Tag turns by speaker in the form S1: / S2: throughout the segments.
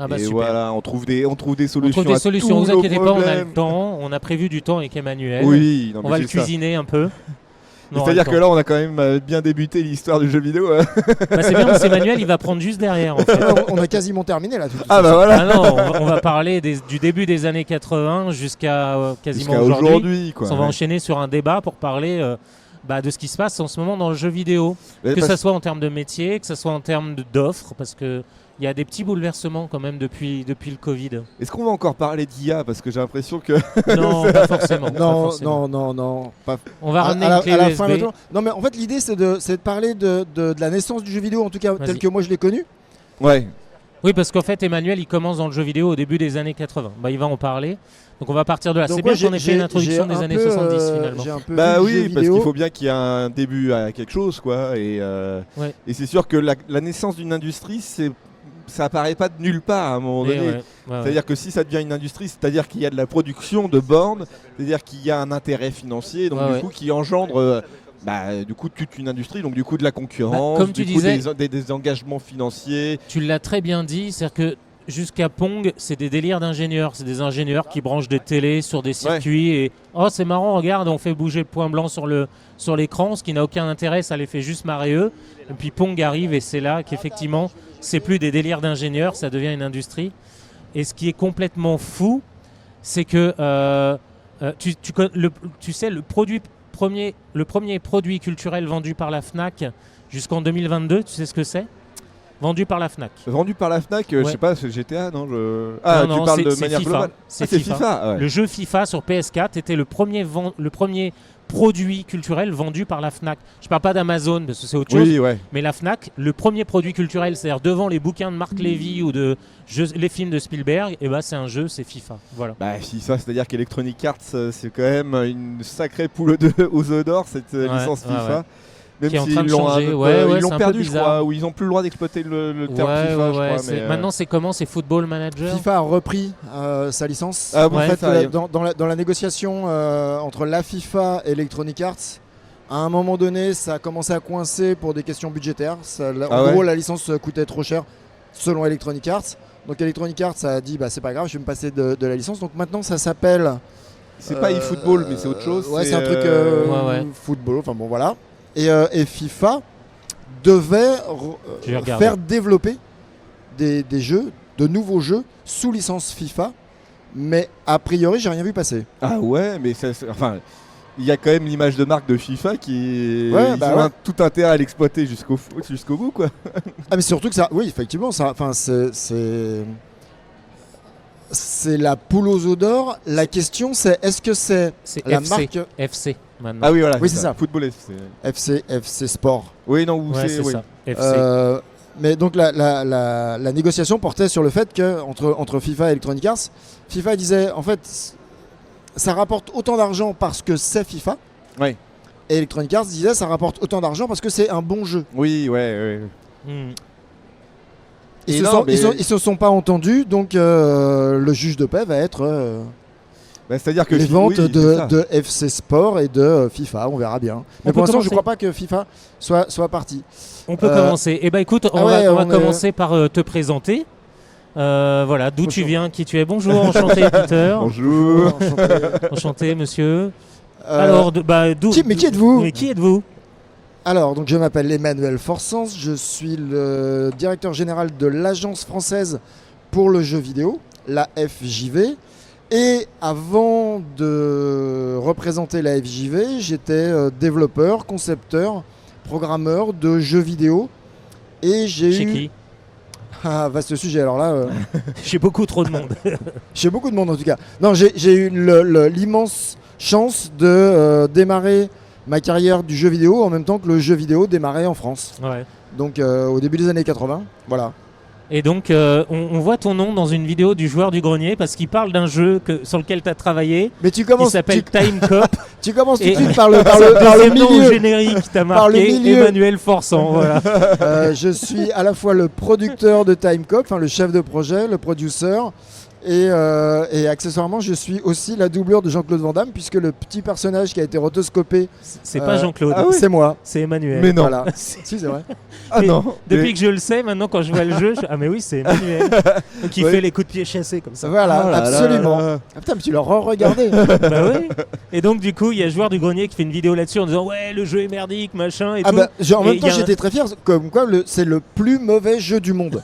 S1: Ah bah
S2: et
S1: super.
S2: voilà, on trouve des solutions.
S1: On trouve des solutions,
S2: à
S1: vous
S2: tous nos
S1: inquiétez pas, on a
S2: problèmes.
S1: le temps, on a prévu du temps avec Emmanuel.
S2: Oui, non,
S1: On
S2: mais
S1: va le
S2: c'est ça.
S1: cuisiner un peu. On aura
S2: C'est-à-dire
S1: le
S2: que
S1: temps.
S2: là, on a quand même bien débuté l'histoire du jeu vidéo.
S1: Bah, c'est bien parce qu'Emmanuel il va prendre juste derrière en fait.
S3: On a quasiment terminé là. de toute
S2: Ah bah
S3: façon.
S2: voilà.
S1: Ah non, on va parler du début des années 80 jusqu'à quasiment
S2: Jusqu'à
S1: aujourd'hui.
S2: aujourd'hui, quoi.
S1: On va
S2: Ouais.
S1: enchaîner sur un débat pour parler de ce qui se passe en ce moment dans le jeu vidéo.
S2: Mais
S1: Que
S2: parce-
S1: ça soit en termes de métier, que ça soit en termes d'offres, parce que il y a des petits bouleversements quand même depuis le Covid.
S2: Est-ce qu'on va encore parler d'IA? Parce que j'ai l'impression que.
S1: Non, pas forcément. pas
S3: Non,
S1: forcément.
S3: non, pas.
S1: On va ramener
S3: à
S1: une clé
S3: la
S1: USB.
S3: fin, maintenant. Non, mais en fait, l'idée c'est de parler de la naissance du jeu vidéo, en tout cas
S1: Vas-y.
S3: tel que moi je l'ai connu.
S2: Ouais.
S1: Oui, parce qu'en fait, Emmanuel, il commence dans le jeu vidéo au début des années 80. Bah, il va en parler. Donc on va partir de là.
S3: Donc
S1: C'est
S3: moi,
S1: bien qu'on ait fait une introduction
S3: j'ai
S1: des
S3: un
S1: années
S3: peu,
S1: 70 finalement.
S3: J'ai un peu
S2: Bah
S3: vu le
S2: oui,
S3: jeu
S2: parce
S3: vidéo.
S2: qu'il faut bien qu'il y ait un début à quelque chose, quoi. Et
S1: Ouais.
S2: c'est sûr que la naissance d'une industrie, ça apparaît pas de nulle part à un moment
S1: Mais
S2: donné.
S1: ouais.
S2: C'est-à-dire que si ça devient une industrie, c'est-à-dire qu'il y a de la production de bornes, c'est-à-dire qu'il y a un intérêt financier, donc
S1: Ouais,
S2: du
S1: ouais.
S2: coup qui engendre du coup toute une industrie, donc du coup de la concurrence,
S1: comme tu
S2: du coup
S1: disais-
S2: des engagements financiers.
S1: Tu l'as très bien dit, c'est-à-dire que jusqu'à Pong, c'est des délires d'ingénieurs. C'est des ingénieurs qui branchent des télés sur des circuits et oh c'est marrant, regarde, on fait bouger le point blanc sur l'écran, ce qui n'a aucun intérêt, ça les fait juste marrer eux. Et puis Pong arrive et c'est là qu'effectivement, c'est plus des délires d'ingénieurs, ça devient une industrie. Et ce qui est complètement fou, c'est que tu sais le premier produit culturel vendu par la Fnac jusqu'en 2022, tu sais ce que c'est? Vendu par la Fnac.
S2: Vendu par la Fnac, je
S1: Ouais.
S2: sais pas, c'est GTA, non
S1: Non,
S2: tu
S1: non,
S2: parles
S1: c'est-
S2: de
S1: c'est
S2: manière
S1: FIFA.
S2: globale.
S1: C'est
S2: C'est
S1: FIFA.
S2: FIFA, ouais.
S1: Le jeu FIFA sur PS4 était le premier produit culturel vendu par la Fnac. Je parle pas d'Amazon parce que c'est autre chose,
S2: Oui, ouais.
S1: mais la Fnac, le premier produit culturel, c'est-à-dire devant les bouquins de Marc Levy ou les films de Spielberg, et c'est un jeu, c'est FIFA. Voilà.
S2: Bah FIFA, c'est-à-dire qu'Electronic Arts, c'est quand même une sacrée poule aux œufs d'or, cette licence
S1: ouais,
S2: FIFA.
S1: ouais.
S2: Même
S1: Qui est en
S2: s'ils
S1: train de
S2: l'ont
S1: changer.
S2: ils
S1: Ouais,
S2: l'ont
S1: c'est un peu
S2: perdu, je
S1: bizarre.
S2: crois, ou ils ont plus le droit d'exploiter le terme
S1: Ouais,
S2: FIFA,
S1: ouais,
S2: je crois.
S1: c'est-
S2: Mais,
S1: Maintenant, c'est comment? C'est Football Manager.
S3: FIFA a repris sa licence.
S2: Ah bon,
S3: en
S1: ouais,
S3: fait,
S2: ça y est.
S3: dans la négociation entre la FIFA et Electronic Arts, à un moment donné, ça a commencé à coincer pour des questions budgétaires. En
S2: ouais.
S3: gros, la licence coûtait trop cher selon Electronic Arts. Donc Electronic Arts a dit c'est pas grave, je vais me passer de la licence. Donc maintenant, ça s'appelle.
S2: c'est pas eFootball, mais c'est autre chose.
S3: Ouais, c'est un truc
S1: ouais.
S3: football. Enfin bon, voilà. Et FIFA devait
S1: J'ai regardé.
S3: faire développer des jeux, de nouveaux jeux sous licence FIFA. Mais a priori, j'ai rien vu passer.
S2: Ah ouais, mais enfin, il y a quand même l'image de marque de FIFA qui
S3: Ouais,
S2: ils
S3: bah
S2: ont
S3: ouais.
S2: tout intérêt à l'exploiter jusqu'au bout, quoi.
S3: Ah mais surtout que ça, oui effectivement, ça, enfin c'est la poule aux œufs d'or. La question c'est est-ce que c'est
S1: C'est
S3: la
S1: FC.
S3: marque
S1: FC maintenant.
S2: Ah oui, voilà.
S3: Oui, c'est ça.
S2: Football FC.
S3: FC Sport.
S2: Oui, non, ou
S1: Ouais, c'est
S2: oui.
S1: ça. FC.
S3: Mais donc la négociation portait sur le fait que entre FIFA et Electronic Arts, FIFA disait en fait ça rapporte autant d'argent parce que c'est FIFA.
S2: Ouais.
S3: Et Electronic Arts disait ça rapporte autant d'argent parce que c'est un bon jeu.
S2: Oui, ouais.
S1: Hmm.
S3: Ils
S2: Et
S3: se sont pas entendus, donc le juge de paix va être
S2: Bah, c'est-à-dire que
S3: les ventes
S2: oui, c'est ça.
S3: de FC Sport et de FIFA, on verra bien. Mais
S1: peut
S3: pour l'instant, je
S1: commencer.
S3: crois pas que FIFA soit parti.
S1: On peut commencer. Eh ben écoute, on
S3: ouais,
S1: va
S3: on est-
S1: commencer par te présenter. Voilà, d'où tu
S3: Bonjour.
S1: viens, qui tu es. Bonjour, enchanté Peter.
S2: Bonjour.
S1: Enchanté monsieur. Alors, d'où
S3: mais qui êtes-vous
S1: Mais qui êtes-vous?
S3: Alors, donc je m'appelle Emmanuel Forsens, je suis le directeur général de l'Agence française pour le jeu vidéo, la FJV. Et avant de représenter la FJV, j'étais développeur, concepteur, programmeur de jeux vidéo. Et j'ai
S1: Chez
S3: eu...
S1: qui?
S3: Ah, vaste sujet, alors là...
S1: Chez beaucoup trop de monde.
S3: Chez beaucoup de monde en tout cas. Non, j'ai eu l'immense chance de démarrer ma carrière du jeu vidéo en même temps que le jeu vidéo démarrait en France.
S1: Ouais.
S3: Donc au début des années 80, voilà.
S1: Et donc, on voit ton nom dans une vidéo du joueur du grenier parce qu'il parle d'un jeu sur lequel tu as travaillé.
S3: Mais tu
S1: Il
S3: commences,
S1: s'appelle Time Cop.
S3: tu commences tout
S1: Et-
S3: de suite par le
S1: Deuxième nom au
S3: milieu.
S1: générique, t'as
S3: Par le
S1: marqué
S3: milieu.
S1: Emmanuel Forçant. Voilà.
S3: Je suis à la fois le producteur de Time Cop, enfin le chef de projet, le producer, Et accessoirement, je suis aussi la doublure de Jean-Claude Van Damme, puisque le petit personnage qui a été rotoscopé,
S1: C'est pas Jean-Claude,
S3: c'est moi.
S1: c'est Emmanuel.
S2: Mais non.
S3: Voilà. Si, c'est vrai.
S2: Ah
S1: Mais
S2: non.
S1: Depuis que je le sais, maintenant quand je vois le jeu, ah mais oui, c'est Emmanuel. Donc il
S2: Ouais.
S1: fait les coups de pied chassés comme ça.
S3: Voilà,
S2: Oh là là
S3: absolument.
S2: là.
S3: Ah, putain, mais tu l'as re-regardé.
S1: Bah oui. Et donc du coup, il y a Joueur du Grenier qui fait une vidéo là-dessus en disant ouais, le jeu est merdique, machin et
S3: Ah
S1: tout.
S3: bah, en
S1: Et
S3: même
S1: il
S3: temps,
S1: y a un-
S3: j'étais très fier, comme quoi c'est le plus mauvais jeu du monde.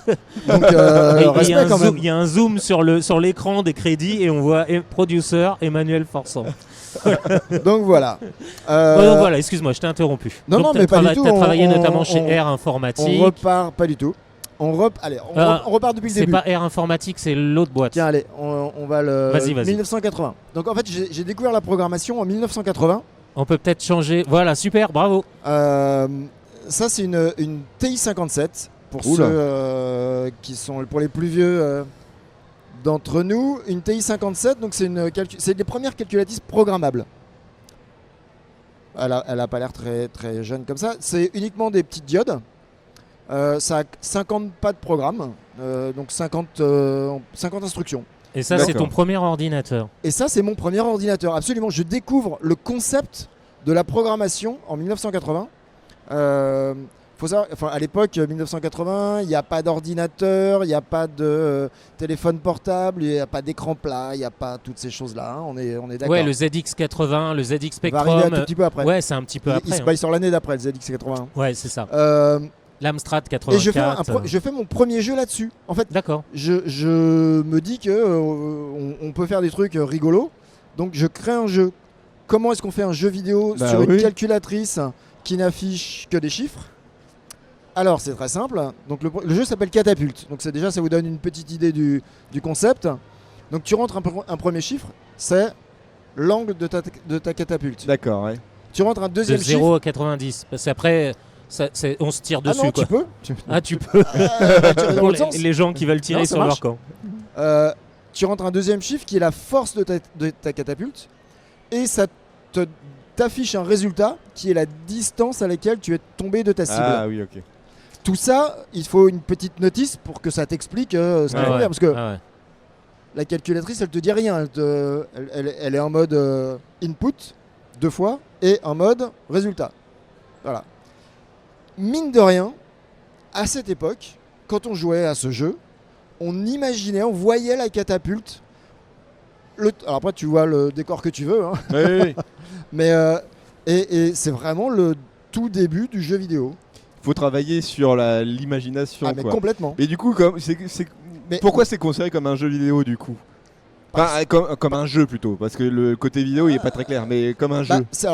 S3: Donc,
S1: Et il y a
S3: respect
S1: un
S3: quand
S1: zoom-
S3: même.
S1: il y a un zoom sur l'écran des crédits et on voit producer Emmanuel Forçant.
S3: Donc voilà.
S1: Donc voilà, excuse-moi, je t'ai interrompu.
S3: Non,
S1: Donc
S3: non,
S1: t'as
S3: mais pas du tout,
S1: T'as travaillé
S3: on-
S1: notamment chez
S3: on-
S1: Air
S3: On
S1: Informatique.
S3: repart pas du tout. Allez, on repart depuis le
S1: C'est
S3: début.
S1: pas Air Informatique, c'est l'autre boîte.
S3: Tiens, allez, on va le
S1: Vas-y.
S3: 1980. Donc en fait, j'ai découvert la programmation en 1980.
S1: On peut peut-être changer. Voilà, super, bravo.
S3: Ça, c'est une TI-57 pour
S2: Oula.
S3: ceux qui sont pour les plus vieux d'entre nous. Une TI-57, donc c'est des premières calculatrices programmables. Elle a pas l'air très, très jeune comme ça. C'est uniquement des petites diodes. Ça a 50 pas de programme, donc 50 instructions.
S1: Et ça, c'est
S2: D'accord.
S1: ton premier ordinateur.
S3: Et ça, c'est mon premier ordinateur. Absolument. Je découvre le concept de la programmation en 1980. Faut savoir, enfin, à l'époque, 1980, il n'y a pas d'ordinateur, il n'y a pas de téléphone portable, il n'y a pas d'écran plat, il n'y a pas toutes ces choses-là. Hein. On est d'accord.
S1: Ouais, le ZX80, le ZX
S3: On va arriver un
S1: Spectrum.
S3: tout petit peu après.
S1: Ouais, c'est un petit peu après.
S3: Il se baille sur l'année d'après, le ZX81.
S1: hein. Ouais, c'est ça. L'Amstrad
S3: Et
S1: 84.
S3: je fais mon premier jeu là-dessus. En fait,
S1: D'accord.
S3: je me dis que on peut faire des trucs rigolos. Donc je crée un jeu. Comment est-ce qu'on fait un jeu vidéo
S2: Bah
S3: sur une
S2: oui.
S3: calculatrice qui n'affiche que des chiffres? Alors c'est très simple. Donc le jeu s'appelle Catapulte. Donc déjà ça vous donne une petite idée du concept. Donc tu rentres un premier chiffre, c'est l'angle de ta catapulte.
S2: D'accord, ouais.
S3: Tu rentres un
S1: De
S3: deuxième
S1: 0
S3: chiffre.
S1: à 90. Parce qu'après, on se tire
S3: Ah
S1: dessus.
S3: non,
S1: quoi.
S3: tu peux.
S1: Ah, tu peux.
S3: Tirer dans
S1: Pour
S3: l'autre sens.
S1: les gens qui veulent tirer
S3: Non, ça
S1: sur leur
S3: marche.
S1: camp.
S3: Tu rentres un deuxième chiffre qui est la force de ta catapulte et ça t'affiche un résultat qui est la distance à laquelle tu es tombé de ta cible.
S2: Ah oui, ok.
S3: Tout ça, il faut une petite notice pour que ça t'explique ce qu'il
S1: Ah
S3: faut
S1: ouais.
S3: faire parce que
S1: Ah ouais.
S3: la calculatrice elle te dit rien, elle est en mode input 2 fois et en mode résultat. Voilà. Mine de rien, à cette époque, quand on jouait à ce jeu, on imaginait, on voyait la catapulte. Alors après, tu vois le décor que tu veux, hein,
S2: Oui, oui, oui.
S3: mais et c'est vraiment le tout début du jeu vidéo.
S2: Faut travailler sur l'imagination.
S3: Ah, mais
S2: quoi.
S3: complètement.
S2: Et du coup,
S3: Mais-
S2: pourquoi c'est considéré comme un jeu vidéo du coup? Enfin, comme un jeu plutôt, parce que le côté vidéo il est pas très clair, mais comme un
S3: Bah,
S2: jeu.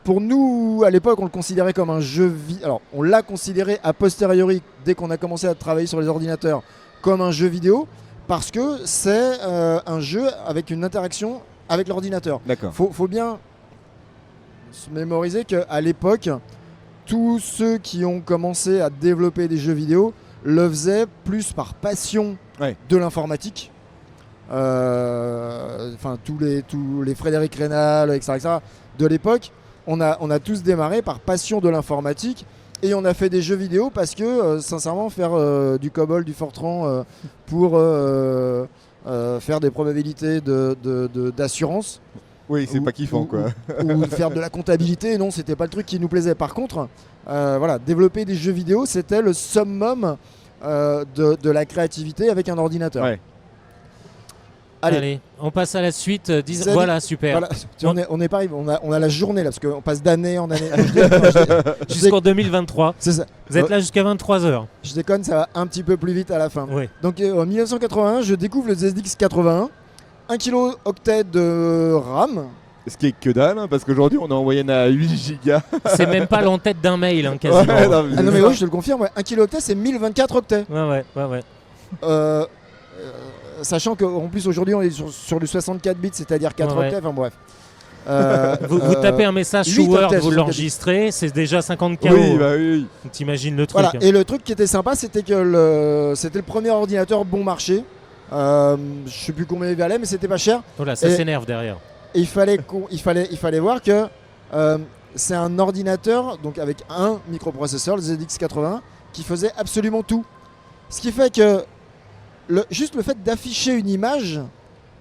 S3: pour nous, à l'époque, on le considérait comme un jeu vidéo. Alors, on l'a considéré a posteriori, dès qu'on a commencé à travailler sur les ordinateurs, comme un jeu vidéo, parce que c'est un jeu avec une interaction avec l'ordinateur.
S2: D'accord.
S3: Faut bien se mémoriser qu'à l'époque, tous ceux qui ont commencé à développer des jeux vidéo le faisaient plus par passion
S2: Ouais.
S3: de l'informatique. Enfin, tous les Frédéric Rénal, etc., de l'époque, on a tous démarré par passion de l'informatique et on a fait des jeux vidéo parce que, sincèrement, faire du COBOL, du Fortran pour faire des probabilités d'assurance,
S2: Oui, c'est
S3: ou-
S2: pas kiffant
S3: ou-
S2: quoi.
S3: ou faire de la comptabilité, non, c'était pas le truc qui nous plaisait. Par contre, voilà, développer des jeux vidéo, c'était le summum de la créativité avec un ordinateur.
S2: Ouais.
S3: Allez.
S1: on passe à la suite.
S3: ZX
S1: Voilà, super.
S3: Voilà, on est pas arrivé, on a la journée là, parce qu'on passe d'année en année.
S1: Jusqu'en 2023.
S3: C'est ça.
S1: Vous êtes là jusqu'à 23h.
S3: Je déconne, ça va un petit peu plus vite à la fin.
S1: Oui.
S3: Donc en 1981, je découvre le ZX81, 1 kilo-octet de RAM.
S2: Ce qui est que dalle, hein, parce qu'aujourd'hui on est en moyenne à 8 gigas.
S1: C'est même pas l'entête d'un mail, hein, quasiment.
S2: Ouais, non,
S3: Ah non mais
S2: c'est
S3: oui, je te le confirme, ouais. 1 kilo-octet c'est 1024 octets.
S1: Ouais.
S3: Sachant qu'en plus aujourd'hui on est sur le 64 bits, c'est-à-dire 4
S1: Ouais.
S3: octets, enfin bref.
S1: Vous tapez un message
S3: 8
S1: sous Word,
S3: octets,
S1: vous
S3: 64
S1: l'enregistrez, c'est déjà 50 KO.
S2: Oui, bah oui.
S1: Donc t'imagines le truc.
S3: Voilà,
S1: hein.
S3: et le truc qui était sympa, c'était que c'était le premier ordinateur bon marché. Je sais plus combien il valait, mais c'était pas cher.
S1: Oh là, ça
S3: et-
S1: s'énerve derrière.
S3: Et il fallait voir que c'est un ordinateur donc avec un microprocesseur, le ZX81, qui faisait absolument tout. Ce qui fait que juste le fait d'afficher une image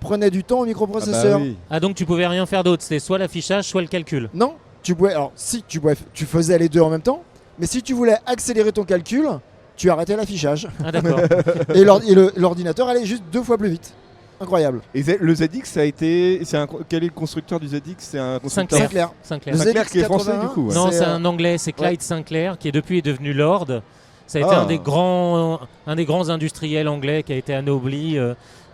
S3: prenait du temps au microprocesseur.
S2: oui.
S1: Ah, donc tu pouvais rien faire d'autre, c'était soit l'affichage, soit le calcul.
S3: Non, tu pouvais. Alors, si tu faisais les deux en même temps, mais si tu voulais accélérer ton calcul, tu arrêtais l'affichage.
S1: Ah, d'accord.
S3: Et l'ordinateur allait juste 2 fois plus vite. Incroyable.
S2: Et le ZX, ça a été. Quel est le constructeur du ZX? C'est un constructeur
S1: Sinclair.
S3: Sinclair.
S1: Sinclair.
S3: Le
S2: Sinclair qui est
S3: ZX81,
S2: français du coup. Ouais.
S1: Non,
S3: c'est,
S1: c'est un anglais, c'est Clyde Sinclair, qui depuis est devenu Lord. Ça a été
S2: Ah.
S1: un des grands industriels anglais qui a été anobli.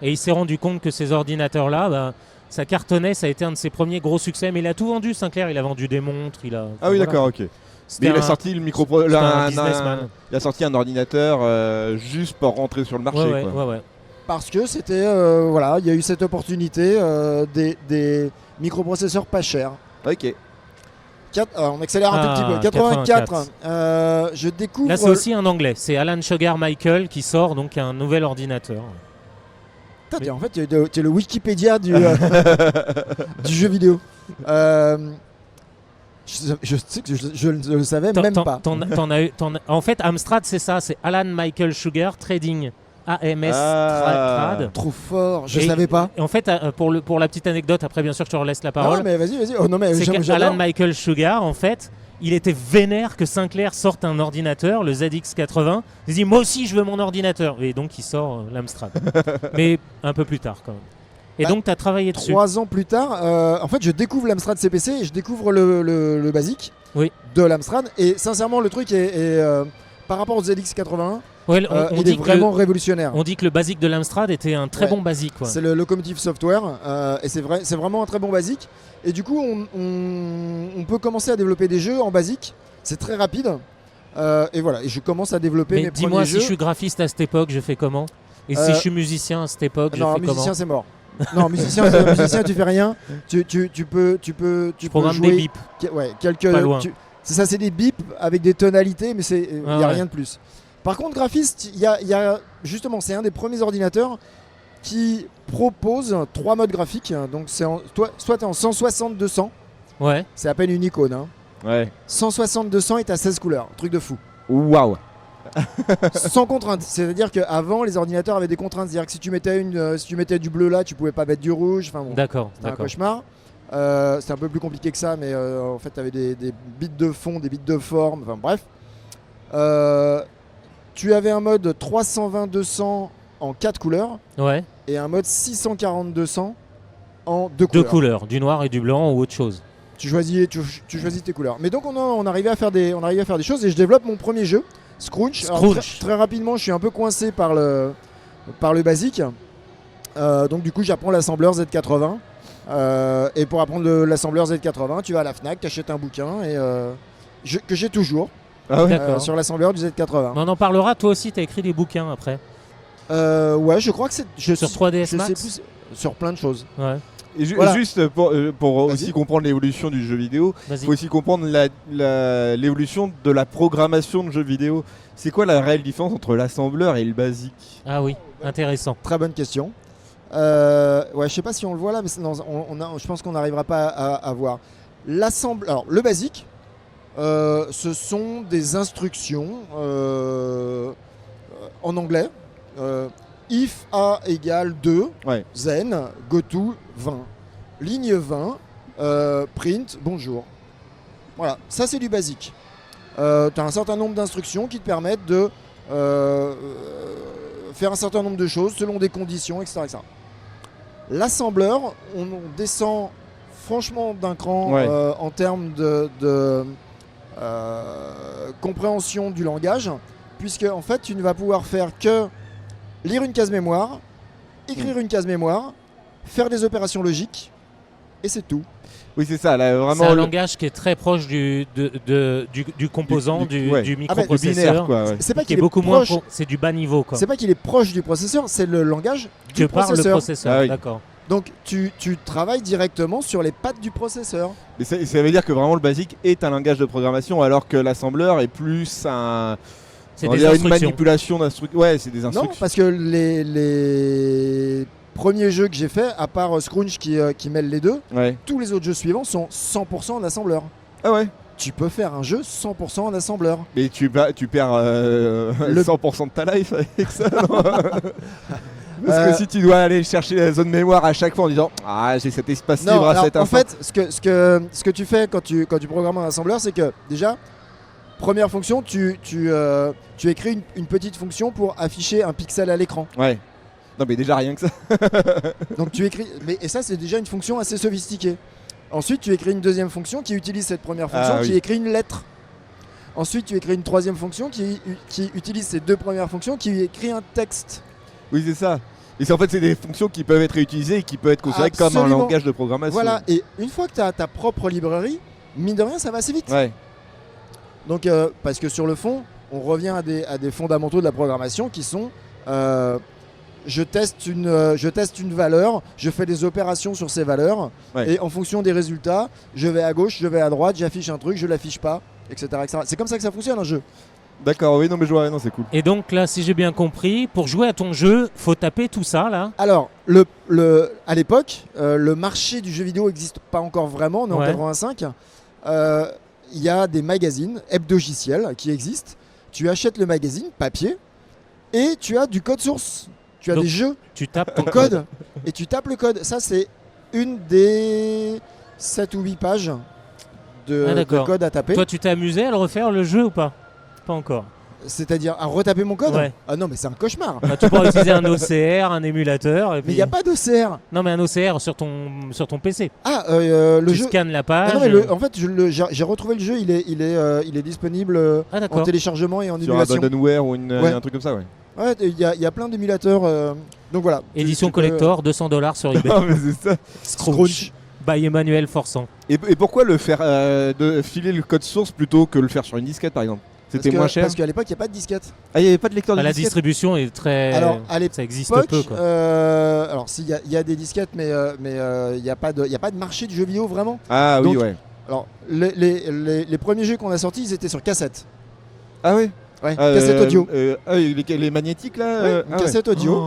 S1: Et il s'est rendu compte que ces ordinateurs-là, ça cartonnait, ça a été un de ses premiers gros succès. Mais il a tout vendu, Sinclair. Il a vendu des montres.
S2: Ah oui,
S1: voilà.
S2: d'accord, ok.
S1: C'était
S2: Mais il a
S1: un-
S2: sorti le
S1: c'était un businessman.
S2: il a sorti un ordinateur juste pour rentrer sur le marché.
S1: Ouais,
S2: quoi.
S1: ouais.
S3: Parce que c'était. Voilà, il y a eu cette opportunité des microprocesseurs pas chers.
S2: Ok.
S3: On accélère un tout petit peu. 84. Je découvre.
S1: Là, c'est aussi un anglais. C'est Alan Sugar Michael qui sort donc un nouvel ordinateur.
S3: Putain, en fait, tu es le Wikipédia du jeu vidéo. Je sais que je ne le savais même pas.
S1: En fait, Amstrad, c'est ça. C'est Alan Michael Sugar Trading. AMS
S2: Ah.
S1: Trad.
S3: Trop fort, je
S1: Et-
S3: savais pas.
S1: Et en fait, pour la petite anecdote, après, bien sûr, je te relaisse la parole.
S3: Non, mais vas-y. Oh, non, mais
S1: C'est
S3: j'adore.
S1: qu'Alan Michael Sugar, en fait, il était vénère que Sinclair sorte un ordinateur, le ZX80. Il dit, moi aussi, je veux mon ordinateur. Et donc, il sort l'Amstrad. Mais un peu plus tard, quand même. Et
S3: Bah,
S1: donc, tu as travaillé dessus.
S3: 3 ans plus tard, en fait, je découvre l'Amstrad CPC et je découvre le basique
S1: Oui.
S3: de l'Amstrad. Et sincèrement, le truc est par rapport au ZX81,
S1: Ouais,
S3: il est vraiment révolutionnaire.
S1: on dit que le basique de l'Amstrad était un très
S3: Ouais.
S1: bon basique. Quoi.
S3: C'est le Locomotive Software et c'est vraiment un très bon basique. Et du coup, on peut commencer à développer des jeux en basique. C'est très rapide. Et voilà, et je commence à développer
S1: Mais
S3: mes
S1: dis-moi,
S3: premiers
S1: si
S3: jeux.
S1: je suis graphiste à cette époque, je fais comment? Et si je suis musicien à cette époque, je
S3: Non,
S1: fais
S3: musicien
S1: comment?
S3: c'est mort. Non, musicien, tu fais rien. Tu peux
S1: Je programme
S3: jouer
S1: des bips.
S3: Ouais, quelques.
S1: Pas loin.
S3: C'est ça, c'est des bips avec des tonalités, mais il n'y a
S1: ouais.
S3: rien de plus. Par contre, graphiste, il y a justement, c'est un des premiers ordinateurs qui propose 3 modes graphiques. Donc, soit tu es en 160-200,
S1: Ouais.
S3: c'est à peine une icône. Hein.
S2: Ouais.
S3: 160-200 et tu as 16 couleurs, truc de fou.
S2: Waouh.
S3: Sans contrainte. C'est-à-dire qu'avant, les ordinateurs avaient des contraintes. C'est-à-dire que si tu mettais du bleu là, tu pouvais pas mettre du rouge. Enfin bon,
S1: D'accord.
S3: c'était un
S1: D'accord.
S3: cauchemar. C'est un peu plus compliqué que ça, mais en fait, tu avais des bits de fond, des bits de forme, enfin bref. Tu avais un mode 320-200 en 4 couleurs
S1: Ouais.
S3: et un mode 640-200 en 2
S1: Deux
S3: couleurs.
S1: couleurs, du noir et du blanc ou autre chose.
S3: Tu choisis tes couleurs. Mais donc, on arrivait à faire des choses et je développe mon premier jeu, Scrunch. Alors,
S1: Scrunch.
S3: très rapidement, je suis un peu coincé par le basique. Donc, du coup, j'apprends l'assembleur Z80. Et pour apprendre l'assembleur Z80, tu vas à la Fnac, tu achètes un bouquin que j'ai toujours
S2: Ah ouais.
S1: D'accord.
S3: sur l'assembleur du Z80.
S1: Mais on en parlera, toi aussi, tu as écrit des bouquins après.
S3: Ouais, je crois que c'est
S1: Sur 3DS
S3: je sais
S1: Max
S3: plus, sur plein de choses.
S1: Ouais,
S2: Et
S3: Voilà.
S2: juste pour
S3: Vas-y.
S2: aussi comprendre l'évolution du jeu vidéo, il
S1: vas-y.
S2: faut aussi comprendre l'évolution de la programmation de jeux vidéo. C'est quoi la réelle différence entre l'assembleur et le basique?
S1: Ah oui, intéressant.
S3: Très bonne question. Ouais, je sais pas si on le voit là, mais non, je pense qu'on n'arrivera pas à voir. Alors, le basique, ce sont des instructions en anglais. If A égale 2,
S2: Ouais.
S3: then, go to 20. Ligne 20, print, bonjour. Voilà, ça c'est du basique. Tu as un certain nombre d'instructions qui te permettent de faire un certain nombre de choses selon des conditions, etc. etc. L'assembleur, on descend franchement d'un cran
S2: Ouais.
S3: en termes de compréhension du langage, puisque en fait tu ne vas pouvoir faire que lire une case mémoire, écrire une case mémoire, faire des opérations logiques, et c'est tout.
S2: Oui, c'est ça. Là,
S1: C'est
S2: vraiment
S1: un
S2: le
S1: langage qui est très proche du composant,
S2: ouais.
S1: du
S2: binaire,
S1: microprocesseur,
S2: quoi. Ouais.
S3: C'est pas
S1: qui
S3: qu'il
S1: est
S3: est
S1: beaucoup moins
S3: proche,
S1: c'est du bas niveau quoi.
S3: c'est pas qu'il est proche du processeur, c'est le langage
S1: Que
S3: du
S1: parle le
S3: processeur.
S1: processeur,
S2: Ah oui.
S1: d'accord.
S3: Donc tu travailles directement sur les pattes du processeur.
S2: Mais ça veut dire que vraiment le basique est un langage de programmation, alors que l'assembleur est plus
S1: C'est
S2: on va
S1: des
S2: dire une
S1: instructions.
S2: manipulation d'instructions. Ouais, c'est des
S3: Non,
S2: instructions.
S3: parce que les premiers jeux que j'ai fait, à part Scrunch qui mêle les deux,
S2: Ouais.
S3: tous les autres jeux suivants sont 100% en assembleur.
S2: Ah ouais.
S3: tu peux faire un jeu 100% en assembleur.
S2: Mais tu perds 100% de ta life avec ça. Non parce que si tu dois aller chercher la zone mémoire à chaque fois en disant j'ai cet espace libre à cet
S3: en
S2: instant.
S3: fait, ce que tu fais quand tu programmes un assembleur, c'est que déjà, première fonction, tu écris une petite fonction pour afficher un pixel à l'écran.
S2: Ouais. Non mais déjà rien que ça.
S3: Donc tu écris, et ça c'est déjà une fonction assez sophistiquée. Ensuite, tu écris une deuxième fonction qui utilise cette première fonction, qui écrit une lettre. Ensuite, tu écris une troisième fonction qui utilise ces deux premières fonctions, qui écrit un texte.
S2: Oui, c'est ça. Et en fait, c'est des fonctions qui peuvent être réutilisées et qui peuvent être considérées comme un langage de programmation.
S3: Voilà, et une fois que tu as ta propre librairie, mine de rien, ça va assez vite.
S2: Ouais.
S3: Donc, parce que sur le fond, on revient à des fondamentaux de la programmation qui sont je teste une valeur, je fais des opérations sur ces valeurs, et en fonction des résultats, je vais à gauche, je vais à droite, j'affiche un truc, je l'affiche pas, etc. C'est comme ça que ça fonctionne un jeu.
S2: D'accord, oui, non mais je vois, non c'est cool.
S1: Et donc là, si j'ai bien compris, pour jouer à ton jeu, faut taper tout ça là.
S3: Alors, à l'époque, le marché du jeu vidéo n'existe pas encore vraiment, on est en 85. Il y a des magazines hebdogiciels qui existent. Tu achètes le magazine, papier, et tu as du code source. Tu as
S1: donc,
S3: des jeux,
S1: tu tapes ton
S3: code, et tu tapes le code. Ça, c'est une des 7 ou 8 pages de code à taper.
S1: Toi, tu t'es amusé à le refaire le jeu ou pas? Pas encore.
S3: C'est-à-dire à retaper mon code?
S1: Ouais.
S3: Ah non, mais c'est un cauchemar.
S1: Bah, tu pourras utiliser un OCR, un émulateur. Et puis...
S3: Mais il n'y a pas d'OCR.
S1: Non, mais un OCR sur ton PC.
S3: Ah, le
S1: tu
S3: jeu.
S1: scannes la page.
S3: Ah non, mais en fait, j'ai retrouvé le jeu. Il est disponible en téléchargement et en émulation.
S2: Sur Abandonware ou un truc comme ça, ouais.
S3: Ouais, il y a plein d'émulateurs. Donc voilà.
S1: Édition collector, $200 sur eBay.
S2: Non, mais c'est ça.
S1: Scrooge. By Emmanuel Forçant.
S2: Et pourquoi le faire de filer le code source plutôt que le faire sur une disquette par exemple? C'était moins cher.
S3: Parce qu'à l'époque, il n'y a pas de disquette.
S2: Ah, il n'y avait pas de lecteur de
S1: la
S2: disquette.
S1: La distribution est très.
S3: Alors,
S1: ça existe peu, quoi.
S3: Alors, il y a des disquettes, mais il n'y a pas de marché du jeu vidéo vraiment.
S2: Ah oui,
S3: donc,
S2: ouais.
S3: Alors, les premiers jeux qu'on a sortis, ils étaient sur cassette.
S2: Ah oui.
S3: Ouais, cassette audio.
S2: Les magnétiques là
S3: cassette audio.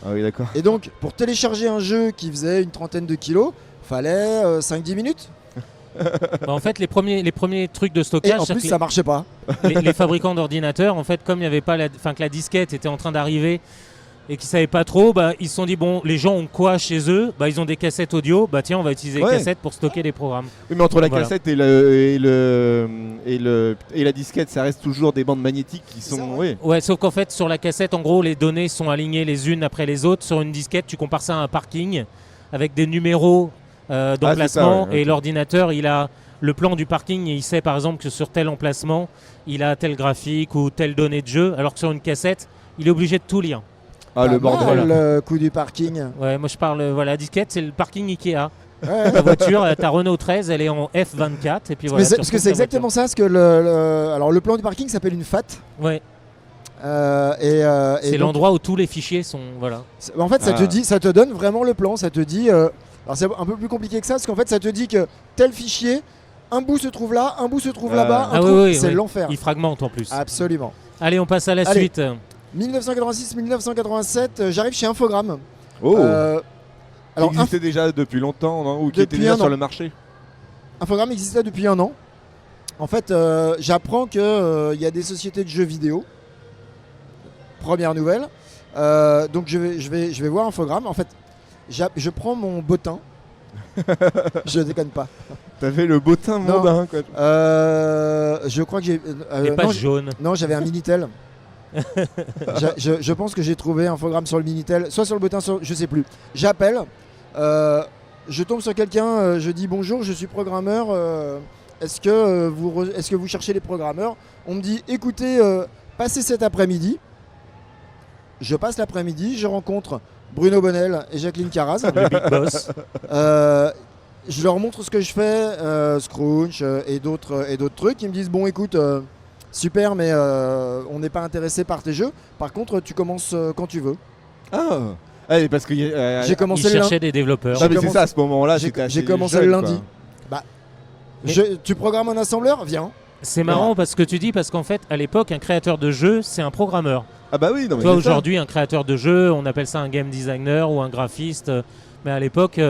S2: Ah oui, d'accord.
S3: Et donc, pour télécharger un jeu qui faisait une trentaine de kilos, fallait 5-10 minutes.
S1: Bah, en fait, les premiers trucs de stockage.
S3: Et en plus, ça marchait pas.
S1: Les fabricants d'ordinateurs, en fait, comme il y avait pas que la disquette était en train d'arriver et qu'ils savaient pas trop, bah, ils se sont dit bon, les gens ont quoi chez eux? Bah, ils ont des cassettes audio. Bah tiens, on va utiliser les cassettes pour stocker des programmes.
S2: Oui, mais entre la cassette et la disquette, ça reste toujours des bandes magnétiques qui sont.
S1: Ouais, sauf qu'en fait, sur la cassette, en gros, les données sont alignées les unes après les autres. Sur une disquette, tu compares ça à un parking avec des numéros d'emplacement et l'ordinateur, il a le plan du parking et il sait par exemple que sur tel emplacement, il a tel graphique ou telle donnée de jeu, alors que sur une cassette, il est obligé de tout lire.
S2: Ah, le bordel.
S3: Le coup du parking.
S1: Ouais, moi je parle, la disquette, c'est le parking Ikea. Ta voiture, ta Renault 13, elle est en F24 et puis voilà.
S3: Parce que c'est exactement ça, parce que alors le plan du parking s'appelle une FAT.
S1: Ouais.
S3: C'est
S1: l'endroit où tous les fichiers sont, voilà.
S3: En fait, ça te donne vraiment le plan, ça te dit. Alors c'est un peu plus compliqué que ça, parce qu'en fait, ça te dit que tel fichier, un bout se trouve là, un bout se trouve là-bas, c'est l'enfer.
S1: Il fragmente en plus.
S3: Absolument.
S1: Allez, on passe à la suite.
S3: 1986-1987, j'arrive chez Infogrames.
S2: Oh. Alors, il existait déjà depuis longtemps, non? Ou qui était déjà sur le marché?
S3: Infogrames existait depuis 1 an. En fait, j'apprends qu'il y a des sociétés de jeux vidéo. Première nouvelle. Donc je vais voir Infogrames. En fait, je prends mon bottin. Je déconne pas.
S2: T'avais le bottin mondain, quoi.
S3: Je crois que j'ai.
S1: Les pages jaunes.
S3: Non, j'avais un Minitel. Je pense que j'ai trouvé Infogrames sur le Minitel, soit sur le bottin, je sais plus. J'appelle. Je tombe sur quelqu'un. Je dis bonjour, je suis programmeur. Est-ce que vous cherchez les programmeurs? On me dit écoutez, passez cet après-midi. Je passe l'après-midi, je rencontre Bruno Bonnel et Jacqueline Caraz,
S1: le big boss.
S3: Je leur montre ce que je fais, Scrunch et d'autres trucs. Ils me disent bon écoute, super, mais on n'est pas intéressé par tes jeux. Par contre, tu commences quand tu veux.
S2: Ah, parce que
S3: j'ai commencé.
S1: Ils cherchaient des développeurs.
S2: Non, mais c'est ça, à ce moment-là,
S3: j'ai commencé le lundi. Bah, tu programmes un assembleur, viens.
S1: C'est marrant parce que tu dis, parce qu'en fait, à l'époque, un créateur de jeu, c'est un programmeur.
S2: Ah bah oui, non mais
S1: toi aujourd'hui, un créateur de jeu, on appelle ça un game designer ou un graphiste. Mais à l'époque,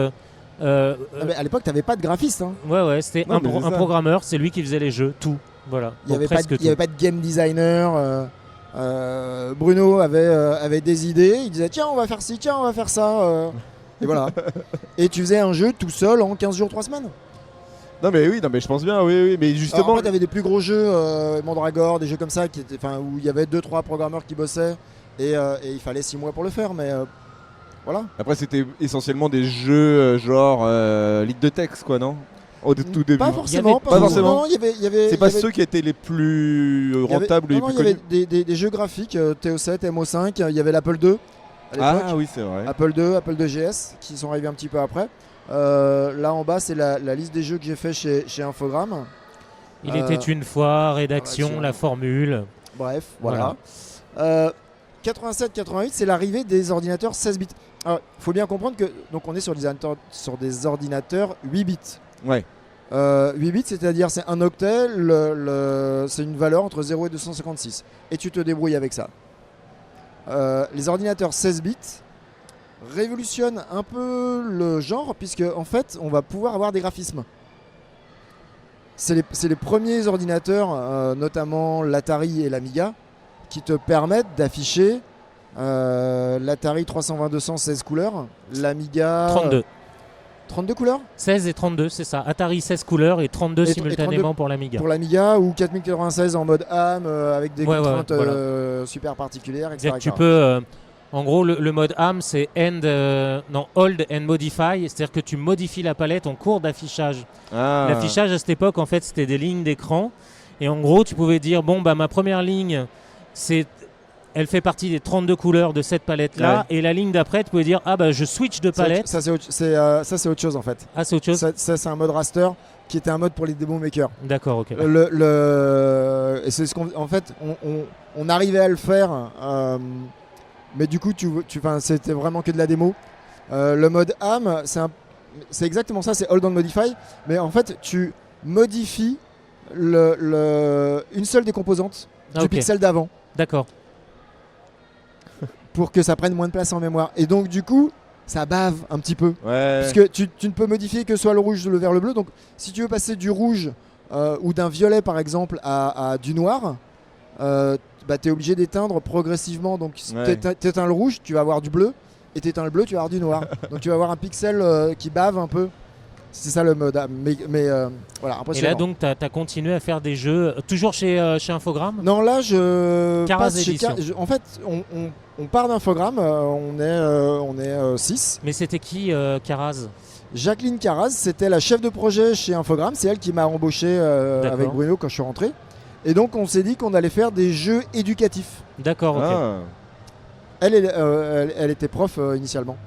S3: Mais à l'époque, t'avais pas de graphiste. Hein.
S1: Ouais, c'était
S2: Non, mais c'est
S1: un
S2: ça.
S1: programmeur, c'est lui qui faisait les jeux, tout. Voilà.
S3: Il n'y
S1: Donc,
S3: avait,
S1: presque tout.
S3: avait pas de game designer. Bruno avait des idées. Il disait tiens, on va faire ci, tiens, on va faire ça. Et voilà. Et tu faisais un jeu tout seul en 15 jours, 3 semaines.
S2: Non mais je pense bien, oui, mais
S3: Alors,
S2: justement.
S3: après, t'avais des plus gros jeux, Mandragore, des jeux comme ça, où il y avait 2-3 programmeurs qui bossaient. Et il fallait 6 mois pour le faire. Mais voilà.
S2: Après c'était essentiellement des jeux genre lead de texte quoi, non? Au tout début.
S3: Pas forcément.
S2: Pas forcément.
S3: Non, il y avait,
S2: C'est pas
S3: il y avait-
S2: ceux qui étaient les plus
S3: il y avait-
S2: rentables et
S3: non,
S2: les
S3: il
S2: plus
S3: y avait
S2: connus.
S3: des jeux graphiques, TO7, MO5, il y avait l'Apple II à l'époque.
S2: Ah oui, c'est vrai.
S3: Apple II, Apple II GS qui sont arrivés un petit peu après. Là en bas, c'est la liste des jeux que j'ai fait chez Infogrames.
S1: Il était une fois, rédaction,
S3: rédaction.
S1: la formule.
S3: Bref, voilà. 87-88, c'est l'arrivée des ordinateurs 16 bits. Il faut bien comprendre que donc on est sur des ordinateurs 8 bits.
S2: Ouais.
S3: 8 bits, c'est-à-dire c'est un octet, c'est une valeur entre 0 et 256. Et tu te débrouilles avec ça. Les ordinateurs 16 bits révolutionnent un peu le genre, puisque en fait, on va pouvoir avoir des graphismes. C'est les premiers ordinateurs, notamment l'Atari et l'Amiga, qui te permettent d'afficher l'Atari 320-200 16 couleurs, l'Amiga
S1: 32.
S3: 32 couleurs
S1: 16 et 32, c'est ça. Atari 16 couleurs et 32
S3: Et
S1: simultanément
S3: 32
S1: pour l'Amiga.
S3: pour l'Amiga, ou 4096 en mode AM avec des
S1: Ouais,
S3: contraintes
S1: voilà.
S3: super particulières, etc.
S1: C'est-à-dire que tu peux. En gros, le mode AM, c'est Hold and Modify. C'est-à-dire que tu modifies la palette en cours d'affichage.
S2: Ah.
S1: L'affichage à cette époque, en fait, c'était des lignes d'écran. Et en gros, tu pouvais dire bon, bah, ma première ligne, elle fait partie des 32 couleurs de cette palette-là.
S2: Ouais.
S1: Et la ligne d'après, tu pouvais dire ah, bah, je switch de palette.
S3: Ça, c'est autre chose en fait.
S1: Ah, c'est autre chose.
S3: Ça, c'est un mode raster qui était un mode pour les demo makers.
S1: D'accord, ok.
S3: Et c'est ce en fait, on arrivait à le faire, mais du coup, c'était vraiment que de la démo. Le mode AM, c'est exactement ça, c'est Hold on Modify, mais en fait, tu modifies une seule des composantes du
S1: ok.
S3: pixel d'avant
S1: D'accord.
S3: pour que ça prenne moins de place en mémoire. Et donc, du coup, ça bave un petit peu.
S2: Ouais.
S3: Puisque tu ne peux modifier que soit le rouge, le vert, le bleu. Donc, si tu veux passer du rouge ou d'un violet, par exemple, à du noir, tu es obligé d'éteindre progressivement. Donc, si
S2: Ouais.
S3: tu éteins le rouge, tu vas avoir du bleu. Et tu éteins le bleu, tu vas avoir du noir. Donc, tu vas avoir un pixel qui bave un peu. C'est ça le mode. Mais voilà,
S1: Et
S3: impressionnant.
S1: là, donc, tu as continué à faire des jeux, toujours chez Infogrames.
S3: Non, là, je
S1: Caras
S3: passe chez
S1: Édition.
S3: En fait, on part d'Infogrames. On est 6.
S1: Mais c'était qui, Caraz?
S3: Jacqueline Caraz, c'était la chef de projet chez Infogrames. C'est elle qui m'a embauché
S1: D'accord.
S3: avec Bruno quand je suis rentré. Et donc, on s'est dit qu'on allait faire des jeux éducatifs.
S1: D'accord, ok.
S2: Ah.
S3: Elle était prof initialement.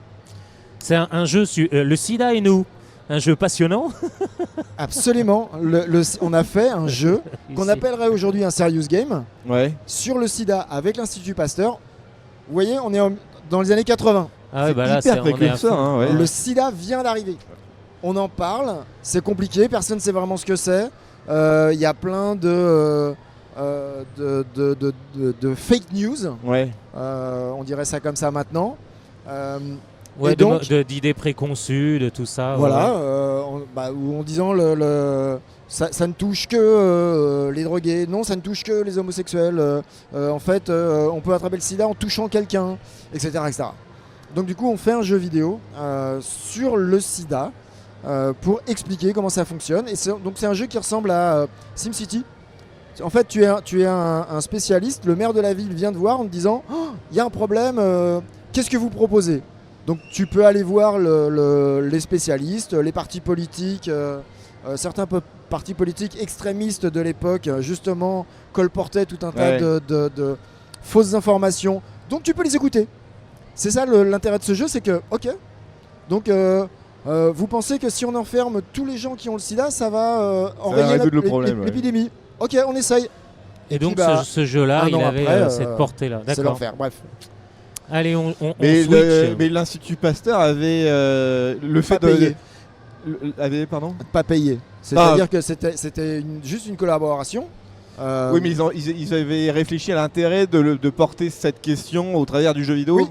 S1: C'est un jeu sur le sida et nous. Un jeu passionnant.
S3: Absolument. On a fait un jeu qu'on
S1: Ici.
S3: appellerait aujourd'hui un serious game
S2: Ouais.
S3: sur le sida avec l'Institut Pasteur. Vous voyez, on est dans les années 80.
S1: Ah ouais, bah là,
S2: hyper
S1: on est à
S2: précurseur,
S1: fond.
S2: hein, ouais.
S3: Le sida vient d'arriver. On en parle, c'est compliqué, personne ne sait vraiment ce que c'est. Il y a plein de fake news,
S2: Ouais.
S3: on dirait ça comme ça maintenant.
S1: Ouais,
S3: Et donc-
S1: d'idées préconçues, de tout ça.
S3: Voilà,
S1: ouais.
S3: en disant ça ne touche que les drogués, non, ça ne touche que les homosexuels. En fait, on peut attraper le sida en touchant quelqu'un, etc., etc. Donc du coup, on fait un jeu vidéo sur le sida pour expliquer comment ça fonctionne. Et donc c'est un jeu qui ressemble à SimCity. En fait, tu es un spécialiste, le maire de la ville vient te voir en te disant « Oh, il y a un problème, qu'est-ce que vous proposez ?» Donc tu peux aller voir les spécialistes, les partis politiques, certains partis politiques extrémistes de l'époque, justement, colportaient tout un tas
S2: Ouais.
S3: de fausses informations. Donc tu peux les écouter. C'est ça l'intérêt de ce jeu, c'est que, ok, donc vous pensez que si on enferme tous les gens qui ont le sida, ça va enrayer
S2: résoudre le problème, ouais.
S3: l'épidémie. Ok, on essaye.
S1: Et donc,
S3: puis, bah,
S1: ce jeu-là,
S3: un
S1: il
S3: an
S1: avait
S3: après,
S1: cette portée-là.
S3: C'est
S1: D'accord.
S3: l'enfer, bref.
S1: Allez, on
S2: Mais
S1: switch.
S2: mais l'Institut Pasteur avait le fait
S3: Pas payé.
S2: avait pardon.
S3: Pas payé. C'est-à-dire que c'était juste une collaboration.
S2: Oui, mais ils avaient réfléchi à l'intérêt de porter cette question au travers du jeu vidéo.
S3: Oui.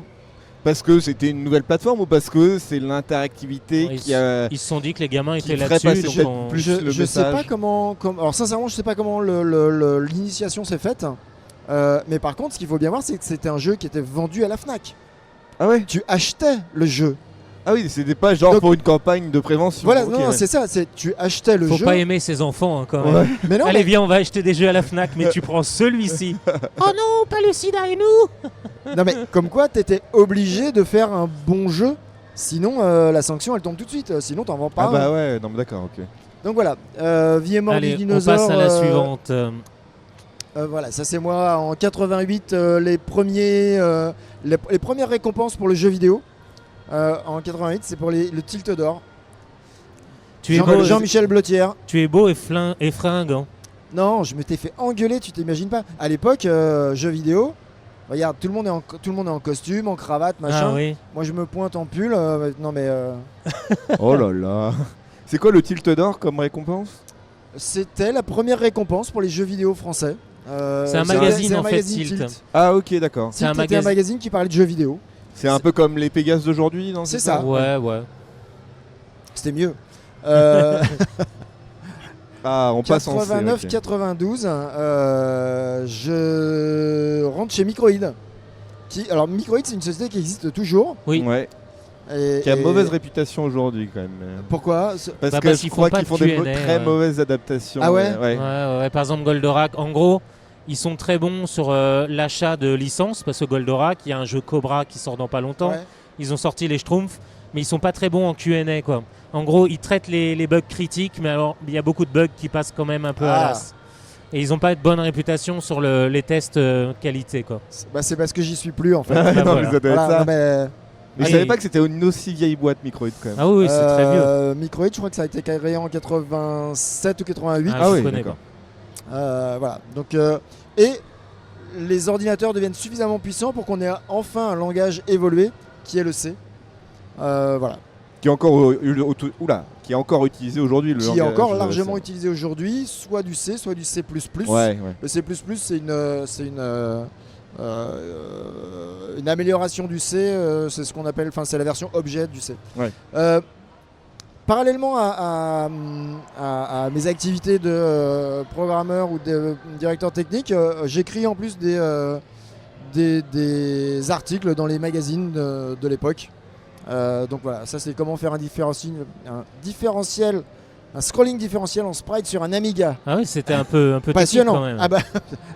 S2: Parce que c'était une nouvelle plateforme ou parce que c'est l'interactivité
S1: Ouais,
S2: qui a...
S1: Ils se sont dit que les gamins
S2: qui
S1: étaient
S2: ferait
S1: là-dessus.
S2: passer
S1: donc
S2: peut-être
S1: on-
S2: plus le
S3: Je sais
S2: message.
S3: pas comment. Alors sincèrement, je sais pas comment l'initiation s'est faite. Mais par contre, ce qu'il faut bien voir, c'est que c'était un jeu qui était vendu à la Fnac.
S2: Ah ouais.
S3: Tu achetais le jeu.
S2: Ah oui, c'était pas genre
S3: Donc-
S2: pour une campagne de prévention.
S3: Voilà,
S2: Ok,
S3: non,
S2: ouais.
S3: c'est ça. Tu achetais le
S1: Faut
S3: jeu.
S1: pas aimer ses enfants hein, quand même.
S2: Ouais.
S3: Mais non,
S1: Allez
S3: mais-
S1: viens, on va acheter des jeux à la Fnac, mais tu prends celui-ci. Oh non, pas le sida et nous.
S3: non, mais comme quoi, t'étais obligé de faire un bon jeu. Sinon, la sanction, elle tombe tout de suite. Sinon, t'en vends pas.
S2: Ah bah
S3: un.
S2: ouais, non mais d'accord, ok.
S3: Donc voilà. Vie et mort du
S1: Allez, on
S3: dinosaure.
S1: passe à la suivante.
S3: Voilà, ça c'est moi en 88, les premières récompenses pour le jeu vidéo. En 88, c'est pour le Tilt d'or.
S1: Tu es beau,
S3: Jean-Michel Blottière.
S1: tu es beau et fringant.
S3: Non, je m'étais fait engueuler, tu t'imagines pas. À l'époque, jeux vidéo, regarde, tout le monde est en costume, en cravate, machin.
S1: Ah oui.
S3: Moi je me pointe en pull. Non mais
S2: Oh là là. C'est quoi le tilt d'or comme récompense?
S3: c'était la première récompense pour les jeux vidéo français.
S1: C'est un magazine, en fait, Tilt.
S2: Ah ok, d'accord.
S1: C'est un
S3: Tilt était un magazine qui parlait de jeux vidéo.
S2: C'est un peu comme les Pégases d'aujourd'hui, non?
S3: C'est ça.
S1: Ouais, ouais.
S3: C'était mieux.
S2: Ah, on passe en C.
S3: 89-92, je rentre chez Microïd. Alors Microïd, c'est une société qui existe toujours.
S1: Oui.
S2: Ouais. Qui a mauvaise réputation aujourd'hui quand même.
S3: Pourquoi
S2: Parce
S1: Bah,
S2: que
S1: parce
S2: je
S1: qu'ils
S2: crois
S1: font pas
S2: qu'ils font
S1: de
S2: des
S1: Q&A,
S2: très mauvaises adaptations.
S3: Ah ouais
S2: ouais.
S1: Ouais, par exemple Goldorak, en gros, ils sont très bons sur l'achat de licences parce que Goldorak, il y a un jeu Cobra qui sort dans pas longtemps.
S3: Ouais.
S1: Ils ont sorti les Schtroumpfs, mais ils sont pas très bons en Q&A quoi. En gros, ils traitent les bugs critiques, mais alors il y a beaucoup de bugs qui passent quand même un peu à l'as. Et ils ont pas de bonne réputation sur les tests qualité quoi.
S3: C'est parce que j'y suis plus en fait.
S2: Ah,
S1: Bah,
S2: non,
S1: voilà.
S2: mais ça doit être
S3: Voilà,
S2: ça.
S3: non, mais,
S2: Mais je savais pas que c'était une aussi vieille boîte Microïd quand même.
S1: Ah oui, c'est très vieux.
S3: Microïd, je crois que ça a été créé en 87 ou 88.
S1: Ah, je
S2: oui,
S1: connais
S2: d'accord.
S3: Voilà. Donc, et les ordinateurs deviennent suffisamment puissants pour qu'on ait enfin un langage évolué qui est le C. Voilà.
S2: Qui est encore, qui est encore utilisé aujourd'hui.
S3: Qui est encore largement utilisé aujourd'hui, soit du C, soit du C++.
S2: Ouais.
S3: Le C++, c'est une amélioration du C, c'est ce qu'on appelle, c'est la version objet du C.
S2: Ouais.
S3: Parallèlement à mes activités de programmeur ou de directeur technique, j'écris en plus des articles dans les magazines de l'époque. Donc voilà, ça c'est comment faire un scrolling différentiel en sprite sur un Amiga.
S1: Ah oui, c'était un peu
S3: Passionnant.
S1: technique quand même.
S3: Ah bah,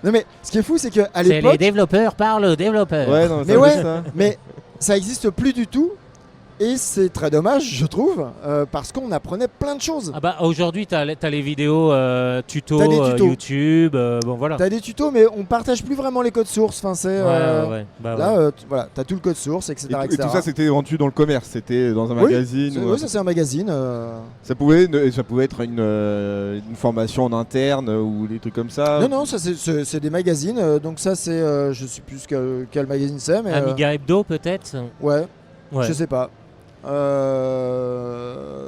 S3: non mais ce qui est fou, c'est qu'à
S1: C'est
S3: l'époque,
S1: les développeurs parlent aux développeurs.
S2: Ouais, non,
S3: Mais
S2: ça,
S3: ouais.
S2: c'est ça.
S3: mais ça existe plus du tout. Et c'est très dommage, je trouve, parce qu'on apprenait plein de choses.
S1: Ah bah aujourd'hui t'as les vidéos tutos,
S3: T'as des tutos.
S1: YouTube, bon voilà.
S3: T'as des tutos, mais on partage plus vraiment les codes sources. Enfin, c'est
S1: Ouais. Bah,
S3: là,
S1: ouais.
S3: voilà, t'as tout le code source, etc.
S2: Et
S3: etc.
S2: tout ça, c'était vendu dans le commerce. C'était dans un
S3: Oui,
S2: magazine.
S3: Oui, ça c'est un magazine.
S2: Ça pouvait être une formation en interne ou des trucs comme ça.
S3: Non, ça c'est des magazines. Donc ça c'est, je sais plus quel magazine c'est, mais
S1: Amiga Hebdo peut-être.
S3: ouais,
S1: Ouais.
S3: je sais pas.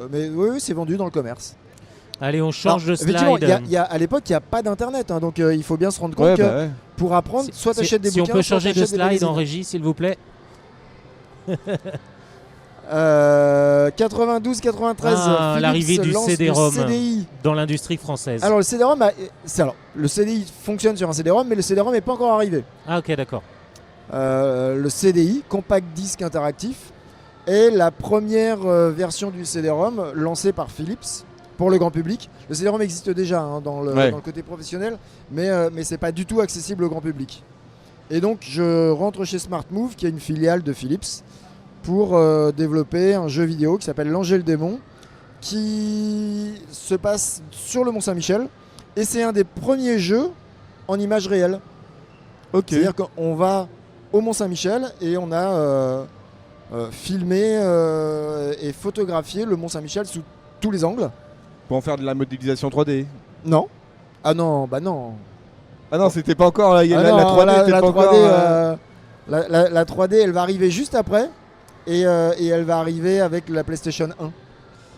S3: Mais oui, c'est vendu dans le commerce.
S1: Allez, on change de
S3: Effectivement,
S1: slide.
S3: à l'époque, il n'y a pas d'internet, hein, donc il faut bien se rendre compte
S2: Ouais,
S3: que
S2: bah ouais.
S3: pour apprendre, soit tu achètes des
S1: si
S3: bouquins,
S1: on peut
S3: soit
S1: changer de
S3: t'achètes des
S1: slide
S3: magazines.
S1: en régie, s'il vous plaît.
S3: 92-93,
S1: l'arrivée du
S3: lance
S1: CD-ROM.
S3: le CDI.
S1: Dans l'industrie française.
S3: Alors le CD-ROM, le CDI fonctionne sur un CD-ROM, mais le CD-ROM n'est pas encore arrivé.
S1: Ah ok, d'accord.
S3: Le CDI, Compact Disc Interactif, est la première version du CD-ROM lancée par Philips pour le grand public. Le CD-ROM existe déjà dans le côté professionnel, mais c'est pas du tout accessible au grand public. Et donc je rentre chez Smart Move, qui est une filiale de Philips, pour développer un jeu vidéo qui s'appelle L'Angers le Démon, qui se passe sur le Mont-Saint-Michel, et c'est un des premiers jeux en images réelles.
S2: Ok.
S3: C'est-à-dire qu'on va au Mont-Saint-Michel et on a filmé et photographié le Mont-Saint-Michel sous tous les angles.
S2: Pour en faire de la modélisation 3D.
S3: Non. Ah non, bah non.
S2: Ah non, c'était pas encore la 3D.
S3: la
S2: était pas
S3: 3D,
S2: encore,
S3: la 3D, elle va arriver juste après et elle va arriver avec la PlayStation 1.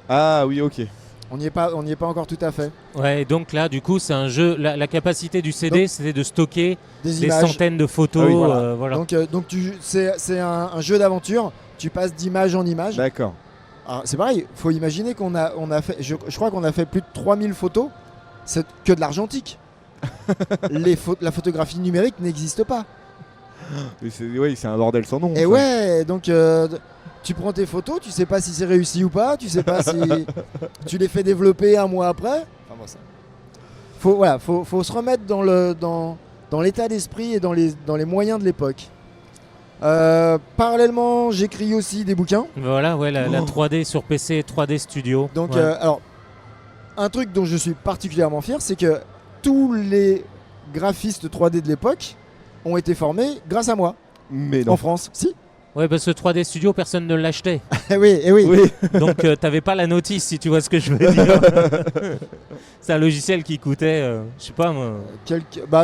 S2: Ah oui, ok.
S3: On n'y est pas encore tout à fait.
S1: Ouais, et donc là, du coup, c'est un jeu. La capacité du CD, c'était de stocker
S3: Des
S1: des
S3: images.
S1: centaines de photos.
S2: Ah oui, voilà.
S1: voilà.
S3: Donc c'est un jeu d'aventure. Tu passes d'image en image.
S2: D'accord.
S3: Alors, c'est pareil, faut imaginer qu'on a fait, je crois qu'on a fait plus de 3000 photos, c'est que de l'argentique. La photographie numérique n'existe pas.
S2: C'est un bordel sans nom.
S3: Et
S2: ça.
S3: ouais, donc tu prends tes photos, tu sais pas si c'est réussi ou pas, tu sais pas si tu les fais développer un mois après. Enfin, bon, ça. Faut se remettre dans l'état d'esprit et dans les moyens de l'époque. Parallèlement, j'écris aussi des bouquins.
S1: Voilà, ouais, la 3D sur PC, 3D Studio.
S3: Donc,
S1: ouais.
S3: alors, un truc dont je suis particulièrement fier, c'est que tous les graphistes 3D de l'époque ont été formés grâce à moi
S2: Mais non.
S3: en France. Si.
S1: Ouais, parce que 3D Studio, personne ne l'achetait.
S3: Eh oui, eh oui.
S2: Oui.
S1: Donc, t'avais pas la notice, si tu vois ce que je veux dire. C'est un logiciel qui coûtait, je sais pas moi,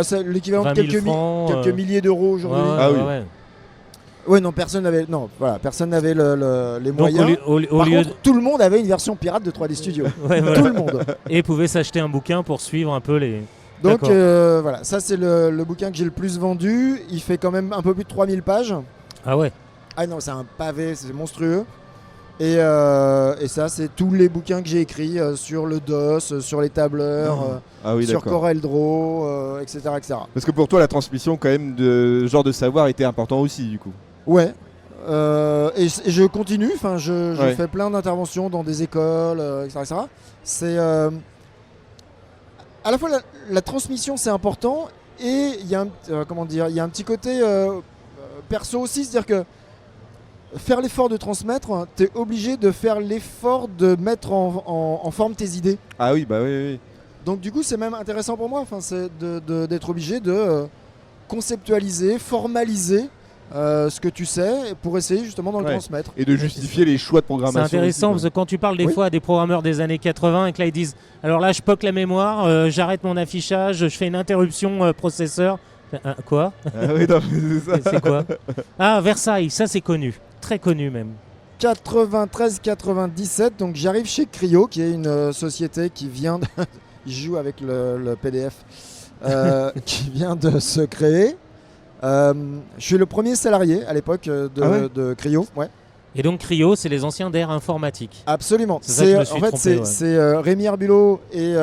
S3: C'est l'équivalent de
S1: 20 000
S3: quelques
S1: francs,
S3: milliers d'euros aujourd'hui.
S1: ouais,
S2: Ah
S1: ouais,
S2: oui.
S1: ouais.
S3: Ouais, non, personne n'avait les
S1: Donc,
S3: moyens.
S1: au
S3: Par
S1: lieu
S3: contre, tout le monde avait une version pirate de 3D Studio.
S1: Ouais, voilà.
S3: Tout le monde.
S1: Et pouvait s'acheter un bouquin pour suivre un peu les.
S3: Donc
S1: D'accord.
S3: voilà, ça c'est le bouquin que j'ai le plus vendu. Il fait quand même un peu plus de 3000 pages.
S1: Ah ouais.
S3: Ah non, c'est un pavé, c'est monstrueux. Et ça, c'est tous les bouquins que j'ai écrits sur le DOS, sur les tableurs,
S2: Ah oui,
S3: sur
S2: d'accord.
S3: CorelDRAW, etc., etc.
S2: Parce que pour toi, la transmission quand même de ce genre de savoir était important aussi, du coup.
S3: Ouais. Et je continue. Enfin, je
S2: Ouais.
S3: fais plein d'interventions dans des écoles, etc., etc. C'est à la fois la transmission, c'est important, et il y a il y a un petit côté perso aussi, c'est-à-dire que faire l'effort de transmettre, tu es obligé de faire l'effort de mettre en forme tes idées.
S2: Ah oui, bah oui.
S3: Donc du coup, c'est même intéressant pour moi, enfin, c'est d'être obligé de conceptualiser, formaliser ce que tu sais pour essayer justement de le
S2: Ouais.
S3: transmettre.
S2: Et de justifier les choix de
S1: C'est
S2: programmation.
S1: intéressant
S2: aussi,
S1: parce que quand tu parles des
S3: Oui.
S1: fois à des programmeurs des années 80 et que là ils disent alors là je poque la mémoire, j'arrête mon affichage, je fais une interruption processeur. Quoi?
S2: quoi. Ah oui, non, mais c'est ça.
S1: C'est quoi? Ah, Versailles, ça c'est connu, très connu même.
S3: 93-97, donc j'arrive chez Cryo, qui est une société qui vient de... Il joue avec le PDF, qui vient de se créer. Je suis le premier salarié à l'époque de Cryo. Ouais.
S1: Et donc Cryo, c'est les anciens d'Air Informatique.
S3: Absolument.
S1: C'est ça que je me suis
S3: en fait,
S1: trompé, ouais.
S3: c'est Rémi Herbulot et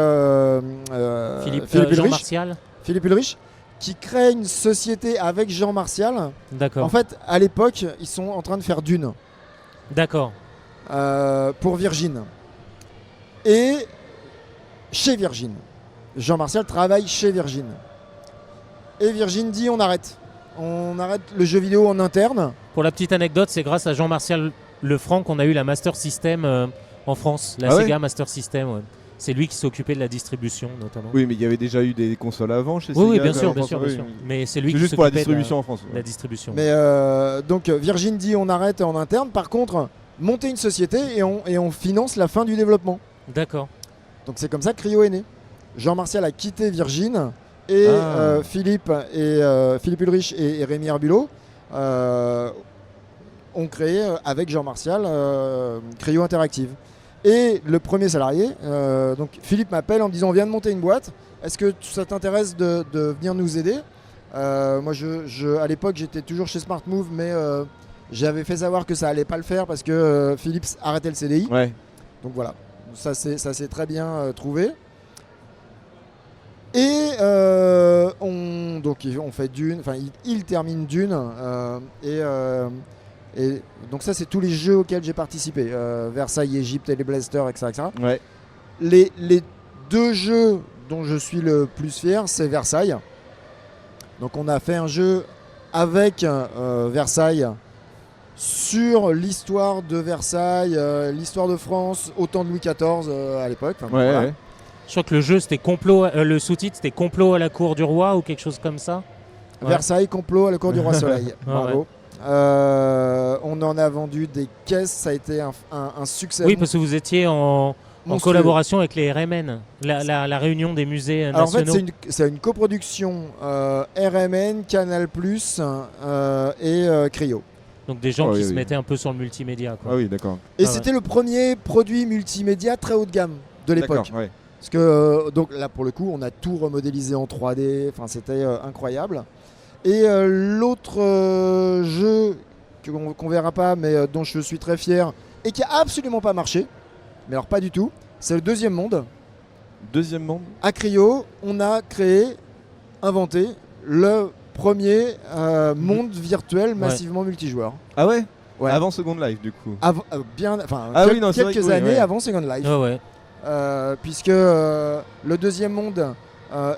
S1: Philippe
S3: Ulrich,
S1: Jean-Martial.
S3: Philippe Ulrich, qui créent une société avec Jean Martial.
S1: D'accord.
S3: En fait, à l'époque, ils sont en train de faire Dune
S1: D'accord.
S3: pour Virgin. Et chez Virgin. Jean Martial travaille chez Virgin. Et Virgin dit on arrête. On arrête le jeu vidéo en interne.
S1: Pour la petite anecdote, c'est grâce à Jean-Martial Lefranc qu'on a eu la Master System en France, la
S2: Ah ouais
S1: Sega Master System. Ouais. C'est lui qui s'occupait de la distribution notamment.
S2: Oui, mais il y avait déjà eu des consoles avant chez
S1: Oui,
S2: Sega.
S1: bien sûr,
S2: en
S1: bien
S2: France,
S1: sûr,
S2: oui,
S1: bien sûr.
S2: oui.
S1: Mais c'est lui
S2: C'est
S1: qui
S2: juste pour la
S1: s'occupait
S2: distribution en France.
S1: de la distribution.
S3: Mais donc Virgin dit on arrête en interne. Par contre, monter une société et on finance la fin du développement.
S1: D'accord.
S3: Donc c'est comme ça que Cryo est né. Jean Martial a quitté Virgin et Philippe Ulrich et Rémi Herbulot ont créé avec Jean Martial Cryo Interactive. Et le premier salarié, donc Philippe m'appelle en me disant on vient de monter une boîte, est-ce que ça t'intéresse de venir nous aider? Moi à l'époque j'étais toujours chez Smart Move, mais j'avais fait savoir que ça allait pas le faire parce que Philippe arrêtait le CDI.
S2: Ouais.
S3: Donc voilà, ça s'est très bien trouvé. Et on fait Dune, enfin il termine Dune et donc ça c'est tous les jeux auxquels j'ai participé, Versailles, Égypte et les Blasters, etc.
S2: Ouais.
S3: Les deux jeux dont je suis le plus fier, c'est Versailles. Donc on a fait un jeu avec Versailles sur l'histoire de Versailles, l'histoire de France au temps de Louis XIV à l'époque. Enfin,
S2: Ouais,
S3: voilà.
S2: ouais.
S1: Je crois que le jeu c'était complot, le sous-titre c'était complot à la cour du roi ou quelque chose comme ça. Ouais.
S3: Versailles, complot à la cour du roi Soleil.
S1: Ah,
S3: Bravo.
S1: ouais.
S3: On en a vendu des caisses, ça a été un succès.
S1: Oui, parce que vous étiez en
S3: monstrueux.
S1: collaboration avec les RMN, la réunion des musées
S3: Alors en fait,
S1: nationaux.
S3: c'est une coproduction RMN, Canal+, et Cryo.
S1: Donc des gens
S2: Oh,
S1: qui
S2: oui,
S1: se
S2: oui.
S1: mettaient un peu sur le multimédia. Quoi.
S2: Ah oui, d'accord.
S3: Et
S1: Ah
S3: c'était le premier produit multimédia très haut de gamme de l'époque.
S2: D'accord, ouais.
S3: Parce que donc là pour le coup on a tout remodélisé en 3D, enfin c'était incroyable. Et l'autre jeu qu'on verra pas mais dont je suis très fier et qui a absolument pas marché, mais alors pas du tout, c'est le Deuxième Monde.
S2: Deuxième monde.
S3: À Cryo, on a inventé le premier monde virtuel massivement multijoueur.
S2: Ah ouais,
S3: Ouais.
S2: Avant Second Life du coup.
S3: Quelques années avant Second Life.
S1: Ouais.
S3: Puisque le Deuxième Monde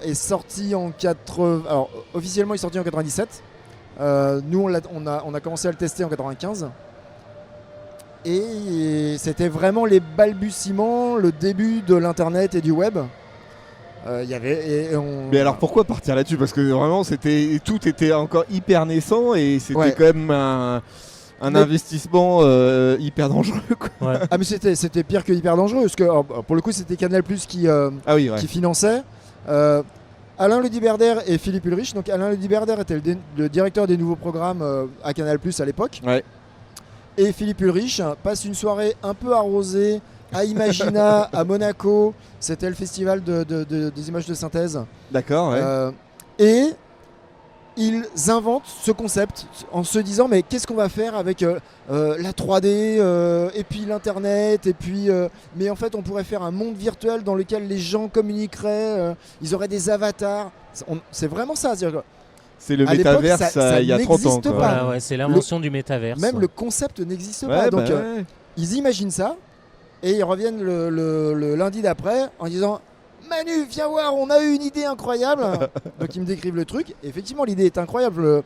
S3: est sorti en 80. Alors officiellement il est sorti en 97. Nous on a commencé à le tester en 95. Et c'était vraiment les balbutiements, le début de l'internet et du web.
S2: Mais alors pourquoi partir là-dessus? Parce que vraiment tout était encore hyper naissant et c'était quand même un investissement hyper dangereux, quoi.
S1: Ouais.
S3: Ah mais c'était pire que hyper dangereux parce que pour le coup c'était Canal+ qui finançait. Alain Lediberder et Philippe Ulrich. Donc Alain Lediberder était le directeur des nouveaux programmes à Canal+ à l'époque.
S2: Ouais.
S3: Et Philippe Ulrich passe une soirée un peu arrosée à Imagina, à Monaco. C'était le festival des images de synthèse.
S2: D'accord, ouais.
S3: Et ils inventent ce concept en se disant mais qu'est-ce qu'on va faire avec la 3D et puis l'internet et puis mais en fait on pourrait faire un monde virtuel dans lequel les gens communiqueraient, ils auraient des avatars. C'est vraiment ça.
S2: C'est le
S3: à l'époque,
S2: métaverse il y a 30 ans.
S3: n'existe
S2: Quoi.
S3: pas.
S1: Voilà, ouais, c'est l'invention du métaverse.
S3: Même le concept n'existe pas. Donc ils imaginent ça et ils reviennent le lundi d'après en disant Manu, viens voir, on a eu une idée incroyable. Donc ils me décrivent le truc. Et effectivement, l'idée est incroyable.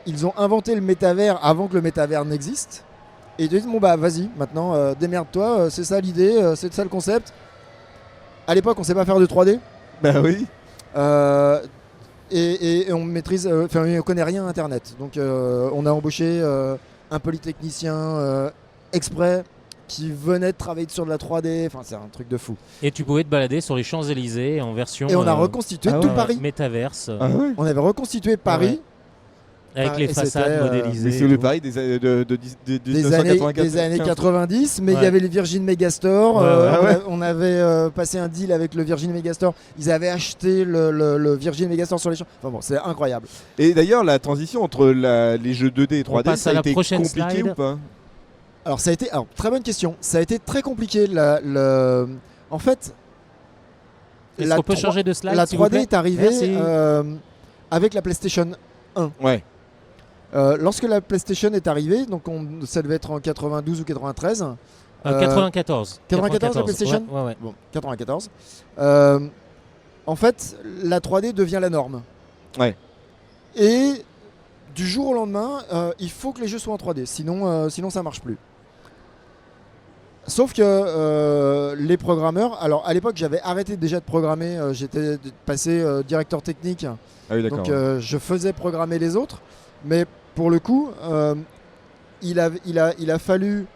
S3: Ils ont inventé le métavers avant que le métavers n'existe. Et ils te disent bon bah vas-y, maintenant démerde-toi, c'est ça l'idée, c'est ça le concept. À l'époque, on sait pas faire de 3D.
S2: Bah oui.
S3: Et on maîtrise, on connaît rien à Internet. Donc on a embauché un polytechnicien exprès qui venait de travailler sur de la 3D. Enfin, c'est un truc de fou.
S1: Et tu pouvais te balader sur les Champs-Élysées en version.
S3: Et on a reconstitué tout Paris.
S1: Métaverse.
S2: Ah ouais.
S3: On avait reconstitué Paris.
S1: Avec les façades modélisées.
S2: C'est le Paris des années 1984.
S3: Des années 90, mais il y avait les Virgin Megastore. On avait passé un deal avec le Virgin Megastore. Ils avaient acheté le Virgin Megastore sur les champs. Enfin bon, c'est incroyable.
S2: Et d'ailleurs, la transition entre les jeux 2D et 3D, ça a été compliqué ou pas?
S3: Alors, très bonne question. Ça a été très compliqué. En fait,
S1: est-ce qu'on peut changer de slide,
S3: la
S1: s'il vous
S3: 3D
S1: plaît
S3: est arrivée avec la PlayStation 1.
S2: Ouais.
S3: Lorsque la PlayStation est arrivée, donc ça devait être en 92 ou 93.
S1: 94.
S3: 94 la PlayStation.
S1: Ouais.
S3: Bon, 94. En fait, la 3D devient la norme.
S2: Ouais.
S3: Et du jour au lendemain, il faut que les jeux soient en 3D, sinon ça marche plus. Sauf que les programmeurs, alors à l'époque j'avais arrêté déjà de programmer, j'étais passé directeur technique, donc je faisais programmer les autres, mais pour le coup, il a fallu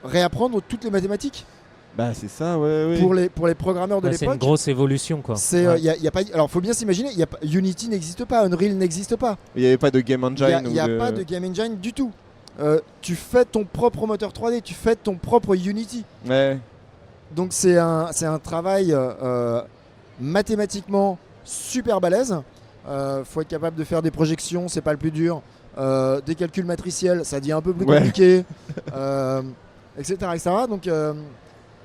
S3: réapprendre toutes les mathématiques.
S2: Bah c'est ça, ouais.
S3: Pour les programmeurs de l'époque.
S1: C'est une grosse évolution, quoi.
S3: Alors faut bien s'imaginer, Unity n'existe pas, Unreal n'existe pas.
S2: Il n'y avait pas de game engine.
S3: Il n'y a pas de game engine du tout. Tu fais ton propre moteur 3D, tu fais ton propre Unity.
S2: Ouais. Donc
S3: c'est un travail mathématiquement super balèze. Faut être capable de faire des projections, c'est pas le plus dur. Des calculs matriciels, ça devient un peu plus compliqué, etc., etc. Donc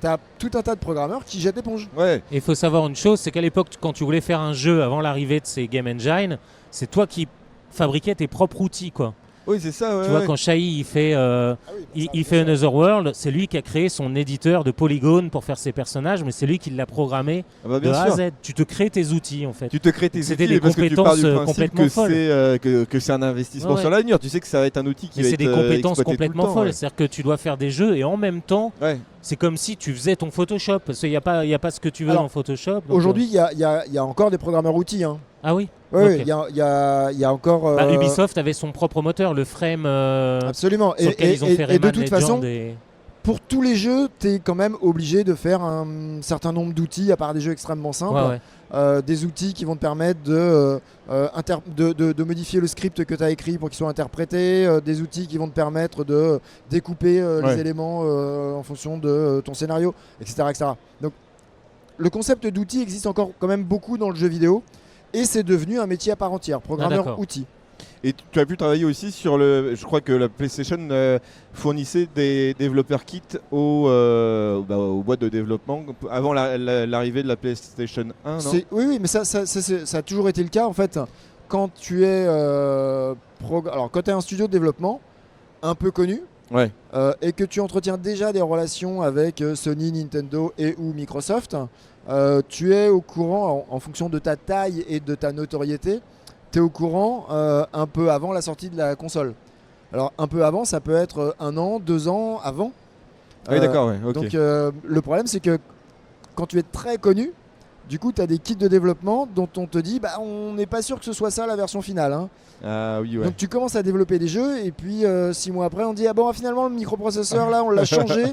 S3: t'as tout un tas de programmeurs qui jettent l'éponge.
S2: Ouais.
S1: Et il faut savoir une chose, c'est qu'à l'époque, quand tu voulais faire un jeu avant l'arrivée de ces game engine, c'est toi qui fabriquais tes propres outils, quoi.
S2: Oui, c'est ça.
S1: Tu vois, quand Shai il fait Another World, c'est lui qui a créé son éditeur de polygones pour faire ses personnages, mais c'est lui qui l'a programmé de A à Z. Tu te crées tes outils, en fait.
S2: Tu te crées tes outils.
S1: C'était des
S2: parce
S1: compétences
S2: que tu pars du principe
S1: complètement folles.
S2: que c'est un investissement sur l'avenir. Tu sais que ça va être un outil qui va être
S1: c'est des compétences
S2: exploité
S1: complètement folles. C'est-à-dire que tu dois faire des jeux et en même temps, c'est comme si tu faisais ton Photoshop. Parce qu'il n'y a pas ce que tu veux dans Photoshop.
S3: Aujourd'hui, il y a encore des programmeurs outils. Hein.
S1: Ah oui.
S3: Oui, il y a encore.
S1: Ubisoft avait son propre moteur, le Frame.
S3: Absolument.
S1: Sur lequel ils ont fait
S3: et de toute façon, pour tous les jeux, tu es quand même obligé de faire un certain nombre d'outils, à part des jeux extrêmement simples. Des outils qui vont te permettre de modifier le script que tu as écrit pour qu'il soit interprété, des outils qui vont te permettre de découper les éléments en fonction de ton scénario, etc., etc. Donc le concept d'outils existe encore quand même beaucoup dans le jeu vidéo et c'est devenu un métier à part entière, programmeur outils.
S2: Et tu as pu travailler aussi sur je crois que la PlayStation fournissait des développeurs kits aux boîtes de développement avant l'arrivée de la PlayStation 1, non ?
S3: Oui, mais ça a toujours été le cas en fait. Quand tu es quand tu es un studio de développement un peu connu et que tu entretiens déjà des relations avec Sony, Nintendo et ou Microsoft, tu es au courant en fonction de ta taille et de ta notoriété. Tu es au courant un peu avant la sortie de la console. Alors un peu avant, ça peut être 1 an, 2 ans avant.
S2: Oui, d'accord, okay.
S3: Donc le problème, c'est que quand tu es très connu, du coup, tu as des kits de développement dont on te dit on n'est pas sûr que ce soit ça la version finale. Hein.
S2: Ah, oui,
S3: Donc tu commences à développer des jeux et puis 6 mois après, on dit finalement le microprocesseur là, on l'a changé.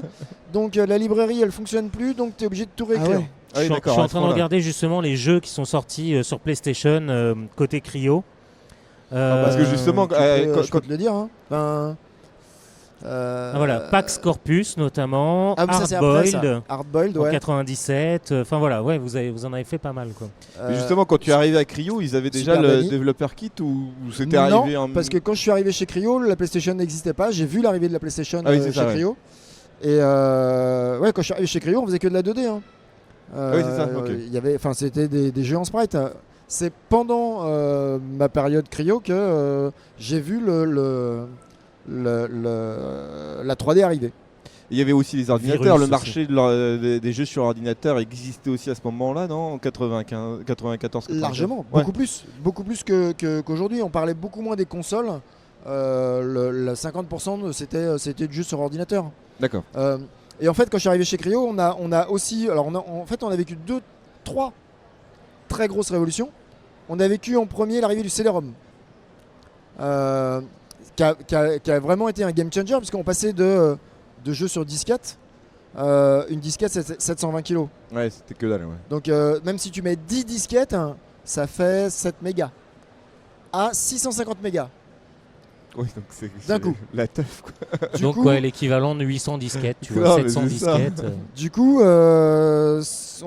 S3: Donc la librairie, elle fonctionne plus, donc tu es obligé de tout réécrire.
S1: Je suis en train de regarder justement les jeux qui sont sortis sur PlayStation côté Cryo.
S2: Parce que justement,
S3: je peux te le dire. Hein.
S1: Voilà, Pax Corpus notamment,
S3: Hardboiled
S1: en 97. Enfin voilà, vous en avez fait pas mal quoi.
S2: Mais justement, quand tu es arrivé à Cryo, ils avaient déjà le développeur kit ou c'était arrivé
S3: Non, parce que quand je suis arrivé chez Cryo, la PlayStation n'existait pas. J'ai vu l'arrivée de la PlayStation chez Cryo. Et quand je suis arrivé chez Cryo, on faisait que de la 2D. Hein.
S2: C'est ça. Okay.
S3: C'était des jeux en sprite. C'est pendant ma période Cryo que j'ai vu la 3D arriver.
S2: Il y avait aussi les ordinateurs. Le marché des jeux sur ordinateur existait aussi à ce moment-là, non ? En 94.
S3: Largement, beaucoup plus qu'aujourd'hui. On parlait beaucoup moins des consoles. Le 50% c'était du jeu sur ordinateur.
S2: D'accord.
S3: Et en fait, quand je suis arrivé chez Cryo, on a aussi, on a vécu 3 très grosses révolutions. On a vécu en premier l'arrivée du CD-ROM, qui a vraiment été un game changer, puisqu'on passait de jeux sur disquette, une disquette c'est 720 kg.
S2: Ouais, c'était que dalle. Ouais.
S3: Donc même si tu mets 10 disquettes, ça fait 7 mégas à 650 mégas.
S2: Oui, donc c'est
S3: d'un coup.
S2: La teuf quoi.
S1: Donc l'équivalent de 800 disquettes, tu vois, 700 disquettes.
S3: Du coup, on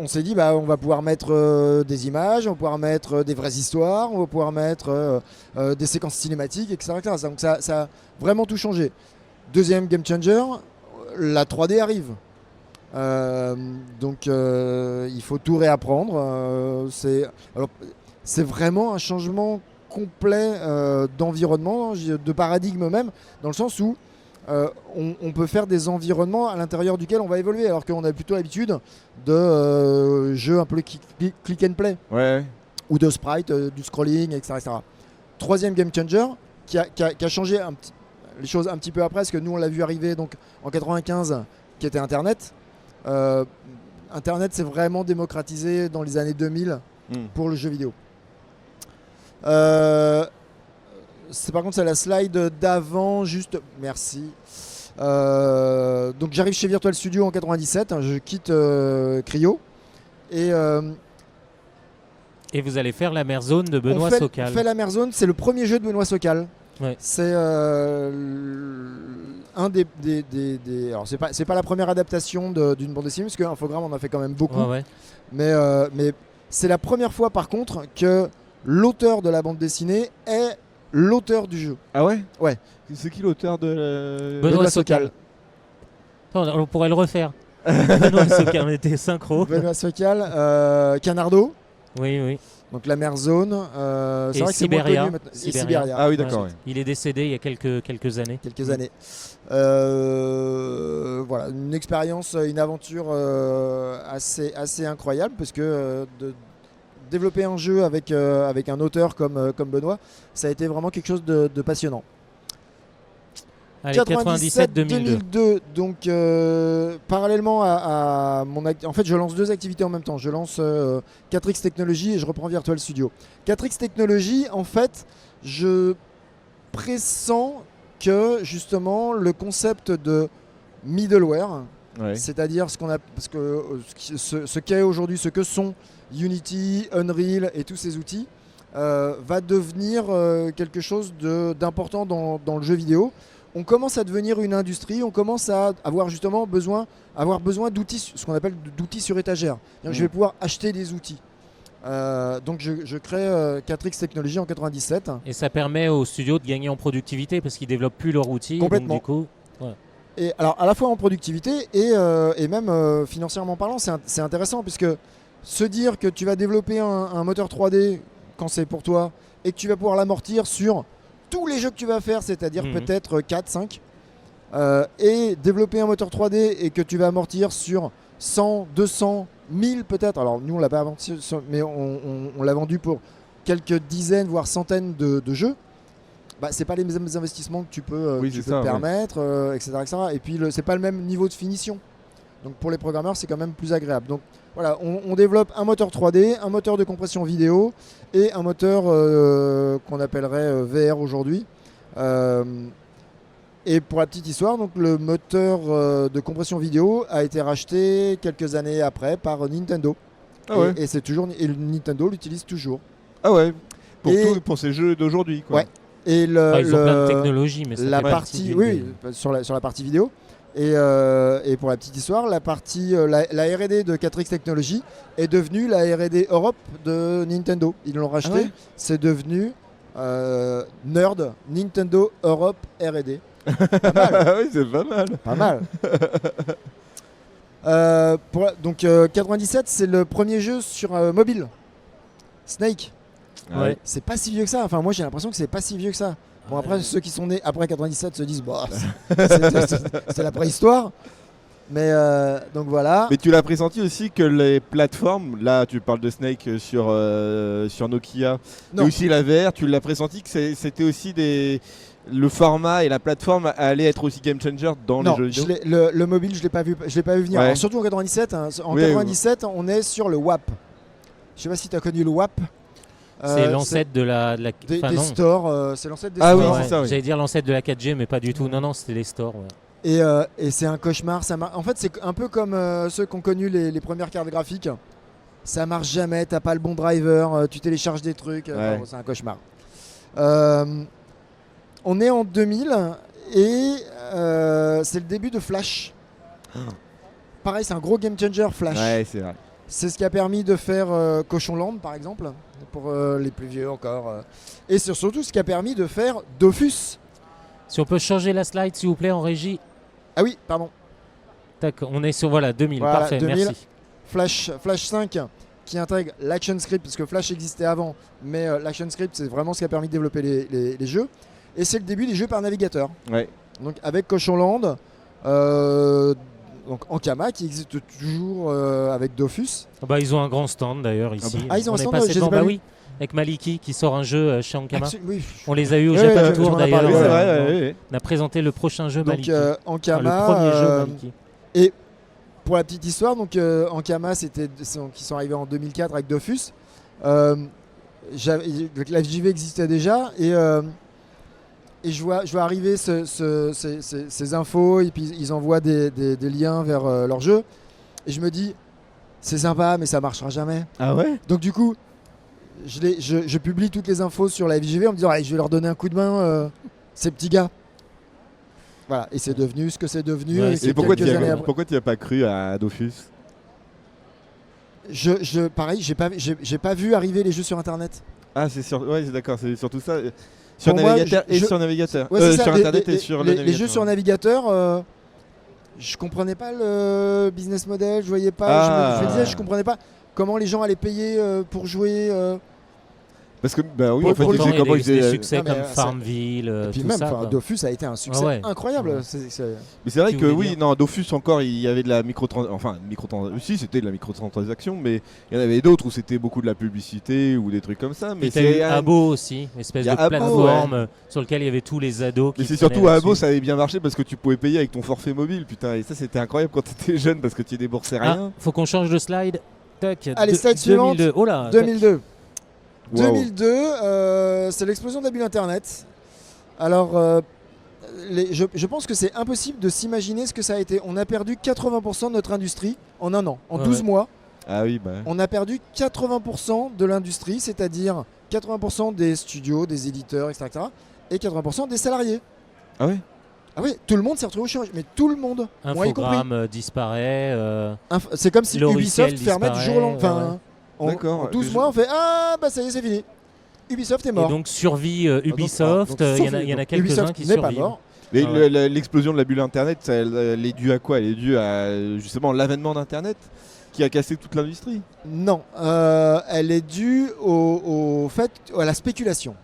S3: s'est dit on va pouvoir mettre des images, on va pouvoir mettre des vraies histoires, on va pouvoir mettre des séquences cinématiques, etc. Donc ça a vraiment tout changé. Deuxième game changer, la 3D arrive. Donc il faut tout réapprendre. C'est vraiment un changement complet d'environnement, de paradigme même, dans le sens où on peut faire des environnements à l'intérieur duquel on va évoluer, alors qu'on a plutôt l'habitude de jeux un peu click and play, ou de sprite, du scrolling, etc. Troisième game changer qui a changé les choses un petit peu après, parce que nous on l'a vu arriver donc, en 95, qui était Internet. Internet s'est vraiment démocratisé dans les années 2000 pour le jeu vidéo. Par contre c'est la slide d'avant, juste merci. Donc j'arrive chez Virtual Studio en 97, je quitte Cryo et
S1: vous allez faire la mer zone de Benoît Socal.
S3: On fait la mer zone, c'est le premier jeu de Benoît Socal. Ouais. C'est un des alors c'est pas la première adaptation d'une bande dessinée, parce que Infogrames en a fait quand même beaucoup. Mais c'est la première fois par contre que l'auteur de la bande dessinée est l'auteur du jeu.
S2: Ah ouais ?
S3: Ouais.
S2: C'est qui l'auteur de
S3: Benoît Socal.
S1: Attends, on pourrait le refaire. Benoît Socal, on était synchro.
S3: Benoît Socal, Canardo.
S1: Oui.
S3: Donc la mer zone. C'est vrai que c'est moins connu maintenant.
S1: Siberia.
S2: Ah oui, d'accord. Ouais.
S1: Il est décédé il y a quelques années.
S3: Voilà, une expérience, une aventure assez incroyable, parce que de développer un jeu avec un auteur comme Benoît, ça a été vraiment quelque chose de passionnant.
S1: Allez, 97-2002.
S3: Donc parallèlement à mon en fait je lance 2 activités en même temps. Je lance 4X Technologies et je reprends Virtual Studio. 4X Technologies, en fait, je pressens que justement le concept de middleware,
S2: Ouais.
S3: c'est-à-dire parce que ce qu'est aujourd'hui, ce que sont Unity, Unreal et tous ces outils, va devenir quelque chose d'important dans le jeu vidéo. On commence à devenir une industrie, on commence à avoir justement besoin d'outils, ce qu'on appelle d'outils sur étagère. Je vais pouvoir acheter des outils. Donc je crée 4X Technologies en 97.
S1: Et ça permet aux studios de gagner en productivité parce qu'ils développent plus leurs outils.
S3: Complètement.
S1: Donc, du coup,
S3: Et alors à la fois en productivité et même financièrement parlant, c'est intéressant puisque se dire que tu vas développer un moteur 3D quand c'est pour toi et que tu vas pouvoir l'amortir sur tous les jeux que tu vas faire, c'est-à-dire peut-être 4, 5, et développer un moteur 3D et que tu vas amortir sur 100, 200, 1000 peut-être. Alors nous on l'a pas amorti, mais on l'a vendu pour quelques dizaines voire centaines de jeux. Bah, c'est pas les mêmes investissements que tu peux, te permettre, etc., etc. Et puis c'est pas le même niveau de finition. Donc pour les programmeurs c'est quand même plus agréable. Donc voilà, on développe un moteur 3D, un moteur de compression vidéo et un moteur qu'on appellerait VR aujourd'hui. Et pour la petite histoire, donc le moteur de compression vidéo a été racheté quelques années après par Nintendo.
S2: Ah ouais.
S3: Et c'est toujours Nintendo l'utilise toujours.
S2: Ah ouais. Pour ces jeux d'aujourd'hui, quoi.
S3: Ouais. Et
S1: ils ont plein de technologies, mais ça
S3: la
S1: fait
S3: partie, sur la partie vidéo. Et pour la petite histoire, la partie la R&D de 4X Technologies est devenue la R&D Europe de Nintendo. Ils l'ont racheté.
S2: Ah ouais.
S3: C'est devenu Nerd Nintendo Europe R&D. Pas mal.
S2: Oui, c'est pas mal.
S3: Pas mal. Donc 97, c'est le premier jeu sur mobile. Snake.
S1: Ouais.
S3: C'est pas si vieux que ça. Enfin, moi j'ai l'impression que c'est pas si vieux que ça. Bon, après, ceux qui sont nés après 97 se disent bah, c'est la préhistoire. Mais donc voilà.
S2: Mais tu l'as pressenti aussi que les plateformes, là tu parles de Snake sur Nokia,
S3: Non.
S2: et aussi la VR, tu l'as pressenti que c'était aussi le format et la plateforme allaient être aussi game changer dans les jeux vidéo.
S3: Le mobile, je l'ai pas vu venir.
S2: Ouais.
S3: Alors, surtout en 97. En 97, on est sur le WAP. Je sais pas si tu as connu le WAP.
S1: C'est l'ancêtre de la
S3: des stores. C'est l'ancêtre des
S2: Ah
S3: stores.
S2: oui, c'est ça, oui.
S1: J'allais dire l'ancêtre de la 4G, mais pas du tout. Non, c'était les stores. Ouais.
S3: Et c'est un cauchemar. En fait, c'est un peu comme ceux qui ont connu les premières cartes graphiques. Ça marche jamais, t'as pas le bon driver, tu télécharges des trucs.
S2: Ouais.
S3: C'est un cauchemar. On est en 2000 et c'est le début de Flash. Pareil, c'est un gros game changer, Flash.
S2: Ouais, c'est vrai.
S3: C'est ce qui a permis de faire Cochon Land, par exemple, pour les plus vieux encore. Et c'est surtout ce qui a permis de faire Dofus.
S1: Si on peut changer la slide, s'il vous plaît, en régie.
S3: Ah oui, pardon.
S1: Tac, on est sur 2000.
S3: Voilà,
S1: Parfait,
S3: 2000.
S1: merci.
S3: Flash 5 qui intègre l'Action Script, parce que Flash existait avant, mais l'Action Script, c'est vraiment ce qui a permis de développer les jeux. Et c'est le début des jeux par navigateur.
S2: Ouais.
S3: Donc avec Cochon Land, donc Ankama qui existe toujours avec Dofus.
S1: Bah, ils ont un grand stand d'ailleurs ici.
S3: Ah, ils ont un
S1: on est
S3: stand,
S1: passé
S3: je les ai
S1: devant,
S3: pas vus.
S1: oui, avec Maliki qui sort un jeu chez Ankama.
S3: Oui.
S1: On les a eu au
S3: Ouais,
S1: Japan
S3: je
S1: Tour
S3: m'en ai
S1: d'ailleurs.
S3: parlé,
S2: Ouais,
S3: ouais.
S2: ouais.
S1: On a présenté le prochain jeu
S3: Donc
S1: Maliki.
S3: Ankama,
S1: Le premier jeu Maliki.
S3: et pour la petite histoire, donc Ankama, qui sont arrivés en 2004 avec Dofus. La FJV existait déjà et je vois arriver ces infos et puis ils envoient des liens vers leur jeu et je me dis c'est sympa mais ça marchera jamais.
S2: Ah ouais.
S3: Donc du coup je publie toutes les infos sur la FJV en me disant allez, je vais leur donner un coup de main ces petits gars. Voilà, et c'est devenu ce que c'est devenu.
S1: Ouais,
S3: et
S2: Et pourquoi tu
S3: quelques années
S2: as pas cru à Dofus?
S3: Pareil, j'ai pas vu arriver les jeux sur internet.
S2: Ah, ouais, c'est d'accord, c'est surtout ça. Sur
S3: Pour moi,
S2: navigateur sur navigateur.
S3: Ouais, c'est ça,
S2: sur internet et sur le navigateur.
S3: les jeux sur navigateur, je comprenais pas le business model, je voyais pas,
S2: Ah.
S3: je me disais, je comprenais pas comment les gens allaient payer pour jouer.
S2: Parce que bah oui,
S3: Pour-
S2: en fait,
S3: pour
S2: ils
S3: le
S2: faisaient
S1: Pourtant, il y a
S2: comment
S1: des,
S2: ils faisaient.
S1: des succès
S3: Non, mais
S1: comme
S3: c'est-
S1: Farmville,
S3: Et puis
S1: tout
S3: même,
S1: ça. quoi.
S3: Dofus a été un succès
S1: Ah ouais.
S3: incroyable.
S1: Ouais.
S2: Mais c'est vrai
S1: Tu
S2: que
S1: voulais
S2: oui,
S1: dire
S2: non, Dofus encore, il y avait de la si c'était de la microtransaction, mais il y en avait d'autres où c'était beaucoup de la publicité ou des trucs comme ça. Mais
S1: Puis t'as
S2: c'est
S1: eu Abo aussi, une espèce
S2: Il y a
S1: de
S2: Abo,
S1: plateforme sur lequel il y avait tous les ados qui
S2: mais c'est
S1: traînaient
S2: surtout à
S1: là-dessus.
S2: Abo, ça avait bien marché parce que tu pouvais payer avec ton forfait mobile, putain, et ça c'était incroyable quand t'étais jeune parce que tu déboursais rien.
S1: Ah, faut qu'on change de slide. Tac.
S3: Allez, slide suivante.
S1: 2002. Oh là.
S3: 2002.
S2: Wow.
S3: 2002, c'est l'explosion de la bulle Internet. Alors, je pense que c'est impossible de s'imaginer ce que ça a été. On a perdu 80% de notre industrie en un an. En 12 mois,
S2: Ah oui,
S3: on a perdu 80% de l'industrie, c'est-à-dire 80% des studios, des éditeurs, etc. et 80% des salariés.
S2: Ah ouais.
S3: Ah oui, tout le monde s'est retrouvé au chômage, mais tout le monde, moi y compris.
S1: Infogrames disparaît.
S3: C'est comme si
S1: Logiciel
S3: Ubisoft fermait du jour au lendemain.
S1: disparaît,
S3: En
S2: D'accord.
S3: 12 mois, on fait ah bah ça y est, c'est fini. Ubisoft est mort.
S1: Et donc survit Ubisoft,
S3: donc,
S1: il y en a
S3: donc,
S1: quelques-uns
S3: Ubisoft
S1: qui
S3: n'est pas
S1: survivent.
S3: mort.
S2: Mais
S1: Ah ouais.
S2: l'explosion de la bulle Internet, elle est due à quoi? Elle est due à justement l'avènement d'Internet qui a cassé toute l'industrie.
S3: Non, elle est due au fait, à la spéculation.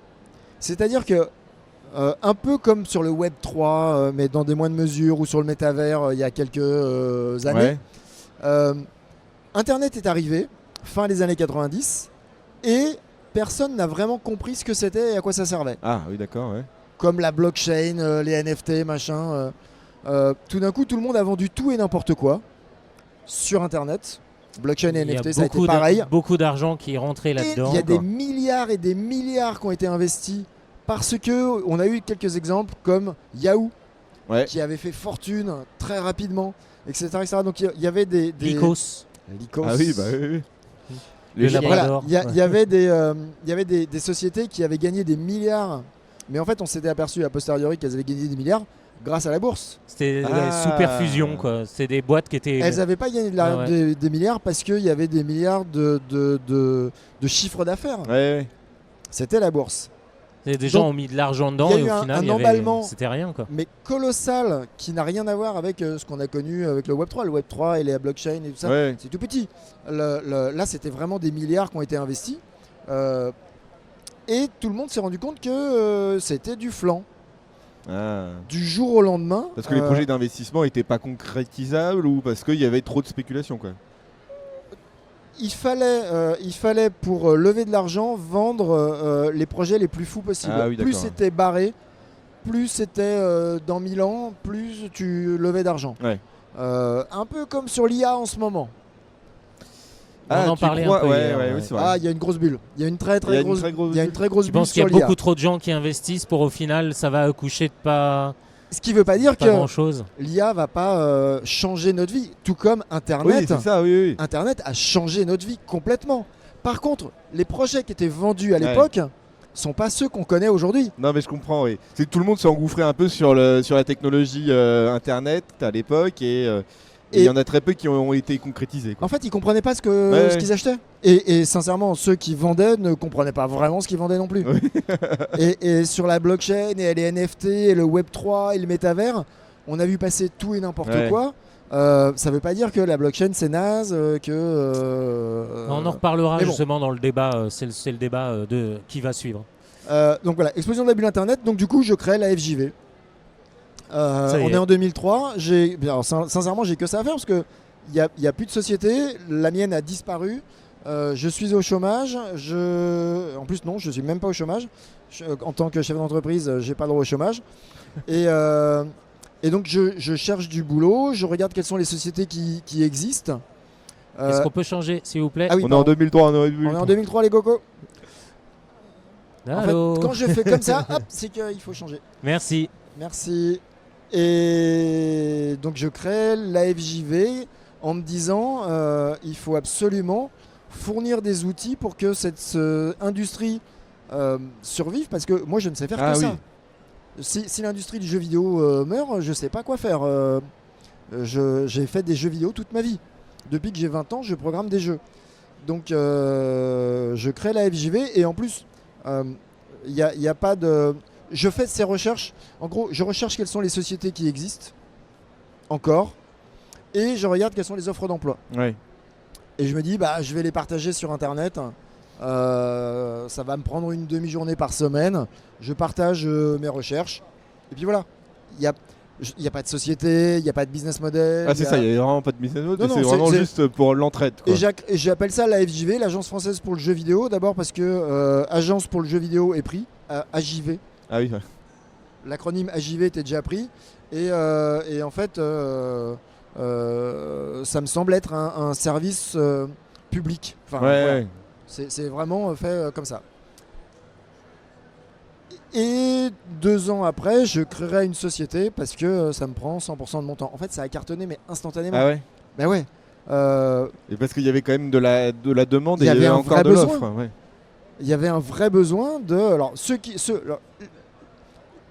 S3: C'est-à-dire que, un peu comme sur le Web 3, mais dans des moindres mesures, ou sur le métavers il y a quelques années, Internet est arrivé, fin des années 90, et personne n'a vraiment compris ce que c'était et à quoi ça servait.
S2: Ah oui, d'accord, ouais.
S3: Comme la blockchain, les NFT, machin. Tout d'un coup, tout le monde a vendu tout et n'importe quoi sur Internet. Blockchain et
S1: Il y a
S3: NFT, ça a été pareil.
S1: beaucoup d'argent qui est rentré
S3: Et
S1: là-dedans.
S3: il y a des milliards et des milliards qui ont été investis parce que on a eu quelques exemples comme Yahoo qui avait fait fortune très rapidement, etc. etc. Donc il y avait des
S1: Lycos.
S2: Ah oui, bah oui.
S1: Le
S2: Les
S1: Labrador.
S3: Voilà, il y avait des sociétés qui avaient gagné des milliards, mais en fait on s'était aperçu a posteriori qu'elles avaient gagné des milliards grâce à la bourse.
S1: C'était sous perfusion, quoi. C'est des boîtes qui étaient.
S3: Elles n'avaient pas gagné des milliards parce qu'il y avait des milliards de chiffre d'affaires.
S2: Ouais.
S3: C'était la bourse.
S1: Des gens ont mis de l'argent dedans
S3: il y a
S1: et
S3: eu
S1: au
S3: un
S1: final,
S3: emballement.
S1: c'était rien, quoi.
S3: Mais colossal, qui n'a rien à voir avec ce qu'on a connu avec le Web3. Le Web3 et les blockchain et tout ça, c'est tout petit. Là, c'était vraiment des milliards qui ont été investis. Et tout le monde s'est rendu compte que c'était du flan. Du jour au lendemain.
S2: Parce que les projets d'investissement n'étaient pas concrétisables ou parce qu'il y avait trop de spéculation, quoi.
S3: Il fallait pour lever de l'argent vendre les projets les plus fous possibles.
S2: Ah oui,
S3: plus c'était barré, plus c'était dans 1000 ans, plus tu levais d'argent.
S2: Ouais.
S3: Un peu comme sur l'IA en ce moment.
S1: On en parlait un peu hier.
S2: Oui, c'est vrai.
S3: Ah, il y a une grosse bulle. Il y a une très grosse
S1: Je
S3: bulle
S1: pense qu'il y
S3: sur
S1: a
S3: l'IA.
S1: beaucoup trop de gens qui investissent pour au final, ça va accoucher de pas.
S3: Ce qui ne veut pas dire
S1: pas
S3: que
S1: grand-chose.
S3: l'IA va pas changer notre vie, tout comme Internet.
S2: Oui, c'est ça, oui.
S3: Internet a changé notre vie complètement. Par contre, les projets qui étaient vendus à l'époque sont pas ceux qu'on connaît aujourd'hui.
S2: Non, mais je comprends, oui. C'est que tout le monde s'est engouffré un peu sur la technologie Internet à l'époque et il y en a très peu qui ont été concrétisés, quoi.
S3: En fait, ils comprenaient pas ce qu'ils achetaient. Et sincèrement, ceux qui vendaient ne comprenaient pas vraiment ce qu'ils vendaient non plus.
S2: Oui.
S3: et sur la blockchain, et les NFT, et le Web3, et le métavers, on a vu passer tout et n'importe quoi. Ça veut pas dire que la blockchain c'est naze,
S1: On en reparlera justement dans le débat. C'est le débat qui va suivre.
S3: Donc voilà, explosion de la bulle Internet. Donc du coup, je crée la FJV. On est en 2003. Sincèrement, j'ai que ça à faire parce que il y a plus de société. La mienne a disparu. Je suis au chômage. En plus, non, je suis même pas au chômage. En tant que chef d'entreprise, j'ai pas le droit au chômage. Et donc, je cherche du boulot. Je regarde quelles sont les sociétés qui existent.
S1: Est-ce qu'on peut changer, s'il vous plaît?
S3: Ah oui,
S2: on est en 2003.
S3: On est en 2003, les cocos. En fait,
S1: Allô.
S3: quand je fais comme ça, hop, c'est qu'il faut changer.
S1: Merci.
S3: Et donc je crée la FJV en me disant il faut absolument fournir des outils pour que cette industrie survive, parce que moi je ne sais faire que ça. Si l'industrie du jeu vidéo meurt, je ne sais pas quoi faire. J'ai fait des jeux vidéo toute ma vie. Depuis que j'ai 20 ans, je programme des jeux. Donc je crée la FJV et en plus il n'y a pas de... Je fais ces recherches. En gros, je recherche quelles sont les sociétés qui existent encore et je regarde quelles sont les offres d'emploi. Et je me dis, je vais les partager sur Internet. Ça va me prendre une demi-journée par semaine. Je partage mes recherches. Et puis voilà. Il n'y a pas de société, il n'y a pas de business model.
S2: Ah, c'est ça, il n'y a vraiment pas de business model.
S3: Non,
S2: c'est vraiment juste pour l'entraide, quoi.
S3: Et j'appelle ça la FJV, l'Agence française pour le jeu vidéo. D'abord parce que Agence pour le jeu vidéo est pris, AJV.
S2: Ah oui.
S3: L'acronyme AJV était déjà pris. Et en fait, ça me semble être un service public. Enfin, voilà. C'est vraiment fait comme ça. Et Et 2 ans après, je créerai une société parce que ça me prend 100% de mon temps. En fait, ça a cartonné, mais instantanément.
S2: Ah ouais.
S3: Ben ouais.
S2: Et parce qu'il y avait quand même de la demande et
S3: Il y
S2: il y
S3: avait
S2: avait
S3: un
S2: encore
S3: vrai
S2: de
S3: besoin.
S2: l'offre. Ouais.
S3: Il y avait un vrai besoin de. Alors,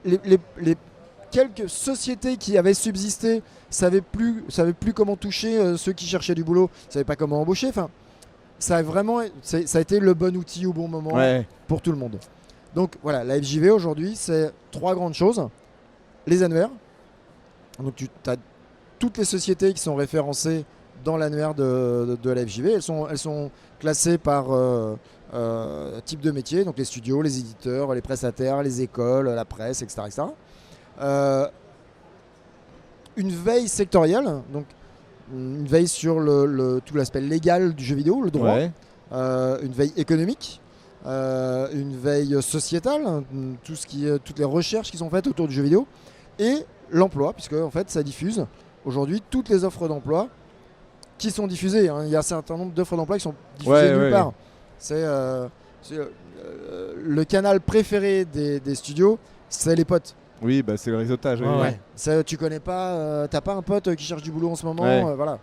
S3: les quelques sociétés qui avaient subsisté savaient plus comment toucher ceux qui cherchaient du boulot, savaient pas comment embaucher. Enfin, ça a été le bon outil au bon moment pour tout le monde. Donc voilà, la FJV aujourd'hui, c'est 3 grandes choses. Les annuaires. Donc tu as toutes les sociétés qui sont référencées dans l'annuaire de la FJV. Elles sont classées par type de métier, donc les studios, les éditeurs, les prestataires, les écoles, la presse, etc. etc. Une veille sectorielle, donc une veille sur tout l'aspect légal du jeu vidéo, le droit, une veille économique, une veille sociétale, toutes les recherches qui sont faites autour du jeu vidéo, et l'emploi, puisque en fait ça diffuse aujourd'hui toutes les offres d'emploi qui sont diffusées. Il y a un certain nombre d'offres d'emploi qui sont diffusées nulle part. C'est le canal préféré des studios, c'est les potes.
S2: Oui, bah c'est le réseautage.
S3: Tu connais pas, t'as pas un pote qui cherche du boulot en ce moment, voilà.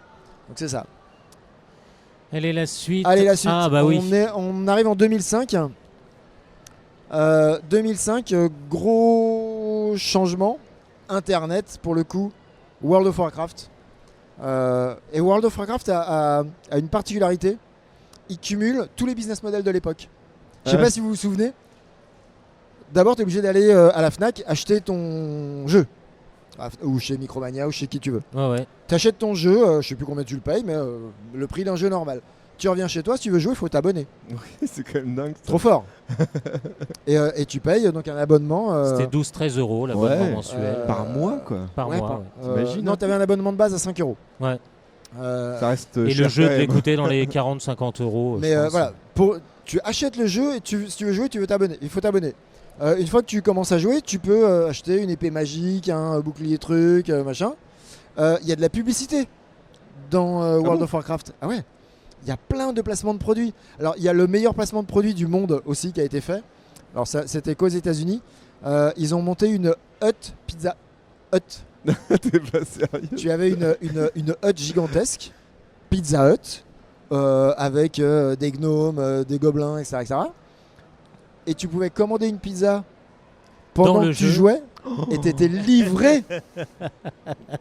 S3: Donc c'est ça.
S1: Allez, la suite.
S3: Ah bah oui. On arrive en 2005. 2005, gros changement. Internet, pour le coup. World of Warcraft. Et World of Warcraft a une particularité. Il cumule tous les business models de l'époque. Je sais pas si vous vous souvenez. D'abord, tu es obligé d'aller à la Fnac acheter ton jeu. Ou chez Micromania ou chez qui tu veux. Tu achètes ton jeu, je sais plus combien tu le payes, mais le prix d'un jeu normal. Tu reviens chez toi, si tu veux jouer, il faut t'abonner.
S2: Oui, c'est quand même dingue.
S3: Trop fort. et tu payes donc un abonnement.
S1: C'était 12-13 euros l'abonnement mensuel.
S2: Par mois, quoi.
S1: Par mois.
S2: T'imagines,
S3: non, tu avais un abonnement de base à 5 euros.
S1: Ouais.
S2: Ça reste
S1: et
S2: cher
S1: le jeu
S2: quand
S1: devait
S2: même.
S1: coûter dans les 40-50 euros.
S3: Mais voilà, tu achètes le jeu et si tu veux jouer, tu veux t'abonner. Il faut t'abonner. Une fois que tu commences à jouer, tu peux acheter une épée magique, un bouclier truc, machin. Il y a de la publicité dans World of Warcraft. Ah ouais. Il y a plein de placements de produits. Alors il y a le meilleur placement de produits du monde aussi qui a été fait. Alors c'était qu'aux États-Unis. Ils ont monté une Pizza Hut.
S2: T'es pas sérieux?
S3: Tu avais une hut gigantesque, Pizza Hut, avec des gnomes, des gobelins, etc., etc. Et tu pouvais commander une pizza pendant que tu jouais et t'étais livré.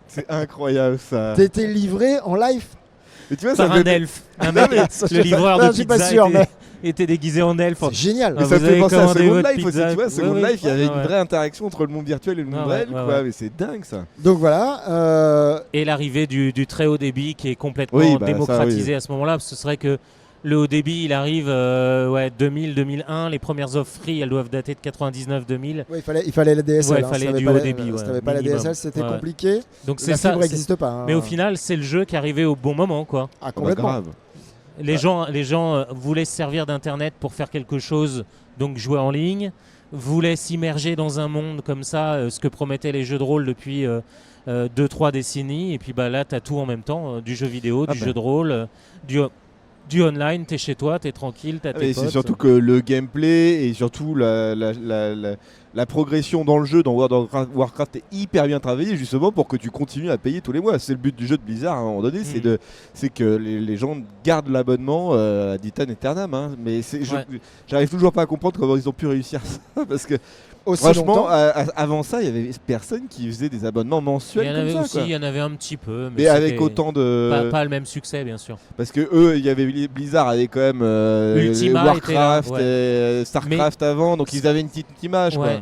S2: C'est incroyable ça.
S3: T'étais livré en live.
S2: Et tu vois,
S1: par un elfe. Un mec, le livreur de pizza était déguisé en elfe.
S3: C'est génial.
S2: Mais ça me fait penser à Second Life aussi,
S1: pizza.
S2: tu vois. Second Life, il y avait une
S1: ouais.
S2: vraie interaction entre le monde virtuel et le monde réel, quoi. Mais c'est dingue ça.
S3: Donc voilà.
S1: Et l'arrivée du très haut débit qui est complètement démocratisé à ce moment-là. Parce que ce serait que le haut débit, il arrive 2000-2001. Les premières offres free, elles doivent dater de 99-2000.
S3: Ouais, il fallait la DSL.
S1: Ouais, il fallait du haut débit.
S3: Si t'avais pas la DSL, c'était compliqué.
S1: Donc
S3: la fibre n'existe pas.
S1: Mais au final, c'est le jeu qui est arrivé au bon moment, quoi.
S3: Ah, complètement.
S2: Grave.
S1: Les gens voulaient se servir d'Internet pour faire quelque chose, donc jouer en ligne, voulaient s'immerger dans un monde comme ça, ce que promettaient les jeux de rôle depuis 2-3 décennies. Et puis là, tu as tout en même temps, du jeu vidéo, du jeu de rôle, du online, t'es chez toi, t'es tranquille, t'as tes potes.
S2: C'est surtout que le gameplay et surtout la progression dans le jeu, dans World of Warcraft est hyper bien travaillée justement pour que tu continues à payer tous les mois. C'est le but du jeu de Blizzard à un moment donné, c'est que les gens gardent l'abonnement ad vitam aeternam. Hein. Mais j'arrive toujours pas à comprendre comment ils ont pu réussir ça parce que franchement, avant ça, il y avait personne qui faisait des abonnements mensuels comme ça.
S1: Il y en avait un petit peu,
S2: mais avec autant de
S1: pas le même succès, bien sûr.
S2: Parce que eux, il y avait Blizzard avait quand même Warcraft, Starcraft avant, donc ils avaient une petite image.
S1: Ouais.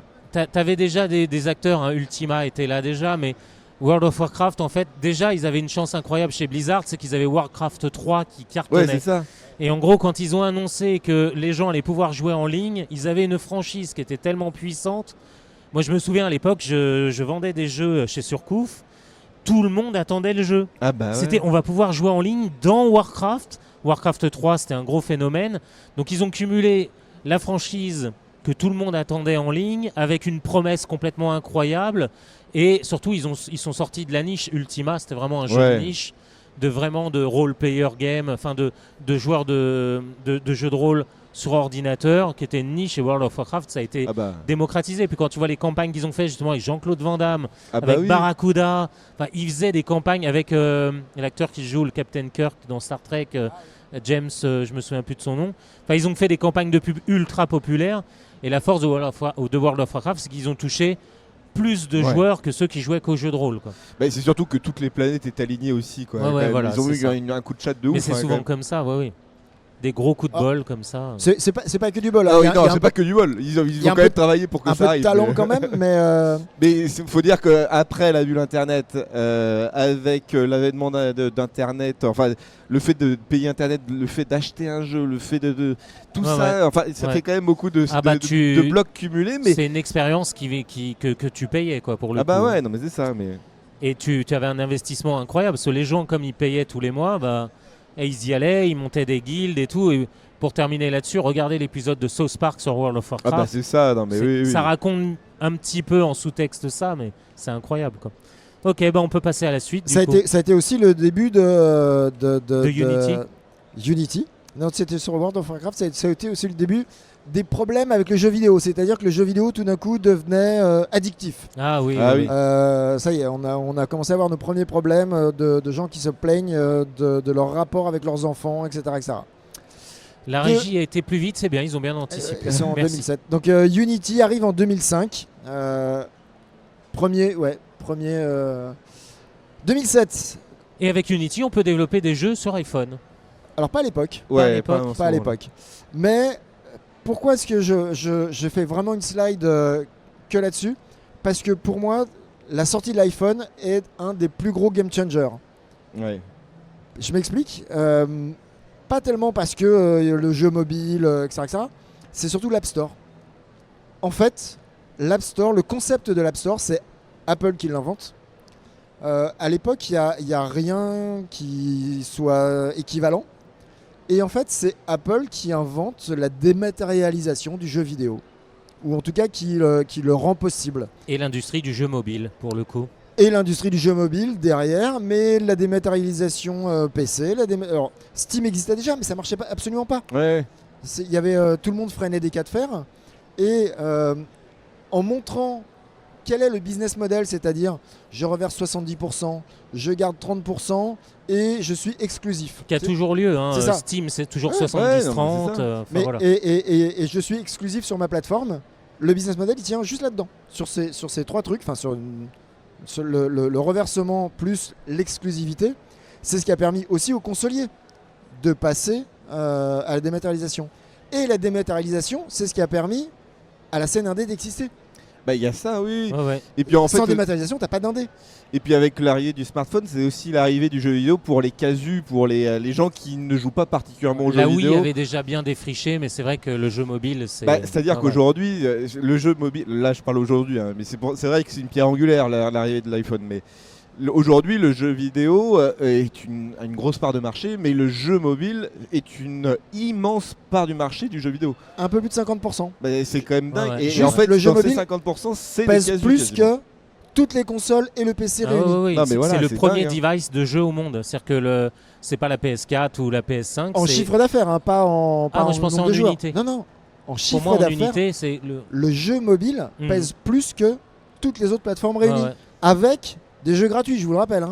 S1: T'avais déjà des acteurs, hein. Ultima était là déjà, mais World of Warcraft, en fait, déjà, ils avaient une chance incroyable chez Blizzard, c'est qu'ils avaient Warcraft 3 qui cartonnait.
S2: Ouais, c'est ça.
S1: Et en gros, quand ils ont annoncé que les gens allaient pouvoir jouer en ligne, ils avaient une franchise qui était tellement puissante. Moi, je me souviens à l'époque, je vendais des jeux chez Surcouf. Tout le monde attendait le jeu.
S2: Ah bah ouais.
S1: C'était, on va pouvoir jouer en ligne dans Warcraft. Warcraft 3, c'était un gros phénomène. Donc, ils ont cumulé la franchise que tout le monde attendait en ligne avec une promesse complètement incroyable. Et surtout, ils sont sortis de la niche Ultima. C'était vraiment un jeu de niche. De role-player game, enfin de joueurs de jeux de rôle sur ordinateur, qui était une niche, et World of Warcraft, ça a été démocratisé. Puis quand tu vois les campagnes qu'ils ont fait justement avec Jean-Claude Van Damme, avec Barracuda, ils faisaient des campagnes avec l'acteur qui joue le Captain Kirk dans Star Trek, James, je me souviens plus de son nom. Ils ont fait des campagnes de pub ultra populaires, et la force de World of Warcraft, c'est qu'ils ont touché plus de joueurs que ceux qui jouaient qu'au jeu de rôle.
S2: C'est surtout que toutes les planètes étaient alignées aussi. Quoi.
S1: Voilà,
S2: ils ont eu un coup de chat de ouf.
S1: Mais c'est souvent comme ça, oui. Des gros coups de bol comme ça.
S3: C'est pas que du bol.
S2: Non, c'est pas que du bol. Ils ont quand même travaillé pour que ça arrive.
S3: Un peu de talent quand même, mais...
S2: Mais il faut dire qu'après la bulle Internet, avec l'avènement d'Internet, enfin le fait de payer Internet, le fait d'acheter un jeu, le fait de tout ça, enfin ça fait quand même beaucoup de blocs cumulés. Mais
S1: c'est une expérience que tu payais quoi pour le coup.
S2: Ouais, non mais c'est ça. Mais...
S1: Et tu avais un investissement incroyable parce que les gens comme ils payaient tous les mois, et ils y allaient, ils montaient des guildes et tout. Et pour terminer là-dessus, regardez l'épisode de South Park sur World of Warcraft.
S2: C'est ça, non mais oui.
S1: Ça raconte un petit peu en sous-texte ça, mais c'est incroyable quoi. Ok, on peut passer à la suite.
S3: Ça a été aussi le début de
S1: Unity.
S3: Non, c'était sur World of Warcraft, ça a été aussi le début des problèmes avec le jeu vidéo. C'est-à-dire que le jeu vidéo, tout d'un coup, devenait addictif.
S1: Ah oui.
S3: Ça y est, on a commencé à avoir nos premiers problèmes de gens qui se plaignent de leur rapport avec leurs enfants, etc.
S1: La régie a été plus vite, c'est bien, ils ont bien anticipé.
S3: C'est en 2007. Donc Unity arrive en 2005. 2007.
S1: Et avec Unity, on peut développer des jeux sur iPhone.
S3: Alors pas à l'époque.
S2: Pas
S3: à l'époque. Mais pourquoi est-ce que je fais vraiment une slide que là-dessus ? Parce que pour moi, la sortie de l'iPhone est un des plus gros game changers.
S2: Ouais.
S3: Je m'explique. Pas tellement parce que le jeu mobile, etc. C'est surtout l'App Store. En fait, l'App Store, le concept de l'App Store, c'est Apple qui l'invente. À l'époque, il n'y a rien qui soit équivalent. Et en fait, c'est Apple qui invente la dématérialisation du jeu vidéo. Ou en tout cas, qui le rend possible.
S1: Et l'industrie du jeu mobile, pour le coup.
S3: Et l'industrie du jeu mobile derrière, mais la dématérialisation PC. Alors, Steam existait déjà, mais ça ne marchait absolument pas.
S2: Ouais.
S3: Il y avait tout le monde freinait des cas de fer. Et en montrant quel est le business model, c'est-à-dire je reverse 70%, je garde 30% et je suis exclusif.
S1: Qui a toujours lieu, hein.
S3: C'est
S1: Steam c'est toujours 70-30.
S3: Voilà. Et je suis exclusif sur ma plateforme. Le business model il tient juste là-dedans, sur ces trois trucs, enfin sur le reversement plus l'exclusivité. C'est ce qui a permis aussi aux consoliers de passer à la dématérialisation. Et la dématérialisation, c'est ce qui a permis à la scène indé d'exister.
S2: Il y a ça, oui.
S1: Ouais.
S2: Et puis en fait,
S3: sans dématérialisation, t'as pas d'indé.
S2: Et puis avec l'arrivée du smartphone, c'est aussi l'arrivée du jeu vidéo pour les casus, pour les gens qui ne jouent pas particulièrement au jeu vidéo.
S1: Là où il y avait déjà bien défriché, mais c'est vrai que le jeu mobile, c'est...
S2: c'est-à-dire qu'aujourd'hui, le jeu mobile, là je parle aujourd'hui, mais c'est vrai que c'est une pierre angulaire l'arrivée de l'iPhone, mais aujourd'hui le jeu vidéo est a une grosse part de marché, mais le jeu mobile est une immense part du marché du jeu vidéo.
S3: Un peu plus de 50%.
S2: C'est quand même dingue.
S3: Et en fait, le jeu mobile
S2: 50%, c'est
S3: pèse
S2: des casus,
S3: plus que toutes les consoles et le PC réunis.
S1: C'est le premier device de jeu au monde. C'est-à-dire que c'est pas la PS4 ou la PS5.
S3: En chiffre d'affaires, pas en
S1: moi je pensais en unité.
S3: Non. En chiffre
S1: Pour moi, en
S3: d'affaires,
S1: unité, c'est
S3: le jeu mobile pèse plus que toutes les autres plateformes réunies. Avec des jeux gratuits, je vous le rappelle.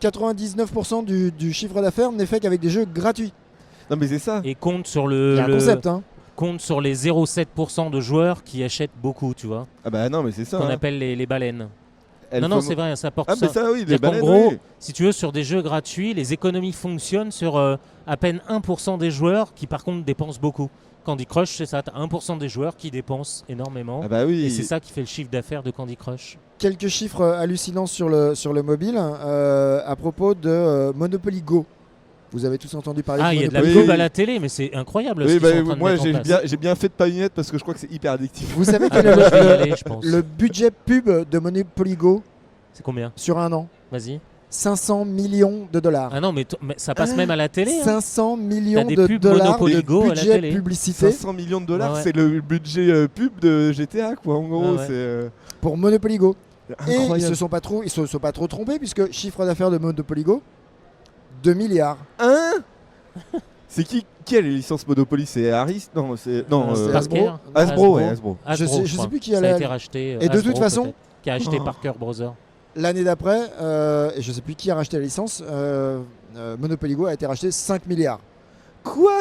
S3: 99% du chiffre d'affaires n'est fait qu'avec des jeux gratuits.
S2: Non mais c'est ça.
S1: Et compte sur
S3: concept,
S1: compte sur les 0,7% de joueurs qui achètent beaucoup, tu vois.
S2: Non mais c'est ça.
S1: Qu'on appelle les baleines. C'est vrai, ça porte ça.
S2: Mais ça, oui, les baleines,
S1: en gros, si tu veux, sur des jeux gratuits, les économies fonctionnent sur à peine 1% des joueurs qui, par contre, dépensent beaucoup. Candy Crush, c'est ça, tu as 1% des joueurs qui dépensent énormément.
S2: Oui.
S1: Et c'est ça qui fait le chiffre d'affaires de Candy Crush.
S3: Quelques chiffres hallucinants sur le mobile à propos de Monopoly Go. Vous avez tous entendu parler de Monopoly Go.
S1: Il y a de la pub à la télé, mais c'est incroyable.
S2: Moi, j'ai bien fait de pas y être parce que je crois que c'est hyper addictif.
S3: Vous savez quel est le budget pub de Monopoly Go?
S1: C'est combien
S3: sur un an?
S1: Vas-y.
S3: 500 millions de dollars.
S1: Ah non, mais ça passe même à la télé.
S3: 500 millions de dollars de budget publicité.
S2: 500 millions de dollars, c'est le budget pub de GTA, quoi. En gros, c'est
S3: pour Monopoly Go.
S2: Incroyable.
S3: Et ils se sont pas trop trompés puisque chiffre d'affaires de Monopoly Go 2 milliards.
S2: C'est qui a les licences Monopoly? C'est Harris? Non, c'est
S3: c'est
S1: Parker.
S2: Hasbro, ouais, Hasbro.
S3: Je sais
S1: crois.
S3: plus qui
S1: Ça
S3: a
S1: a
S3: la-
S1: été racheté.
S3: Et de
S1: Hasbro,
S3: toute façon-
S1: peut-être, qui a acheté
S3: Oh.
S1: Parker Brothers.
S3: L'année d'après, et je sais plus qui a racheté la licence, Monopoly Go a été racheté 5 milliards.
S2: Quoi?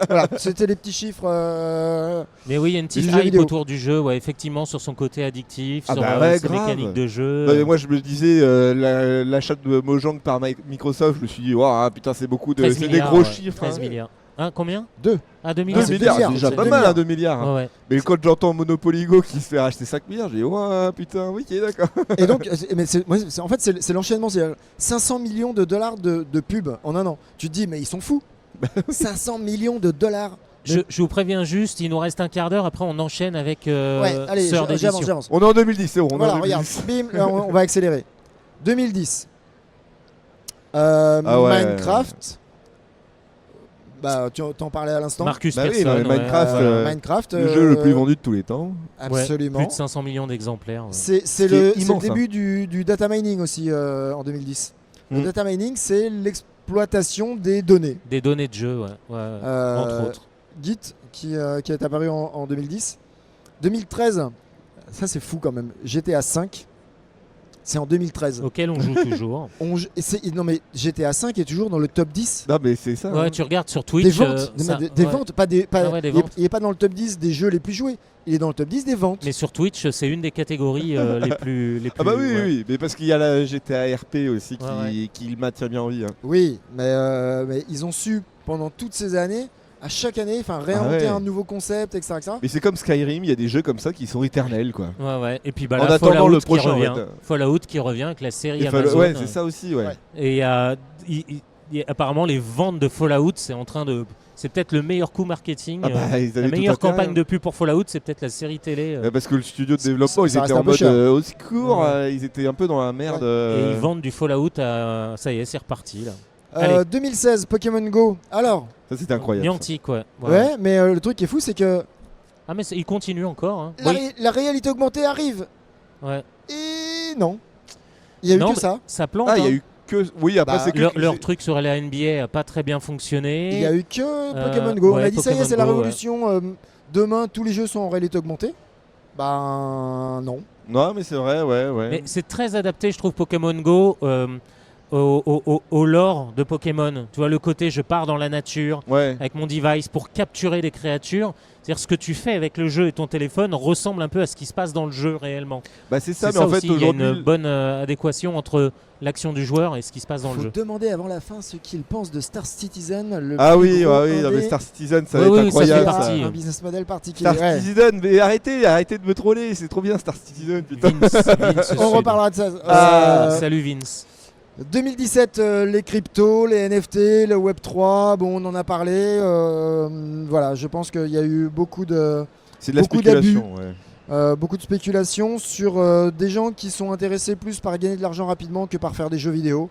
S3: Voilà, c'était les petits chiffres.
S1: Mais oui, il y a une petite
S3: Du jeu
S1: hype
S3: vidéo.
S1: autour du jeu, ouais, effectivement, sur son côté addictif,
S2: Ah
S1: sur
S2: bah ouais,
S1: ses
S2: grave.
S1: mécaniques de jeu.
S2: Bah, moi je me disais l'achat de Mojang par Microsoft, je me suis dit waouh putain c'est beaucoup de
S1: 13
S2: c'est des
S1: milliards,
S2: gros
S1: ouais,
S2: chiffres.
S1: 13
S2: hein.
S1: milliards. Hein, combien
S3: 2.
S1: Ah, 2
S2: 2
S1: milliards.
S3: c'est
S2: milliards,
S3: 2 milliards,
S2: c'est déjà
S3: c'est
S2: pas
S3: 2
S2: mal
S3: milliards.
S2: 2 milliards. hein.
S1: Ouais, ouais.
S2: Mais quand j'entends Monopoly Go qui se fait racheter 5 milliards, j'ai dit waouh putain, ok d'accord.
S3: Et donc, en fait, c'est l'enchaînement. C'est 500 millions de dollars de pub en un an. Tu te dis, mais ils sont fous. 500 millions de dollars.
S1: Je vous préviens juste, il nous reste un quart d'heure, après on enchaîne avec
S3: Ouais, allez,
S1: Sœur
S3: j'avance,
S1: d'édition.
S3: j'avance.
S2: On est en 2010, c'est bon. on est en
S3: Voilà,
S2: 2010.
S3: regarde, bim, là, on va accélérer. 2010.
S2: ouais.
S3: Minecraft. Bah, tu t'en parlais à l'instant.
S1: Marcus
S2: Bah oui,
S1: Persson,
S2: non, mais Minecraft,
S1: ouais.
S3: Minecraft.
S2: Le jeu le plus vendu de tous les temps.
S1: Ouais,
S3: Absolument.
S1: plus de 500 millions d'exemplaires. Ouais.
S3: C'est
S2: qui est
S3: le
S2: immense,
S3: début du data mining aussi en 2010. Le
S2: Mm.
S3: data mining, c'est l'exploitation des données.
S1: Des données de jeu, ouais. Entre autres.
S3: Git qui est apparu en 2010. 2013, ça c'est fou quand même. GTA 5, c'est en 2013.
S1: Auquel on joue toujours.
S3: Non mais GTA 5 est toujours dans le top 10
S2: Non mais c'est ça.
S1: Ouais,
S2: hein.
S1: tu regardes sur Twitch.
S3: des ventes.
S1: ça-
S3: Des
S1: ouais.
S3: ventes, pas des.
S1: Ah ouais, des
S3: il est-
S1: ventes.
S3: il est pas dans le top 10 des jeux les plus joués. Il est dans le top 10 des ventes.
S1: Mais sur Twitch, c'est une des catégories les plus.
S2: Ah bah oui,
S1: ouais.
S2: oui, mais parce qu'il y a la GTA RP aussi qui,
S1: Ouais,
S2: qui le maintient bien en vie. hein.
S3: Oui, mais ils ont su pendant toutes ces années, à chaque année, réinventer
S2: ouais.
S3: un nouveau concept, etc.
S2: Mais c'est comme Skyrim, il y a des jeux comme ça qui sont éternels quoi.
S1: Ouais, ouais. Et puis bah,
S2: En
S1: là,
S2: attendant
S1: Fallout
S2: le
S1: qui
S2: prochain,
S1: revient.
S2: ouais.
S1: Fallout qui revient avec la série
S2: Et
S1: Amazon.
S2: ouais, c'est ça aussi, ouais.
S3: Ouais.
S1: Et apparemment, les ventes de Fallout, c'est en train de. C'est peut-être le meilleur coup marketing.
S2: Ah bah, ils
S1: la
S2: avaient tout
S1: meilleure
S2: intérêt,
S1: campagne
S2: hein.
S1: de pub pour Fallout, c'est peut-être la série télé.
S2: Parce que le studio de développement, ils
S3: ça
S2: étaient
S3: reste
S2: en
S3: un peu
S2: mode
S3: cher.
S2: au secours,
S1: Ouais.
S2: ils étaient un peu dans la merde.
S1: Et ils vendent du Fallout à. Ça y est, c'est reparti là.
S3: 2016, Pokémon Go. Alors,
S2: Ça c'était incroyable. ça.
S1: Niantic, ouais.
S3: ouais, mais le truc qui est fou, c'est que
S1: Ah, mais il continue encore. Hein.
S3: la réalité augmentée arrive.
S1: Ouais.
S3: Et non. Il y a
S1: Non,
S3: eu
S1: mais
S3: que ça.
S1: Ça plante.
S2: Ah, il y a
S1: hein.
S2: eu que. Oui, après
S3: Bah,
S2: c'est que.
S1: Leur truc sur la NBA a pas très bien fonctionné.
S3: Il y a eu que Pokémon Go. On
S1: ouais,
S3: a dit ça y est,
S1: Pokémon
S3: c'est la
S1: Go,
S3: révolution. Demain, tous les jeux sont en réalité augmentée. Ben non.
S2: Non, mais c'est vrai, ouais.
S1: Mais c'est très adapté, je trouve, Pokémon Go au lore de Pokémon. Tu vois, le côté je pars dans la nature
S2: Ouais.
S1: avec mon device pour capturer des créatures. C'est-à-dire ce que tu fais avec le jeu et ton téléphone ressemble un peu à ce qui se passe dans le jeu réellement.
S2: Bah c'est ça,
S1: C'est
S2: mais en fait
S1: aussi, il y a
S2: aujourd'hui.
S1: une bonne adéquation entre l'action du joueur et ce qui se passe dans
S3: Faut
S1: le jeu.
S3: demander avant la fin ce qu'ils pensent de Star Citizen. Le
S2: Ah
S3: plus
S2: oui,
S3: gros
S2: non, mais
S3: indé.
S2: Star Citizen, ça
S1: Oui,
S2: va être
S1: oui, ça fait
S2: incroyable.
S1: partie,
S3: un
S1: hein.
S3: business model particulier.
S2: Star
S3: Ouais.
S2: Citizen, mais arrêtez de me troller, c'est trop bien Star Citizen, putain.
S1: Vince
S3: On
S1: Sud.
S3: reparlera de ça.
S1: Salut Vince.
S3: 2017, les cryptos, les NFT, le Web3, bon, on en a parlé. Voilà, je pense qu'il y a eu beaucoup de
S2: C'est de la
S3: Beaucoup
S2: spéculation, ouais.
S3: beaucoup de spéculations sur des gens qui sont intéressés plus par gagner de l'argent rapidement que par faire des jeux vidéo.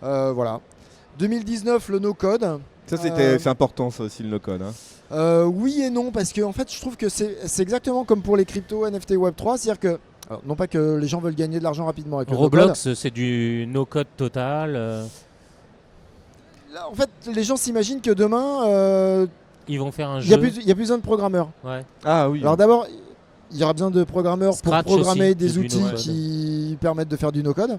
S3: Voilà. 2019, le no-code.
S2: Ça c'est important ça aussi le no-code. Hein.
S3: Oui et non, parce que en fait, je trouve que c'est exactement comme pour les cryptos, NFT, Web3, c'est-à-dire que alors, non pas que les gens veulent gagner de l'argent rapidement avec le no-code.
S1: Roblox, c'est du no-code total.
S3: Là, en fait, les gens s'imaginent que demain,
S1: Ils vont faire un
S3: il n'y a,
S1: jeu.
S3: plus besoin de programmeurs.
S1: Ouais.
S2: Ah oui.
S3: Alors d'abord, il y aura besoin de programmeurs
S1: Scratch
S3: pour programmer
S1: aussi,
S3: des
S1: c'est du
S3: outils
S1: no-code.
S3: qui permettent de faire du no-code.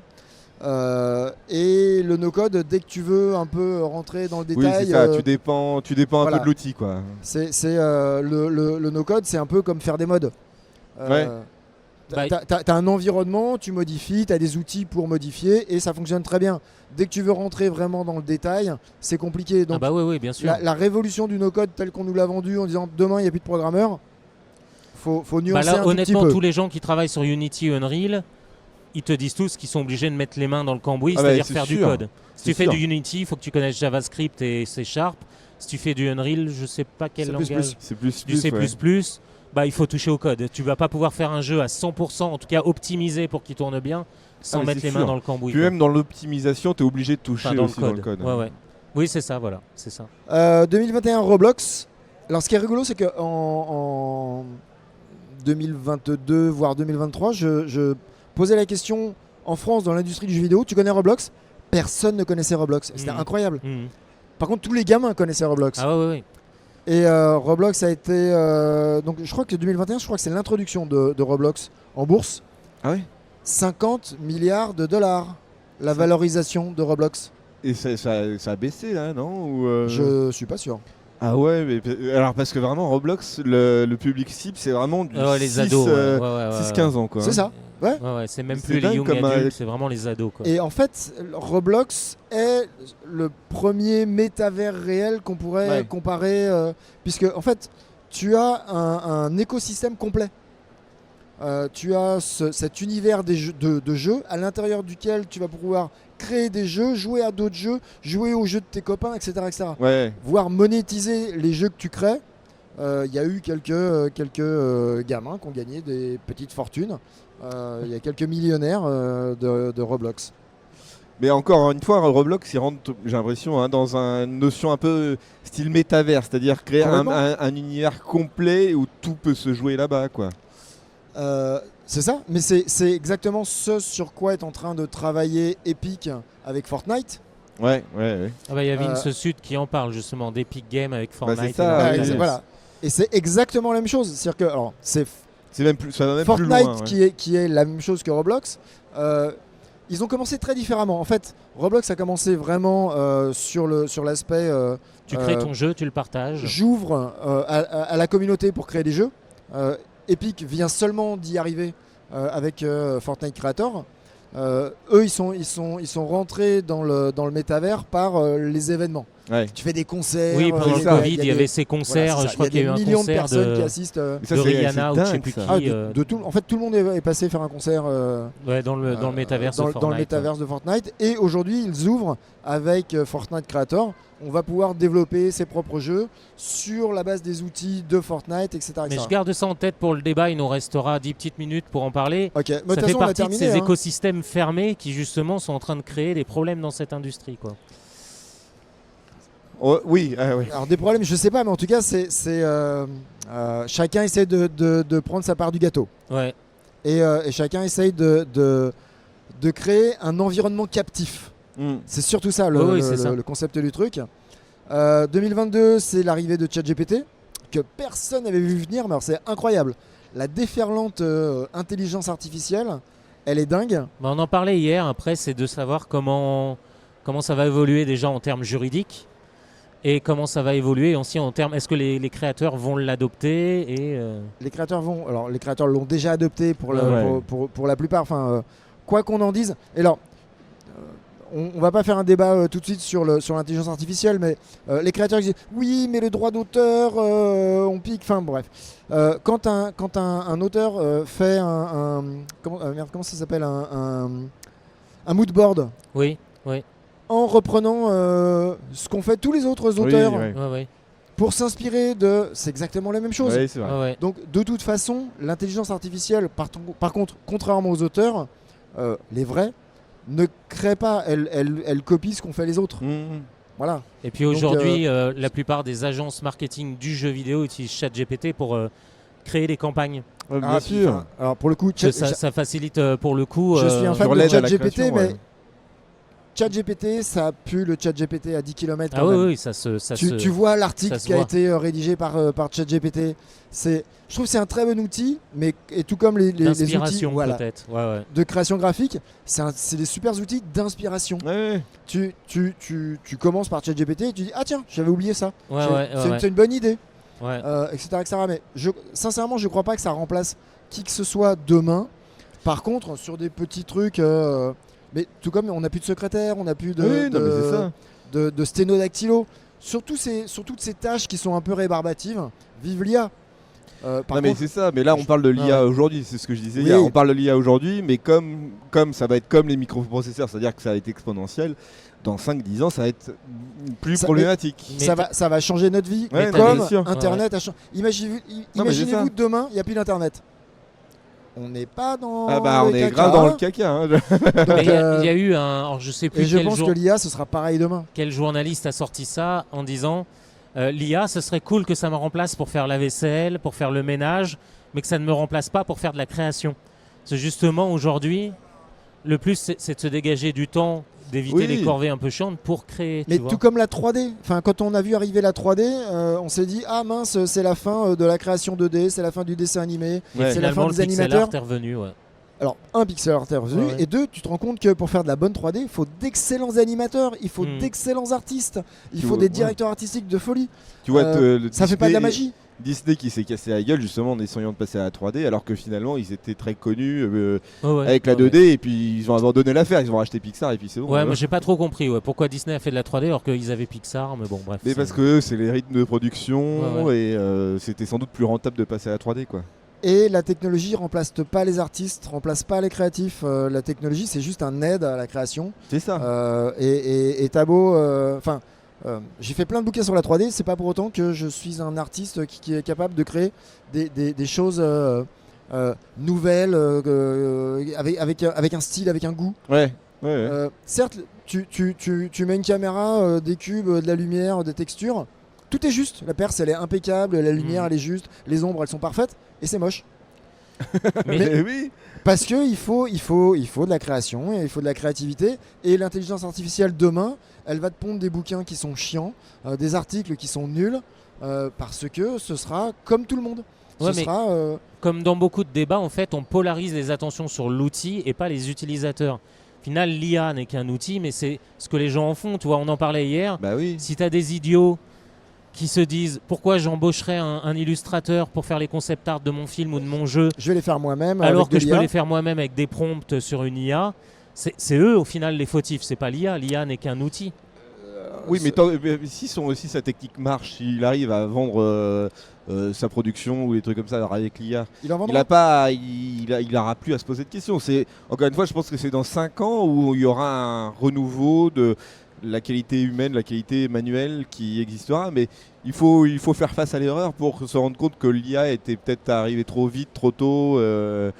S3: Et le no-code, dès que tu veux un peu rentrer dans le
S2: oui,
S3: détail,
S2: c'est ça, tu dépends un
S3: voilà.
S2: peu de l'outil quoi.
S3: le no-code, c'est un peu comme faire des mods.
S2: Ouais.
S3: T'as un environnement, tu modifies, t'as des outils pour modifier et ça fonctionne très bien. Dès que tu veux rentrer vraiment dans le détail, c'est compliqué. Donc
S1: Ah bah oui, bien sûr.
S3: la révolution du no-code tel qu'on nous l'a vendu en disant demain il n'y a plus de programmeurs, faut
S1: Bah
S3: nuancer
S1: là,
S3: un tout petit
S1: honnêtement,
S3: peu.
S1: tous les gens qui travaillent sur Unity et Unreal, ils te disent tous qu'ils sont obligés de mettre les mains dans le cambouis,
S2: Ah bah,
S1: c'est-à-dire
S2: c'est
S1: faire du
S2: sûr.
S1: code. Si
S2: C'est
S1: tu fais
S2: sûr.
S1: du Unity, il faut que tu connaisses JavaScript et C Sharp. Si tu fais du Unreal, je sais pas quel
S3: C++.
S1: langage,
S2: C'est plus
S1: du C++,
S2: ouais.
S1: bah, il faut toucher au code. Tu vas pas pouvoir faire un jeu à 100%, en tout cas optimisé pour qu'il tourne bien, sans
S2: mais
S1: mettre
S2: c'est
S1: les mains
S2: sûr.
S1: dans le cambouis.
S2: Puis
S1: quoi.
S2: même dans l'optimisation, tu es obligé de toucher
S1: Enfin, dans
S2: aussi dans le code.
S1: Ouais, ouais. Oui, c'est ça, voilà, c'est ça.
S3: 2021 Roblox. Alors ce qui est rigolo, c'est que en 2022 voire 2023, je posais la question en France dans l'industrie du jeu vidéo. Tu connais Roblox? Personne ne connaissait Roblox. C'était
S1: Mhm.
S3: incroyable.
S1: Mhm.
S3: Par contre, tous les gamins connaissaient Roblox.
S1: Ah ouais, ouais.
S3: Et Roblox a été... donc je crois que 2021, je crois que c'est l'introduction de Roblox en bourse.
S2: Ah ouais.
S3: 50 milliards de dollars, la valorisation de Roblox.
S2: Et ça a baissé là, non? Ou
S3: Je suis pas sûr.
S2: Ah ouais, mais alors parce que vraiment Roblox, le public cible, c'est vraiment du
S1: Ouais, les
S2: 6,
S1: ados. Ouais, ouais, ouais,
S2: 6-15 ans quoi.
S3: C'est ça. Ouais.
S1: Ouais, ouais, c'est même
S2: C'est
S1: plus les
S2: dingue
S1: young
S2: comme,
S1: adultes, c'est vraiment les ados. Quoi.
S3: Et en fait, Roblox est le premier métavers réel qu'on pourrait comparer, puisque en fait, tu as un écosystème complet. Tu as cet univers de jeux à l'intérieur duquel tu vas pouvoir créer des jeux, jouer à d'autres jeux, jouer aux jeux de tes copains, etc. etc.
S2: Ouais.
S3: Voire monétiser les jeux que tu crées. Il y a eu quelques gamins qui ont gagné des petites fortunes. Il y a quelques millionnaires de Roblox.
S2: Mais encore une fois, Roblox, il rentre, j'ai l'impression, hein, dans une notion un peu style métavers, c'est-à-dire créer un univers complet où tout peut se jouer là-bas, quoi.
S3: C'est ça, mais c'est exactement ce sur quoi est en train de travailler Epic avec Fortnite.
S2: Ouais.
S1: Ah bah, y a Vince Sud qui en parle justement d'Epic Games avec Fortnite.
S2: c'est ça,
S3: voilà. Et c'est exactement la même chose. C'est-à-dire que alors, ça va même Fortnite
S2: plus loin,
S3: qui est la même chose que Roblox. Ils ont commencé très différemment. En fait, Roblox a commencé vraiment sur l'aspect.
S1: Tu crées ton jeu, tu le partages.
S3: J'ouvre à la communauté pour créer des jeux. Epic vient seulement d'y arriver avec Fortnite Creator. Eux, ils sont rentrés dans le métavers par les événements.
S2: Ouais.
S3: Tu fais des concerts.
S1: Oui, pendant le Covid, il y avait ces concerts.
S3: Voilà,
S1: je crois qu'il y a eu un
S3: millions de
S1: concert
S3: personnes qui assistent.
S1: de Rihanna ou je sais plus qui.
S3: En fait, tout le monde est passé faire un concert
S1: dans le métaverse de Fortnite.
S3: Dans le métaverse de Fortnite. Et aujourd'hui, ils ouvrent avec Fortnite Creator. On va pouvoir développer ses propres jeux sur la base des outils de Fortnite, etc.
S1: Mais je garde ça en tête pour le débat. Il nous restera 10 petites minutes pour en parler.
S3: Okay.
S1: Ça fait partie de ces écosystèmes fermés qui justement sont en train de créer des problèmes dans cette industrie, quoi.
S2: Oh, oui.
S3: Alors des problèmes, je sais pas, mais en tout cas, chacun essaie de prendre sa part du gâteau.
S1: Ouais.
S3: Et chacun essaye de créer un environnement captif. C'est surtout ça le concept du truc. 2022, c'est l'arrivée de ChatGPT que personne n'avait vu venir, mais c'est incroyable. La déferlante intelligence artificielle, elle est dingue.
S1: Bah, on en parlait hier. Après, c'est de savoir comment ça va évoluer déjà en termes juridiques. Et comment ça va évoluer aussi en termes. Est-ce que les créateurs vont l'adopter
S3: Les créateurs l'ont déjà adopté pour la plupart. Enfin, quoi qu'on en dise. Et alors, on va pas faire un débat tout de suite sur l'intelligence artificielle, mais les créateurs disent oui, mais le droit d'auteur, on pique. Enfin bref. Quand un auteur fait comment ça s'appelle un mood board.
S1: Oui.
S3: En reprenant ce qu'ont fait tous les autres auteurs pour s'inspirer de... C'est exactement la même chose.
S2: Oui, c'est vrai.
S3: Donc de toute façon, l'intelligence artificielle, par contre, contrairement aux auteurs, les vrais, ne créent pas, elle copie ce qu'ont fait les autres. Voilà.
S1: Et puis aujourd'hui, la plupart des agences marketing du jeu vidéo utilisent ChatGPT pour créer des campagnes.
S2: Bien sûr.
S3: Alors pour le coup...
S1: Ça facilite pour le coup...
S3: Je suis un fan de ChatGPT, mais... ChatGPT, ça pue le ChatGPT à 10 km.
S1: Ah oui,
S3: tu vois l'article qui a été rédigé par ChatGPT. Je trouve que c'est un très bon outil, mais et tout comme les outils
S1: peut-être.
S3: De création graphique, c'est des super outils d'inspiration. Tu commences par ChatGPT et tu dis ah tiens, j'avais oublié ça. C'est une bonne idée, etc. Mais sincèrement, je crois pas que ça remplace qui que ce soit demain. Par contre, sur des petits trucs. Mais tout comme on n'a plus de secrétaire, on n'a plus de sténodactylo. Sur toutes ces tâches qui sont un peu rébarbatives, vive l'IA.
S2: Mais c'est ça, mais là on parle de l'IA aujourd'hui, c'est ce que je disais hier. On parle de l'IA aujourd'hui, mais comme ça va être comme les microprocesseurs, c'est-à-dire que ça va être exponentiel, dans 5-10 ans ça va être plus problématique.
S3: Ça va changer notre vie, comme Internet a changé. Imaginez-vous demain, il n'y a plus d'Internet. On n'est pas dans
S2: on est grave dans le caca.
S1: Mais il y a eu alors je sais plus.
S3: Et je pense que l'IA ce sera pareil demain.
S1: Quel journaliste a sorti ça en disant l'IA, ce serait cool que ça me remplace pour faire la vaisselle, pour faire le ménage, mais que ça ne me remplace pas pour faire de la création. C'est justement aujourd'hui, le plus c'est de se dégager du temps d'éviter
S2: Oui.
S1: les corvées un peu chiantes pour créer.
S3: Mais
S1: tu vois.
S3: tout comme la 3D. Enfin, quand on a vu arriver la 3D, on s'est dit ah mince, c'est la fin de la création 2D, c'est la fin du dessin animé,
S2: Ouais.
S3: c'est la fin
S1: Finalement, le
S3: des
S1: pixel
S3: animateurs.
S1: art est revenu. Ouais.
S3: Alors, un, pixel art est revenu,
S1: Ouais.
S3: et deux, tu te rends compte que pour faire de la bonne 3D, il faut d'excellents animateurs, il faut
S1: Mm.
S3: d'excellents artistes, il
S2: Tu
S3: faut
S2: vois,
S3: des
S2: ouais.
S3: directeurs artistiques de folie.
S2: Tu vois,
S3: Ça fait pas de la magie.
S2: Disney qui s'est cassé la gueule justement en essayant de passer à la 3D, alors que finalement ils étaient très connus
S1: Ouais,
S2: avec la
S1: ouais,
S2: 2D, et puis ils ont abandonné l'affaire, ils ont racheté Pixar et puis c'est bon.
S1: Ouais, moi j'ai pas trop compris pourquoi Disney a fait de la 3D alors qu'ils avaient Pixar, mais bon, bref.
S2: Mais
S1: c'est-
S2: parce que c'est les rythmes de production
S1: Ouais,
S2: et c'était sans doute plus rentable de passer à la 3D quoi.
S3: Et la technologie remplace pas les artistes, remplace pas les créatifs. La technologie, c'est juste un aide à la création.
S2: C'est ça.
S3: Et t'as beau. Enfin, j'ai fait plein de bouquins sur la 3D, c'est pas pour autant que je suis un artiste qui est capable de créer des choses nouvelles, avec un style, avec un goût.
S2: Ouais.
S3: Certes, tu mets une caméra, des cubes, de la lumière, des textures. Tout est juste. La perce, elle est impeccable, la lumière, elle est juste, les ombres, elles sont parfaites, et c'est moche.
S1: Mais-
S2: oui.
S3: Parce qu'il faut de la création, et il faut de la créativité. Et l'intelligence artificielle demain, elle va te pondre des bouquins qui sont chiants, des articles qui sont nuls, parce que ce sera comme tout le monde.
S1: Ouais,
S3: Ce
S1: mais-
S3: sera,
S1: Comme dans beaucoup de débats, en fait, on polarise les attentions sur l'outil et pas les utilisateurs. Au final, l'IA n'est qu'un outil, mais c'est ce que les gens en font. Tu vois, on en parlait hier.
S2: Bah oui.
S1: Si tu as des idiots qui se disent pourquoi j'embaucherais un illustrateur pour faire les concept art de mon film ou de mon jeu,
S3: je vais les faire moi-même.
S1: alors
S3: avec de
S1: que je peux
S3: l'IA.
S1: les faire moi-même avec des prompts sur une IA, c'est eux au final les fautifs, c'est pas l'IA. L'IA n'est qu'un outil.
S2: Oui, mais si sa technique marche, s'il arrive à vendre sa production ou des trucs comme ça avec l'IA,
S3: Il en
S2: il
S3: vendra.
S2: aura plus à se poser de questions. C'est encore une fois, je pense que c'est dans 5 ans où il y aura un renouveau de la qualité humaine, la qualité manuelle qui existera, mais il faut faire face à l'erreur pour se rendre compte que l'IA était peut-être arrivée trop vite, trop tôt,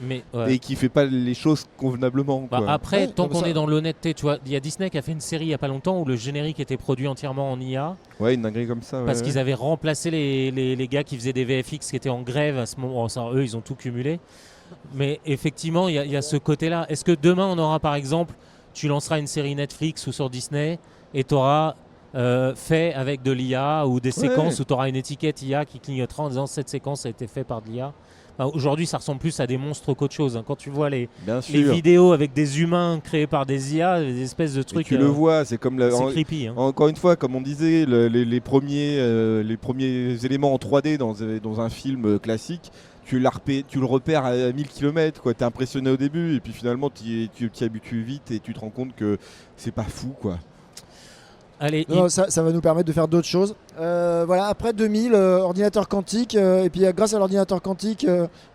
S1: Mais ouais.
S2: et qui fait pas les choses convenablement.
S1: Bah,
S2: quoi.
S1: après,
S3: Ouais,
S1: tant
S3: comme
S1: qu'on
S3: ça.
S1: est dans l'honnêteté, tu vois, il y a Disney qui a fait une série il y a pas longtemps où le générique était produit entièrement en IA
S2: Ouais, une dinguerie comme ça.
S1: parce
S2: ouais,
S1: qu'ils avaient remplacé les gars qui faisaient des VFX qui étaient en grève à ce moment. Ça, eux, ils ont tout cumulé. Mais effectivement, il y a ce côté-là. Est-ce que demain, on aura par exemple, tu lanceras une série Netflix ou sur Disney et tu auras fait avec de l'IA ou des séquences où tu auras une étiquette IA qui clignotera en disant cette séquence a été faite par de l'IA. Enfin, aujourd'hui, ça ressemble plus à des monstres qu'autre chose. Hein. Quand tu vois les
S2: Bien sûr.
S1: vidéos avec des humains créés par des IA, des espèces de
S2: Et
S1: trucs.
S2: tu le vois, c'est comme
S1: c'est creepy. Hein.
S2: encore une fois, comme on disait, les premiers éléments en 3D dans un film classique, tu le repères à 1000 km. Tu es impressionné au début, et puis finalement, tu t'y habitues vite et tu te rends compte que c'est pas fou. Quoi.
S1: Allez,
S3: Non, ça va nous permettre de faire d'autres choses. Voilà, après 2000, ordinateur quantique, et puis grâce à l'ordinateur quantique,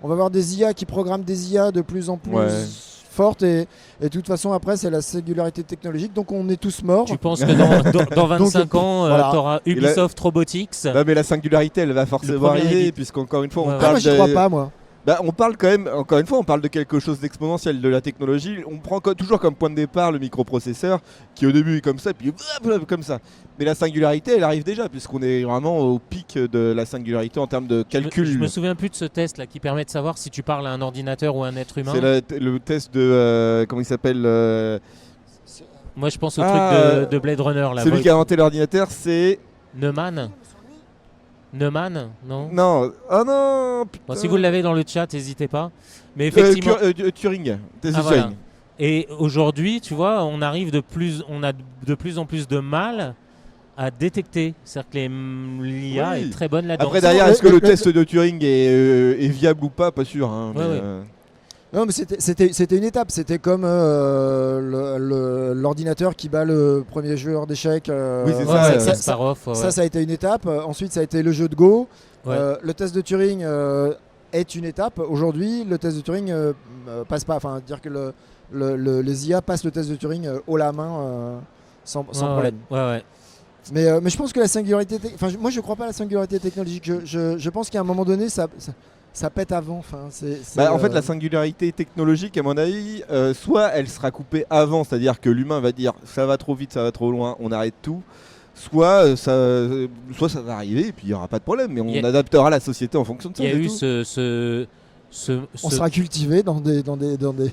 S3: on va avoir des IA qui programment des IA de plus en plus fortes, et de toute façon après c'est la singularité technologique, donc on est tous morts.
S1: tu penses que dans 25 ans,
S3: voilà.
S1: tu auras Ubisoft Robotics
S2: Non, mais la singularité, elle va forcément
S1: premier
S2: arriver,
S1: Reddit.
S2: puisqu'encore une fois, on
S1: Ouais,
S3: Ah,
S2: parle
S3: moi j'y crois pas moi.
S2: On parle quand même, encore une fois, on parle de quelque chose d'exponentiel, de la technologie. On prend toujours comme point de départ le microprocesseur qui au début est comme ça, puis comme ça. Mais la singularité, elle arrive déjà, puisqu'on est vraiment au pic de la singularité en termes de calcul.
S1: Je me souviens plus de ce test là qui permet de savoir si tu parles à un ordinateur ou à un être humain.
S2: C'est le test de. Comment il s'appelle
S1: Moi je pense au
S2: Ah,
S1: truc de Blade Runner là.
S2: celui qui a inventé l'ordinateur, c'est.
S1: Neumann Neumann Non.
S2: Non, oh non putain.
S1: Bon, si vous l'avez dans le chat, n'hésitez pas. Mais effectivement.
S2: Turing. Test
S1: Ah,
S2: de
S1: voilà.
S2: Turing.
S1: Et aujourd'hui, tu vois, on a de plus en plus de mal à détecter. C'est-à-dire que l'IA
S2: Oui.
S1: est très bonne là-dedans.
S2: Après, derrière, est-ce que le test de Turing est viable ou pas? Pas sûr. Hein,
S1: Ouais, ouais.
S3: Non, mais c'était une étape. C'était comme l'ordinateur qui bat le premier joueur d'échecs.
S2: Oui, c'est
S1: Ouais,
S2: ça,
S1: ouais,
S2: ça-
S1: Kasparov, ouais, ouais.
S3: Ça a été une étape. Ensuite, ça a été le jeu de Go.
S1: Ouais.
S3: Le test de Turing est une étape. Aujourd'hui, le test de Turing passe pas. Enfin, dire que les IA passent le test de Turing haut la main sans
S1: Ouais,
S3: problème.
S1: Ouais, ouais.
S3: Mais je pense que la singularité. Moi, je crois pas à la singularité technologique. Je pense qu'à un moment donné, ça pète avant. Enfin,
S2: En fait, la singularité technologique, à mon avis, soit elle sera coupée avant, c'est-à-dire que l'humain va dire ça va trop vite, ça va trop loin, on arrête tout. Soit ça va arriver et puis il n'y aura pas de problème, mais on
S1: Il y a-
S2: adaptera la société en fonction de ça.
S1: Il y a
S2: c'est
S1: eu
S2: tout.
S3: On sera cultivé dans des
S2: Pas
S3: dans des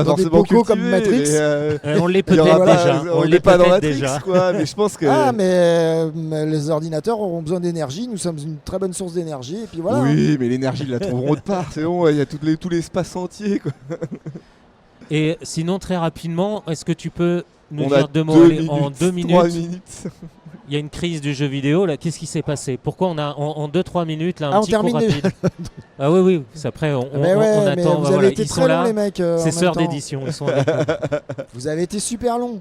S2: forcément
S3: bocaux comme
S2: cultivé,
S3: Matrix.
S2: mais,
S1: On l'est
S2: il y
S1: peut-être
S2: aura
S1: déjà.
S2: on
S1: l'est
S2: n'est pas dans
S1: peut-être
S2: Matrix,
S1: déjà.
S2: quoi. Mais je pense que.
S3: Ah, mais les ordinateurs auront besoin d'énergie. Nous sommes une très bonne source d'énergie. Et puis voilà.
S2: Oui, mais l'énergie, ils la trouveront autre part. C'est bon, il y a tout l'espace entier, quoi.
S1: Et sinon, très rapidement, est-ce que tu peux nous
S2: On a
S1: dire 2 mots
S2: 2
S1: allez,
S2: minutes,
S1: en 2
S2: 3
S1: minutes?
S2: minutes.
S1: Il y a une crise du jeu vidéo là. Qu'est-ce qui s'est passé? Pourquoi on a en 2-3 minutes là un
S3: Ah, on
S1: petit cours
S3: termine déjà.
S1: rapide? Ah oui, c'est après on
S3: Mais ouais, mais
S1: attend.
S3: vous
S1: bah,
S3: avez
S1: voilà,
S3: été
S1: ils
S3: très
S1: sont
S3: longs,
S1: là.
S3: les mecs. en
S1: C'est
S3: même
S1: sœurs
S3: temps.
S1: d'édition, ils sont avec nous.
S3: Vous avez été super long.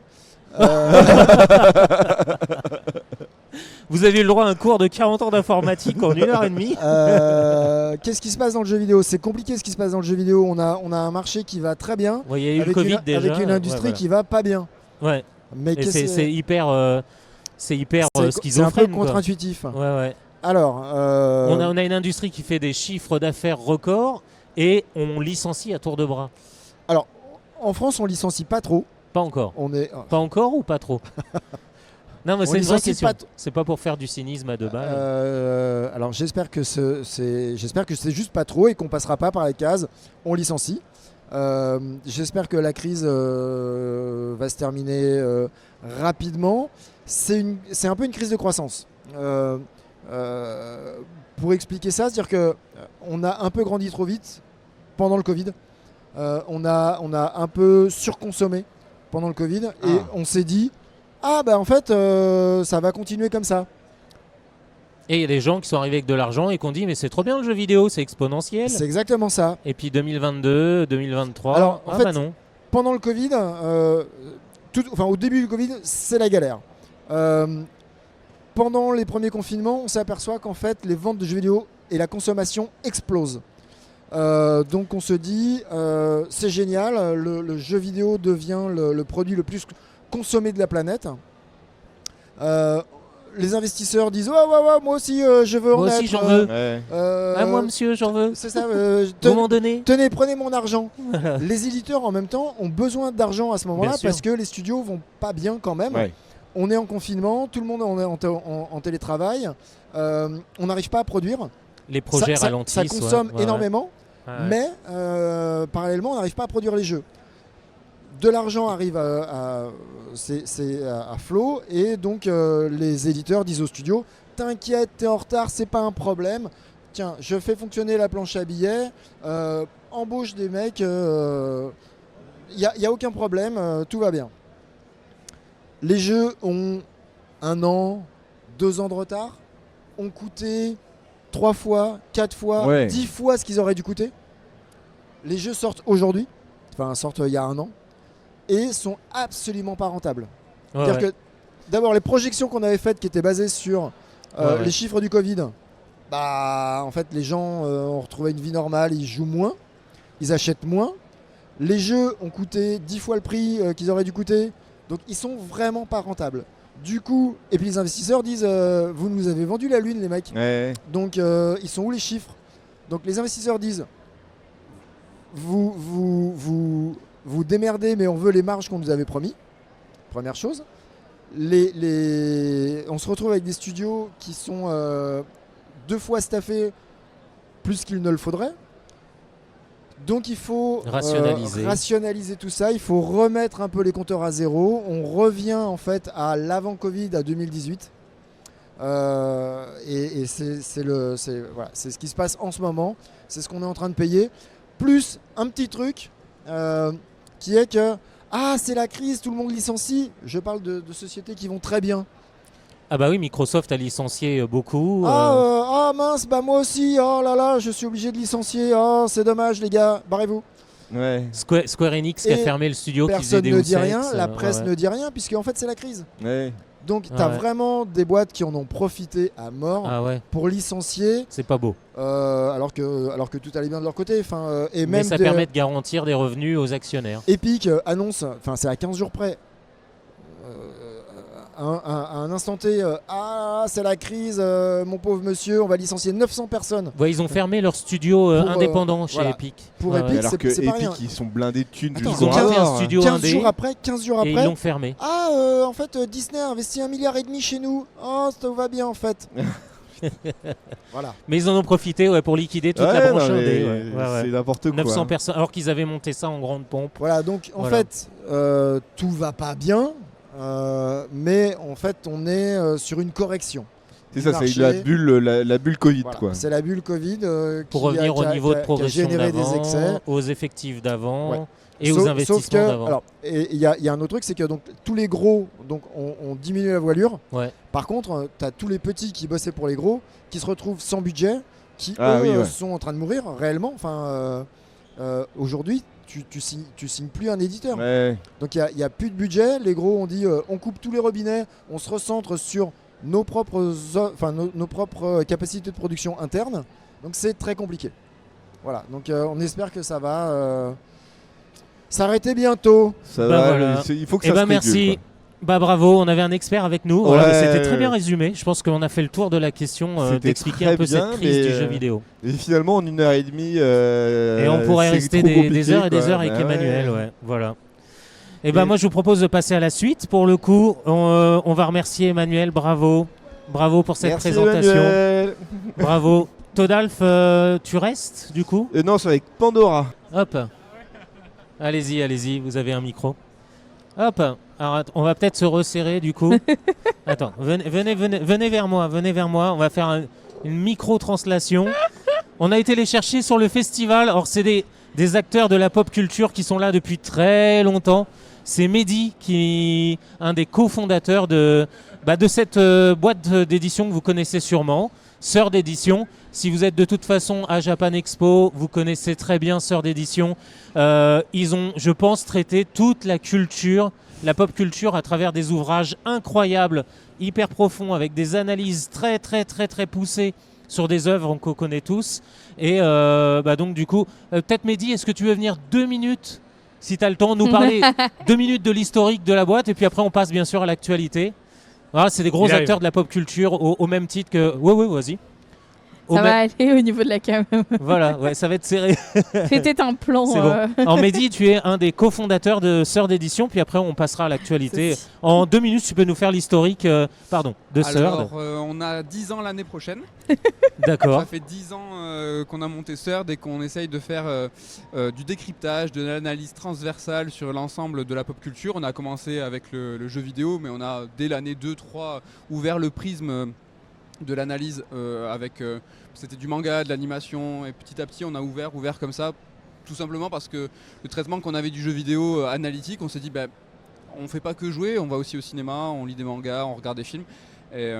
S1: Vous avez eu le droit à un cours de 40 ans d'informatique en 1h30.
S3: Qu'est-ce qui se passe dans le jeu vidéo? C'est compliqué ce qui se passe dans le jeu vidéo. On a un marché qui va très bien,
S1: Ouais, il y a eu le
S3: avec
S1: Covid
S3: une,
S1: déjà.
S3: avec une industrie qui va pas bien.
S1: Ouais.
S3: Mais
S1: Et c'est hyper,
S3: c'est un peu
S1: schizophrène. quoi.
S3: contre-intuitif.
S1: Ouais.
S3: Alors,
S1: On a une industrie qui fait des chiffres d'affaires records et on licencie à tour de bras.
S3: en France, on licencie pas trop.
S1: Pas encore.
S3: On est
S1: Pas encore ou pas trop? Non, mais
S3: On
S1: c'est une vraie
S3: licencie
S1: question.
S3: pas
S1: C'est pas pour faire du cynisme à 2 balles.
S3: alors j'espère que c'est juste pas trop et qu'on passera pas par les cases. On licencie. J'espère que la crise va se terminer rapidement. C'est un peu une crise de croissance. Pour expliquer ça, c'est-à-dire que on a un peu grandi trop vite pendant le Covid. On a un peu surconsommé pendant le Covid et on s'est dit en fait ça va continuer comme ça.
S1: Et il y a des gens qui sont arrivés avec de l'argent et qui ont dit mais c'est trop bien le jeu vidéo, c'est exponentiel.
S3: C'est exactement ça.
S1: Et puis 2022, 2023,
S3: Alors, en fait,
S1: bah non.
S3: Pendant le Covid, au début du Covid, c'est la galère. Pendant les premiers confinements, on s'aperçoit qu'en fait, les ventes de jeux vidéo et la consommation explosent. Donc on se dit, c'est génial, le jeu vidéo devient le produit le plus consommé de la planète. Les investisseurs disent ouais, moi aussi je veux en
S1: Moi
S3: être.
S1: aussi j'en veux.
S2: Ouais.
S1: Moi monsieur, j'en veux.
S3: C'est ça.
S1: Vous m'en donnez.
S3: Tenez, prenez mon argent. Les éditeurs en même temps ont besoin d'argent à ce moment-là
S1: Bien sûr.
S3: parce que les studios vont pas bien quand même.
S2: Ouais.
S3: On est en confinement, tout le monde on est en télétravail. On n'arrive pas à produire.
S1: Les projets
S3: ça
S1: ralentissent.
S3: consomme
S1: ouais.
S3: énormément,
S1: Ouais.
S3: mais parallèlement on n'arrive pas à produire les jeux. De l'argent arrive à flot et donc les éditeurs disent aux studios t'inquiète, t'es en retard, c'est pas un problème. Tiens, je fais fonctionner la planche à billets, embauche des mecs, y a aucun problème, tout va bien. Les jeux ont 1 an, 2 ans de retard, ont coûté 3 fois, 4 fois, 10 fois ce qu'ils auraient dû coûter. Les jeux sortent aujourd'hui, sortent il y a 1 an, et sont absolument pas rentables.
S1: Ouais,
S3: C'est-à-dire que d'abord les projections qu'on avait faites qui étaient basées sur
S1: Ouais.
S3: les chiffres du Covid, en fait les gens ont retrouvé une vie normale, ils jouent moins, ils achètent moins. Les jeux ont coûté 10 fois le prix qu'ils auraient dû coûter, donc ils sont vraiment pas rentables. Du coup, et puis les investisseurs disent vous nous avez vendu la lune les mecs.
S2: Ouais.
S3: Donc ils sont où les chiffres? Donc les investisseurs disent vous démerdez mais on veut les marges qu'on nous avait promis. Première chose. On se retrouve avec des studios qui sont 2 fois staffés plus qu'il ne le faudrait. Donc il faut rationaliser tout ça, il faut remettre un peu les compteurs à zéro. On revient en fait à l'avant-Covid, à 2018. Et c'est ce qui se passe en ce moment, c'est ce qu'on est en train de payer. Plus un petit truc qui est que c'est la crise, tout le monde licencie. Je parle de sociétés qui vont très bien.
S1: Ah bah oui, Microsoft a licencié beaucoup.
S3: Mince, moi aussi, oh là là, je suis obligé de licencier, c'est dommage les gars, barrez-vous.
S2: Ouais.
S1: Square Enix qui a fermé le studio qui faisait
S3: Personne
S1: des
S3: ne dit
S1: Deus
S3: rien,
S1: Ex,
S3: la presse ne dit rien, puisque en fait c'est la crise.
S2: Ouais.
S3: Donc tu as vraiment des boîtes qui en ont profité à mort pour licencier.
S1: C'est pas beau.
S3: Alors que tout allait bien de leur côté. Et
S1: mais
S3: même
S1: ça permet de garantir des revenus aux actionnaires.
S3: Epic annonce, c'est à 15 jours près, à un instant T, c'est la crise, mon pauvre monsieur, on va licencier 900 personnes.
S1: Ouais, ils ont fermé leur studio indépendant chez Epic.
S3: Pour Epic,
S2: alors que
S3: c'est pas rien.
S2: Epic, ils sont blindés de thunes.
S1: Ils ont fait un studio
S3: 15
S1: indé
S3: jours après,
S1: et ils l'ont fermé.
S3: En fait, Disney a investi 1,5 milliard chez nous. Ça va bien en fait. Voilà.
S1: Mais ils en ont profité pour liquider toute la branche indé.
S2: C'est n'importe quoi.
S1: 900 personnes, alors qu'ils avaient monté ça en grande pompe.
S3: Voilà, donc en fait, tout va pas bien, mais en fait, on est sur une correction.
S2: C'est ça, c'est la bulle Covid.
S3: Voilà.
S2: Quoi.
S3: C'est la bulle Covid
S1: pour revenir au niveau de progression d'avant, aux effectifs d'avant et aux investissements d'avant.
S3: Alors, il y a un autre truc, c'est que donc, tous les gros ont diminué la voilure.
S1: Ouais.
S3: Par contre, tu as tous les petits qui bossaient pour les gros qui se retrouvent sans budget, qui sont en train de mourir réellement. Enfin, aujourd'hui, tu signes plus un éditeur.
S2: Ouais.
S3: Donc il n'y a plus de budget. Les gros ont dit on coupe tous les robinets, on se recentre sur nos propres capacités de production internes. Donc c'est très compliqué. Voilà, donc on espère que ça va s'arrêter bientôt.
S2: Ça va,
S1: voilà.
S2: Il faut que ça se régule,
S1: merci.
S2: Quoi.
S1: Bravo, on avait un expert avec nous.
S2: Ouais.
S1: C'était très bien résumé. Je pense qu'on a fait le tour de la question d'expliquer un peu cette crise du jeu vidéo.
S2: Et finalement, en 1h30.
S1: Et on pourrait rester des heures et des heures avec Emmanuel. Ouais. Voilà. Et moi, je vous propose de passer à la suite. Pour le coup, on va remercier Emmanuel. Bravo. Bravo pour cette présentation.
S2: Emmanuel.
S1: Bravo. Todalf, tu restes du coup
S2: Non, c'est avec Pandora.
S1: Hop. Allez-y, vous avez un micro. Hop. Alors, on va peut-être se resserrer du coup. Attends, venez vers moi. On va faire une micro-translation. On a été les chercher sur le festival. Alors, c'est des acteurs de la pop culture qui sont là depuis très longtemps. C'est Mehdi, un des cofondateurs de cette boîte d'édition que vous connaissez sûrement, Sœur d'édition. Si vous êtes de toute façon à Japan Expo, vous connaissez très bien Sœur d'édition. Ils ont, je pense, traité toute la culture, la pop culture à travers des ouvrages incroyables, hyper profonds, avec des analyses très très très très poussées sur des œuvres qu'on connaît tous. Et donc du coup, peut-être Mehdi, est-ce que tu veux venir 2 minutes, si tu as le temps, nous parler 2 minutes de l'historique de la boîte, et puis après on passe bien sûr à l'actualité. Voilà, c'est des gros acteurs de la pop culture au même titre que... Ouais, vas-y.
S4: Ça va aller au niveau de la cam.
S1: Voilà, ça va être serré.
S4: C'était un plan.
S1: C'est bon. Alors Mehdi, tu es un des cofondateurs de Sœur d'édition, puis après on passera à l'actualité. En 2 minutes, tu peux nous faire l'historique de Sœur.
S5: Alors, on a 10 ans l'année prochaine.
S1: D'accord.
S5: Ça fait 10 ans qu'on a monté Sœur et qu'on essaye de faire du décryptage, de l'analyse transversale sur l'ensemble de la pop culture. On a commencé avec le jeu vidéo, mais on a dès l'année 2-3 ouvert le prisme de l'analyse c'était du manga, de l'animation, et petit à petit on a ouvert comme ça, tout simplement parce que le traitement qu'on avait du jeu vidéo analytique, on s'est dit on fait pas que jouer, on va aussi au cinéma, on lit des mangas, on regarde des films, et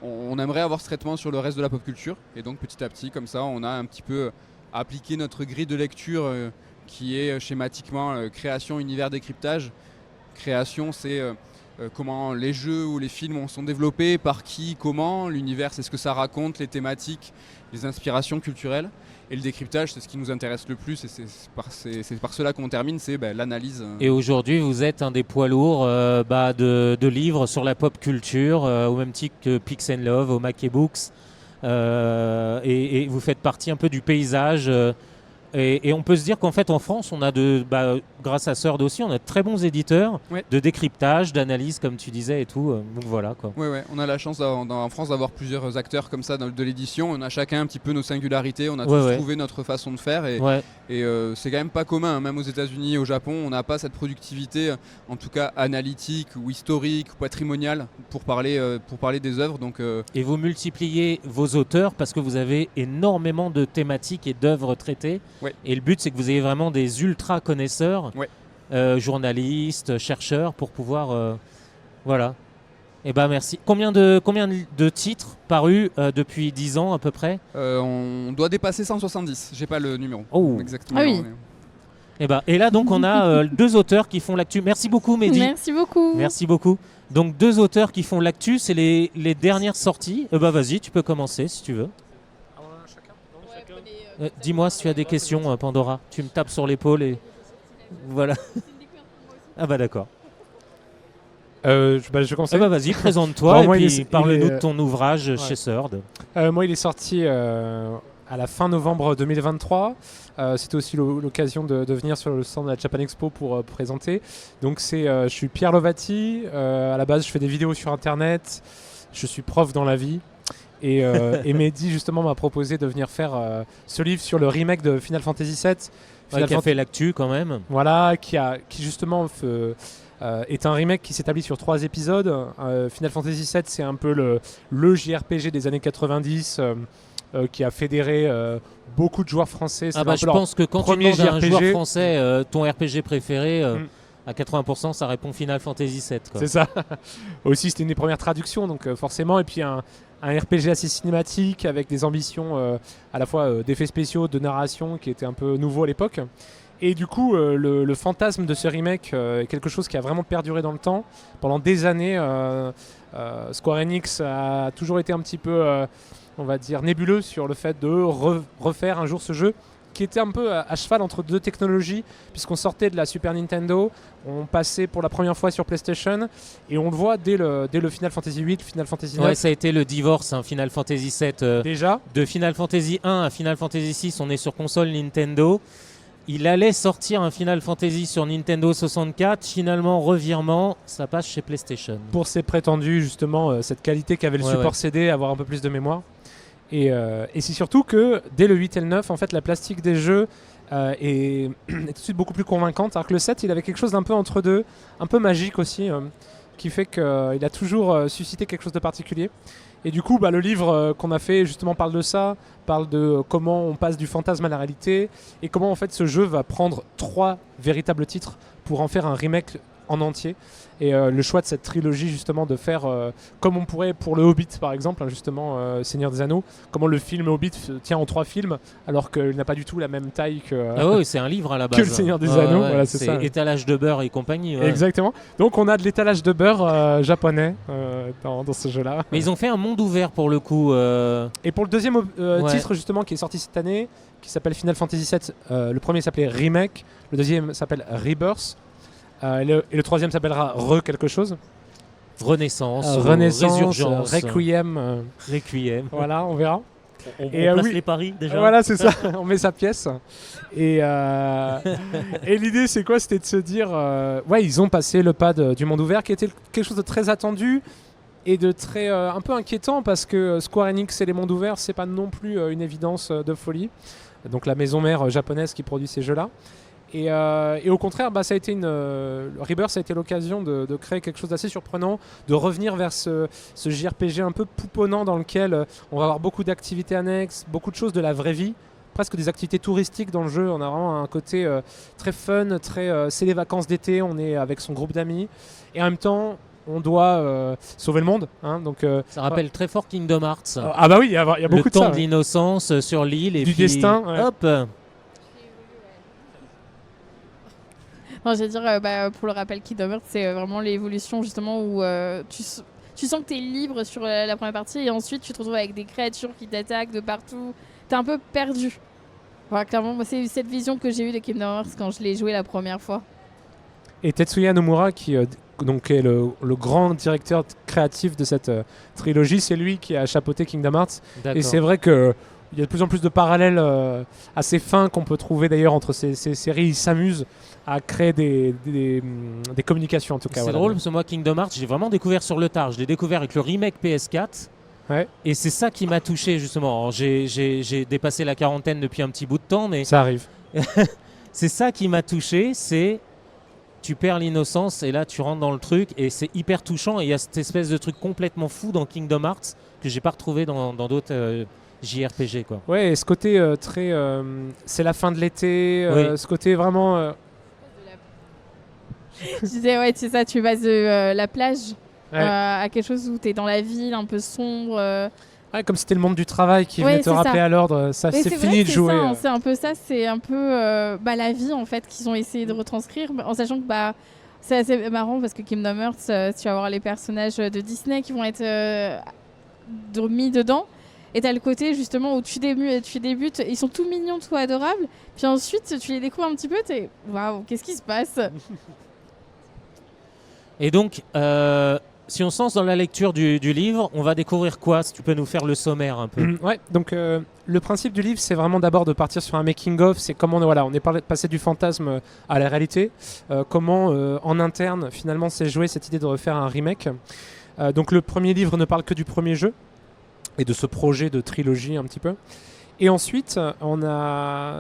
S5: on aimerait avoir ce traitement sur le reste de la pop culture, et donc petit à petit comme ça on a un petit peu appliqué notre grille de lecture qui est schématiquement création, univers, décryptage. Création, c'est comment les jeux ou les films sont développés, par qui, comment, l'univers c'est ce que ça raconte, les thématiques, les inspirations culturelles, et le décryptage c'est ce qui nous intéresse le plus, et c'est par cela qu'on termine, c'est l'analyse.
S1: Et aujourd'hui vous êtes un des poids lourds de livres sur la pop culture, au même titre que Pix & Love, au Mackey Books, et vous faites partie un peu du paysage. Et on peut se dire qu'en fait en France on a grâce à Sœur aussi, on a de très bons éditeurs de décryptage, d'analyse comme tu disais et tout, donc voilà quoi.
S5: Ouais, on a la chance en France d'avoir plusieurs acteurs comme ça de l'édition, on a chacun un petit peu nos singularités, on a tous trouvé notre façon de faire et c'est quand même pas commun, même aux États-Unis, au Japon, on n'a pas cette productivité en tout cas analytique ou historique ou patrimoniale pour parler des œuvres. Donc,
S1: Et vous multipliez vos auteurs parce que vous avez énormément de thématiques et d'œuvres traitées.
S5: Ouais.
S1: Et le but, c'est que vous ayez vraiment des ultra connaisseurs, journalistes, chercheurs, pour pouvoir... voilà. Eh ben merci. Combien de titres parus depuis 10 ans à peu près?
S5: On doit dépasser 170. J'ai pas le numéro.
S1: Oh.
S5: Exactement.
S4: Ah oui.
S1: Et là, donc, on a 2 auteurs qui font l'actu. Merci beaucoup, Mehdi.
S4: Merci beaucoup.
S1: Merci beaucoup. Donc, 2 auteurs qui font l'actu, c'est les dernières sorties. Vas-y, tu peux commencer si tu veux. Dis-moi si tu as des questions, Pandora. Tu me tapes sur l'épaule et voilà. Ah d'accord.
S6: Je vais commencer.
S1: Vas-y, présente-toi
S6: bon,
S1: et puis parle-nous de ton ouvrage chez Sœur.
S6: Moi, il est sorti à la fin novembre 2023. C'était aussi l'occasion de venir sur le stand de la Japan Expo pour présenter. Donc je suis Pierre Lovati. À la base, je fais des vidéos sur Internet. je suis prof dans la vie. Et Mehdi justement m'a proposé de venir faire ce livre sur le remake de Final Fantasy VII.
S1: Qui a fait l'actu quand même.
S6: Voilà, qui justement est un remake qui s'établit sur 3 épisodes. Final Fantasy VII, c'est un peu le JRPG des années 90 qui a fédéré beaucoup de joueurs français.
S1: Je pense que quand tu
S6: premier
S1: demandes à un
S6: JRPG,
S1: joueur français ton RPG préféré, à 80%, ça répond Final Fantasy VII. Quoi.
S6: C'est ça. Aussi, c'était une des premières traductions, donc forcément. Et puis un RPG assez cinématique avec des ambitions à la fois d'effets spéciaux, de narration qui était un peu nouveau à l'époque. Et du coup, le fantasme de ce remake est quelque chose qui a vraiment perduré dans le temps. Pendant des années, Square Enix a toujours été un petit peu, on va dire, nébuleux sur le fait de refaire un jour ce jeu qui était un peu à cheval entre 2 technologies, puisqu'on sortait de la Super Nintendo, on passait pour la première fois sur PlayStation, et on le voit dès le Final Fantasy VIII, Final Fantasy IX.
S1: Ouais, ça a été le divorce, Final Fantasy VII.
S6: Déjà.
S1: De Final Fantasy 1 à Final Fantasy 6, on est sur console Nintendo. Il allait sortir un Final Fantasy sur Nintendo 64, finalement revirement, ça passe chez PlayStation.
S6: Pour ses prétendus, justement, cette qualité qu'avait le support CD, avoir un peu plus de mémoire. Et c'est surtout que dès le 8 et le 9, en fait, la plastique des jeux est tout de suite beaucoup plus convaincante. Alors que le 7, il avait quelque chose d'un peu entre deux, un peu magique aussi, qui fait qu'il a toujours suscité quelque chose de particulier. Et du coup, le livre qu'on a fait justement parle de ça, parle de comment on passe du fantasme à la réalité et comment en fait ce jeu va prendre 3 véritables titres pour en faire un remake en entier. Et le choix de cette trilogie justement de faire comme on pourrait pour le Hobbit par exemple, justement Seigneur des Anneaux, comment le film Hobbit tient en 3 films alors qu'il n'a pas du tout la même taille que,
S1: oui, c'est un livre à la base,
S6: que le Seigneur des Anneaux. Voilà,
S1: c'est
S6: ça.
S1: Étalage de beurre et compagnie. Ouais.
S6: Exactement. Donc on a de l'étalage de beurre japonais dans ce jeu-là.
S1: Mais ils ont fait un monde ouvert pour le coup.
S6: Et pour le deuxième titre justement qui est sorti cette année, qui s'appelle Final Fantasy VII, le premier s'appelait Remake, le deuxième s'appelle Rebirth. Et le troisième s'appellera quelque chose.
S1: Renaissance,
S6: Résurgence, Requiem.
S1: Requiem.
S6: Voilà, on verra.
S7: On place les paris déjà.
S6: Voilà, c'est ça. On met sa pièce. Et l'idée, c'est quoi? C'était de se dire, ils ont passé le pas du monde ouvert, qui était quelque chose de très attendu et de très un peu inquiétant parce que Square Enix et les mondes ouverts, c'est pas non plus une évidence de folie. Donc la maison mère japonaise qui produit ces jeux-là. Et au contraire, ça a été Rebirth, ça a été l'occasion de créer quelque chose d'assez surprenant, de revenir vers ce JRPG un peu pouponnant dans lequel on va avoir beaucoup d'activités annexes, beaucoup de choses de la vraie vie, presque des activités touristiques dans le jeu. On a vraiment un côté très fun, c'est les vacances d'été, on est avec son groupe d'amis, et en même temps, on doit sauver le monde. Donc,
S1: ça rappelle très fort Kingdom Hearts.
S6: Oui, il y a beaucoup de ça.
S1: Le temps de l'innocence sur l'île et
S6: du
S1: puis
S6: destin.
S1: Hop.
S4: Non, j'allais dire, pour le rappel, Kingdom Hearts, c'est vraiment l'évolution justement où tu sens que tu es libre sur la première partie et ensuite tu te retrouves avec des créatures qui t'attaquent de partout. Tu es un peu perdu. Voilà, clairement, moi, c'est cette vision que j'ai eue de Kingdom Hearts quand je l'ai joué la première fois.
S6: Et Tetsuya Nomura, qui donc est le grand directeur créatif de cette trilogie, c'est lui qui a chapeauté Kingdom Hearts.
S1: D'accord.
S6: Et c'est vrai que il y a de plus en plus de parallèles assez fins qu'on peut trouver d'ailleurs entre ces séries. Ils s'amusent à créer des communications en tout cas.
S1: C'est drôle parce que moi Kingdom Hearts j'ai vraiment découvert sur le tard. Je l'ai découvert avec le remake PS4.
S6: Ouais.
S1: Et c'est ça qui m'a touché justement. Alors, j'ai dépassé la quarantaine depuis un petit bout de temps, mais
S6: ça arrive.
S1: c'est ça qui m'a touché, c'est tu perds l'innocence et là tu rentres dans le truc et c'est hyper touchant. Et il y a cette espèce de truc complètement fou dans Kingdom Hearts que j'ai pas retrouvé dans d'autres JRPG quoi.
S6: Ouais, et ce côté très c'est la fin de l'été, ce côté vraiment
S4: Je disais c'est ça, tu vas de la plage à quelque chose où tu es dans la ville un peu sombre.
S6: Ouais, comme si c'était le monde du travail qui venait te rappeler à l'ordre, ça c'est fini de jouer.
S4: C'est un peu ça, c'est un peu la vie en fait qu'ils ont essayé de retranscrire en sachant que c'est assez marrant parce que Kingdom Hearts, tu vas voir les personnages de Disney qui vont être mis dedans. Et t'as le côté justement où tu débutes, ils sont tout mignons, tout adorables. Puis ensuite, tu les découvres un petit peu, t'es waouh, qu'est-ce qui se passe?
S1: Et donc, si on se lance dans la lecture du livre, on va découvrir quoi? Si tu peux nous faire le sommaire un peu.
S6: Ouais, donc le principe du livre, c'est vraiment d'abord de partir sur un making-of. C'est comment on est passé du fantasme à la réalité. Comment en interne, finalement, s'est joué cette idée de refaire un remake. Donc le premier livre ne parle que du premier jeu et de ce projet de trilogie un petit peu. Et ensuite,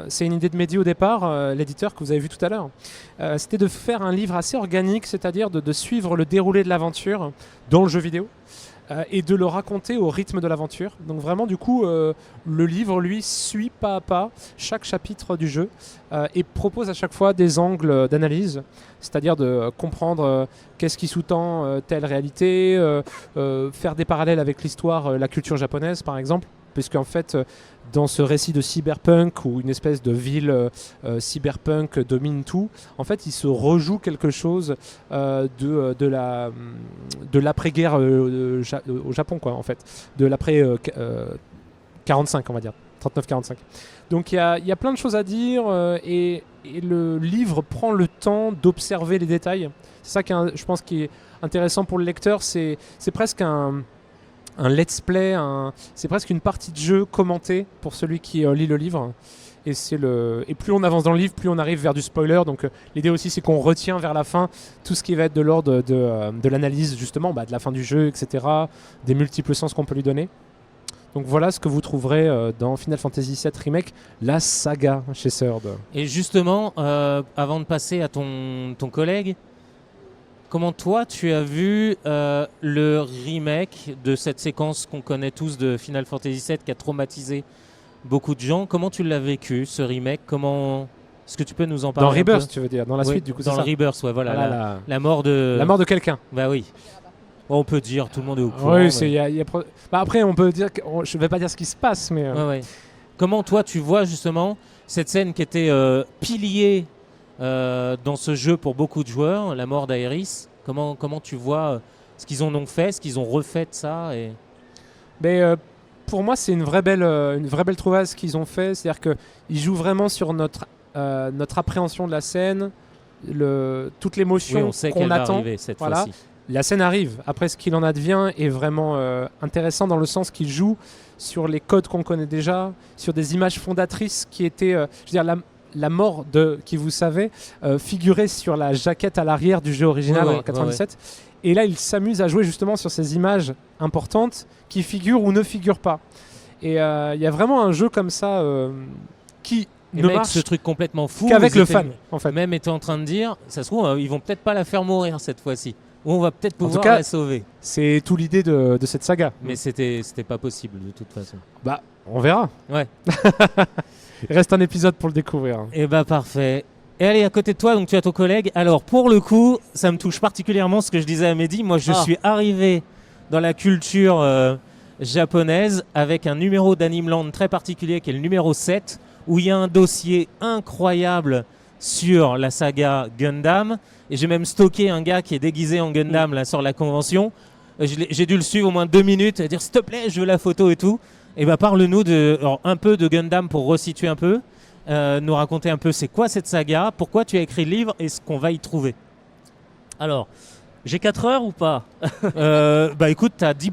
S6: c'est une idée de Mehdi au départ, l'éditeur que vous avez vu tout à l'heure. C'était de faire un livre assez organique, c'est-à-dire de suivre le déroulé de l'aventure dans le jeu vidéo et de le raconter au rythme de l'aventure. Donc vraiment, du coup, le livre, lui, suit pas à pas chaque chapitre du jeu et propose à chaque fois des angles d'analyse, c'est-à-dire de comprendre qu'est-ce qui sous-tend telle réalité, faire des parallèles avec l'histoire, la culture japonaise, par exemple. Puisqu'en fait, dans ce récit de cyberpunk où une espèce de ville cyberpunk domine tout, en fait, il se rejoue quelque chose de l'après-guerre au Japon, quoi, en fait, de l'après 45, on va dire, 39-45. Donc il y a plein de choses à dire et le livre prend le temps d'observer les détails. C'est ça je pense qui est intéressant pour le lecteur, c'est presque un let's play, c'est presque une partie de jeu commentée pour celui qui lit le livre. Et plus on avance dans le livre, plus on arrive vers du spoiler. Donc l'idée aussi, c'est qu'on retient vers la fin tout ce qui va être de l'ordre de l'analyse, justement, de la fin du jeu, etc., des multiples sens qu'on peut lui donner. Donc voilà ce que vous trouverez dans Final Fantasy VII Remake, la saga chez Third.
S1: Et justement, avant de passer à ton collègue, comment toi tu as vu le remake de cette séquence qu'on connaît tous de Final Fantasy VII qui a traumatisé beaucoup de gens? Comment tu l'as vécu, ce remake? Est-ce que tu peux nous en parler?
S6: Dans Rebirth, tu veux dire, dans la suite, du coup,
S1: dans
S6: c'est
S1: le
S6: ça.
S1: Rebirth, ouais, voilà.
S6: Voilà,
S1: la mort de...
S6: La mort de quelqu'un.
S1: Bah oui. On peut dire, tout le monde est au courant.
S6: Oui, après, on peut dire... Je ne vais pas dire ce qui se passe, mais...
S1: Ouais. Comment toi, tu vois justement cette scène qui était pilier dans ce jeu pour beaucoup de joueurs, la mort d'Aerys? Comment tu vois ce qu'ils en ont fait, ce qu'ils ont refait de ça
S6: pour moi, c'est une vraie belle trouvaille qu'ils ont fait. C'est-à-dire qu'ils jouent vraiment sur notre appréhension de la scène, toute l'émotion
S1: on sait
S6: qu'on
S1: qu'elle va
S6: attend.
S1: arriver cette fois-ci.
S6: La scène arrive. Après, ce qu'il en advient est vraiment intéressant dans le sens qu'il joue sur les codes qu'on connaît déjà, sur des images fondatrices qui étaient... je veux dire, la mort de qui vous savez figurait sur la jaquette à l'arrière du jeu original en 97. Et là, il s'amuse à jouer justement sur ces images importantes qui figurent ou ne figurent pas. Et il y a vraiment un jeu comme ça qui ne marche
S1: ce truc complètement fou
S6: qu'avec le fan. En fait.
S1: Même était en train de dire, ça se trouve, ils vont peut-être pas la faire mourir cette fois-ci. Ou on va peut-être pouvoir
S6: en tout cas,
S1: la sauver.
S6: C'est tout l'idée de cette saga.
S1: Mais c'était pas possible de toute façon.
S6: On verra.
S1: Ouais.
S6: Il reste un épisode pour le découvrir.
S1: Et parfait. Et allez, à côté de toi, donc tu as ton collègue. Alors pour le coup, ça me touche particulièrement ce que je disais à Mehdi. Moi, je suis arrivé dans la culture japonaise avec un numéro d'Animeland très particulier qui est le numéro 7, où il y a un dossier incroyable sur la saga Gundam. Et j'ai même stocké un gars qui est déguisé en Gundam là, sur la convention. J'ai dû le suivre au moins 2 minutes et dire s'il te plaît, je veux la photo et tout. Et parle-nous un peu de Gundam pour resituer un peu. Nous raconter un peu c'est quoi cette saga, pourquoi tu as écrit le livre et ce qu'on va y trouver.
S7: Alors, j'ai 4 heures ou pas?
S1: Écoute, tu as 10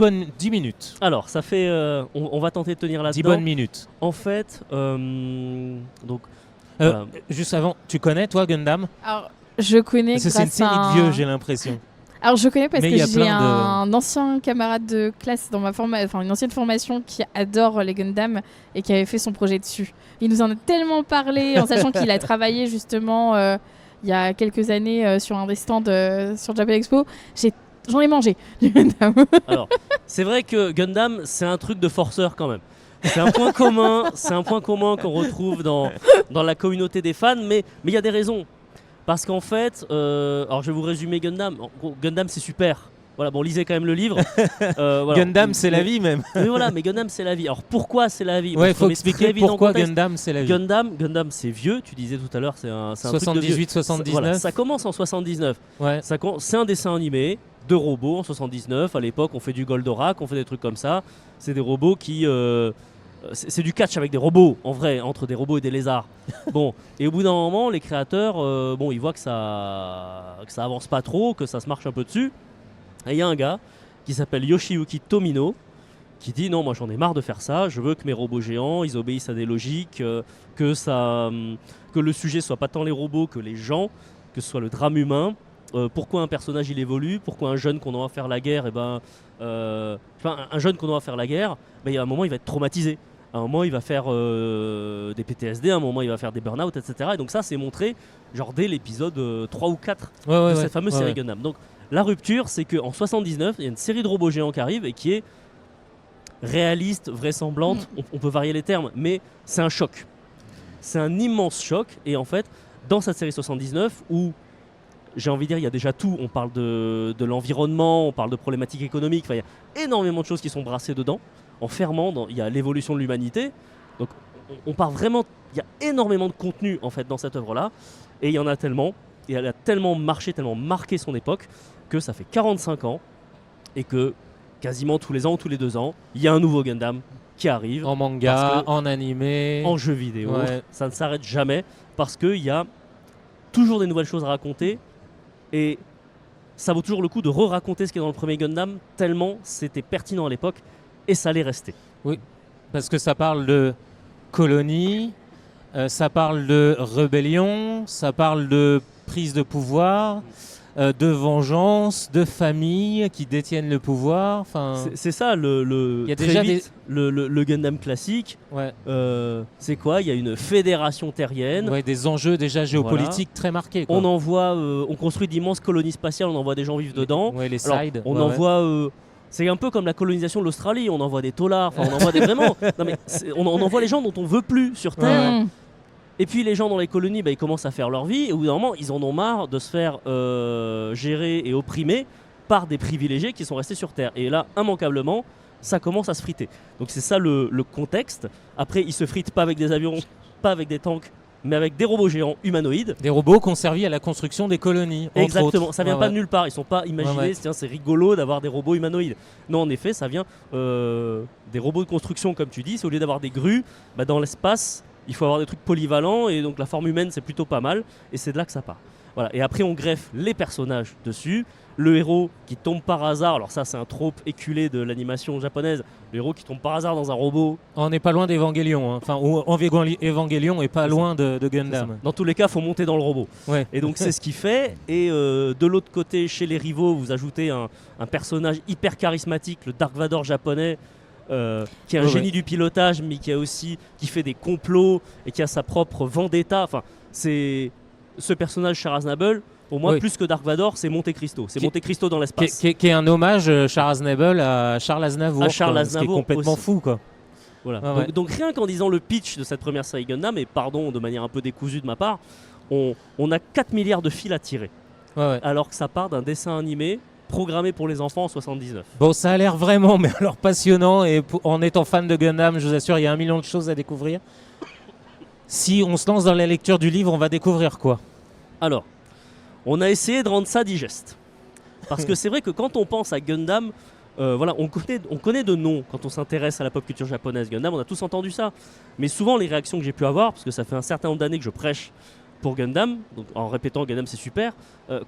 S1: minutes.
S7: Alors, ça fait... on va tenter de tenir là-dedans.
S1: 10 bonnes minutes.
S7: En fait, donc...
S1: Juste avant, tu connais toi Gundam?
S4: Alors, je connais
S1: parce que c'est une série de vieux, j'ai l'impression.
S4: Alors je connais parce
S1: mais
S4: que j'ai un ancien camarade de classe dans une ancienne formation qui adore les Gundam et qui avait fait son projet dessus. Il nous en a tellement parlé en sachant qu'il a travaillé justement il y a quelques années sur un des stands sur Japan Expo. J'en ai mangé du Gundam.
S7: Alors, c'est vrai que Gundam, c'est un truc de forceur quand même. C'est un point commun, qu'on retrouve dans la communauté des fans, mais il y a des raisons. Parce qu'en fait, alors je vais vous résumer Gundam. Gundam, c'est super. Voilà, lisez quand même le livre. Voilà.
S1: Gundam, c'est la vie même.
S7: Mais Gundam, c'est la vie. Alors pourquoi c'est la vie?
S1: Ouais, il faut expliquer pourquoi Gundam, c'est la vie.
S7: Gundam, c'est vieux. Tu disais tout à l'heure, c'est un
S1: 78, 79.
S7: Voilà, ça commence en 79.
S1: Ouais.
S7: C'est un dessin animé de robots en 79. À l'époque, on fait du Goldorak, on fait des trucs comme ça. C'est des robots qui... c'est du catch avec des robots, en vrai, entre des robots et des lézards. Et au bout d'un moment, les créateurs, ils voient que ça avance pas trop, que ça se marche un peu dessus. Et il y a un gars qui s'appelle Yoshiyuki Tomino qui dit non, moi j'en ai marre de faire ça, je veux que mes robots géants, ils obéissent à des logiques, que le sujet soit pas tant les robots que les gens, que ce soit le drame humain. pourquoi un personnage il évolue, pourquoi un jeune qu'on envoie faire la guerre, un jeune qu'on envoie faire la guerre, il y a un moment il va être traumatisé. À un moment il va faire des PTSD, à un moment il va faire des burn-out, etc. Et donc ça c'est montré genre dès l'épisode 3 ou 4 de cette fameuse série Gundam. Donc la rupture c'est qu'en 79 il y a une série de robots géants qui arrive et qui est réaliste, vraisemblante, on peut varier les termes, mais c'est un choc. C'est un immense choc et en fait dans cette série 79 où j'ai envie de dire, il y a déjà tout. On parle de l'environnement, on parle de problématiques économiques. Il y a énormément de choses qui sont brassées dedans. En fermant, il y a l'évolution de l'humanité. Donc, on part vraiment. Il y a énormément de contenu en fait dans cette œuvre-là. Et il y en a tellement. Et elle a tellement marché, tellement marqué son époque que ça fait 45 ans et que quasiment tous les ans ou tous les 2 ans, il y a un nouveau Gundam qui arrive.
S1: En manga, en animé,
S7: en jeu vidéo. Ça ne s'arrête jamais parce qu'il y a toujours des nouvelles choses à raconter. Et ça vaut toujours le coup de re-raconter ce qui est dans le premier Gundam, tellement c'était pertinent à l'époque et ça allait rester.
S1: Oui, parce que ça parle de colonie, ça parle de rébellion, ça parle de prise de pouvoir, de vengeance, de familles qui détiennent le pouvoir.
S7: C'est ça il y a déjà le Gundam classique. C'est quoi? Il y a une fédération terrienne.
S1: Des enjeux déjà géopolitiques très marqués.
S7: On envoie, on construit d'immenses colonies spatiales, on envoie des gens vivre dedans.
S1: Les sides.
S7: On envoie. C'est un peu comme la colonisation de l'Australie. On envoie des taulards. On envoie des vraiment. Non, mais on envoie les gens dont on veut plus sur Terre. Et puis les gens dans les colonies, ils commencent à faire leur vie et au bout d'un moment, ils en ont marre de se faire gérer et opprimer par des privilégiés qui sont restés sur Terre. Et là, immanquablement, ça commence à se friter. Donc c'est ça le contexte. Après, ils se fritent pas avec des avions, pas avec des tanks, mais avec des robots géants humanoïdes.
S1: Des robots qui ont servi à la construction des colonies.
S7: Exactement, ça vient pas de nulle part. Ils sont pas imaginés, tiens, c'est rigolo d'avoir des robots humanoïdes. Non, en effet, ça vient des robots de construction, comme tu dis. C'est au lieu d'avoir des grues, dans l'espace, il faut avoir des trucs polyvalents et donc la forme humaine c'est plutôt pas mal et c'est de là que ça part. Voilà. Et après on greffe les personnages dessus, le héros qui tombe par hasard, alors ça c'est un trope éculé de l'animation japonaise, le héros qui tombe par hasard dans un robot.
S1: On n'est pas loin d'Evangelion, Evangelion est pas loin de Gundam.
S7: Dans tous les cas faut monter dans le robot. Et donc c'est ce qu'il fait et de l'autre côté chez les rivaux vous ajoutez un personnage hyper charismatique, le Dark Vador japonais. Qui est un génie du pilotage mais qui fait des complots et qui a sa propre vendetta. Enfin, c'est ce personnage Char Aznable pour moi plus que Dark Vador c'est Monte Cristo. C'est Monte Cristo dans l'espace.
S1: Qui est un hommage Char Aznable à Charles Aznavour. Ce qui est complètement fou quoi.
S7: Voilà. Donc rien qu'en disant le pitch de cette première série Gundam, et pardon de manière un peu décousue de ma part, on a 4 milliards de fils à tirer. Alors que ça part d'un dessin animé programmé pour les enfants en 79.
S1: Bon, ça a l'air vraiment passionnant et en étant fan de Gundam, je vous assure, il y a 1 million de choses à découvrir. Si on se lance dans la lecture du livre, on va découvrir quoi?
S7: Alors, on a essayé de rendre ça digeste. Parce que c'est vrai que quand on pense à Gundam, on connaît de nom quand on s'intéresse à la pop culture japonaise. Gundam, on a tous entendu ça. Mais souvent, les réactions que j'ai pu avoir, parce que ça fait un certain nombre d'années que je prêche pour Gundam, donc en répétant Gundam c'est super,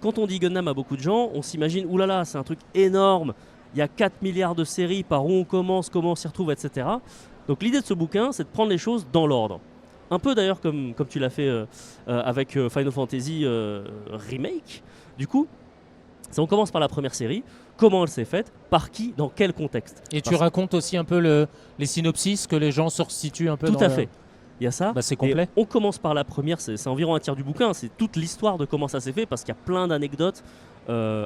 S7: quand on dit Gundam à beaucoup de gens, on s'imagine oulala c'est un truc énorme, il y a 4 milliards de séries, par où on commence, comment on s'y retrouve, etc. Donc l'idée de ce bouquin c'est de prendre les choses dans l'ordre. Un peu d'ailleurs comme tu l'as fait avec Final Fantasy Remake. Du coup, on commence par la première série, comment elle s'est faite, par qui, dans quel contexte.
S1: Et tu racontes aussi un peu les synopsis, que les gens se resituent un peu
S7: Tout à fait. Il y a ça.
S1: C'est complet.
S7: Et on commence par la première, c'est environ un tiers du bouquin, c'est toute l'histoire de comment ça s'est fait parce qu'il y a plein d'anecdotes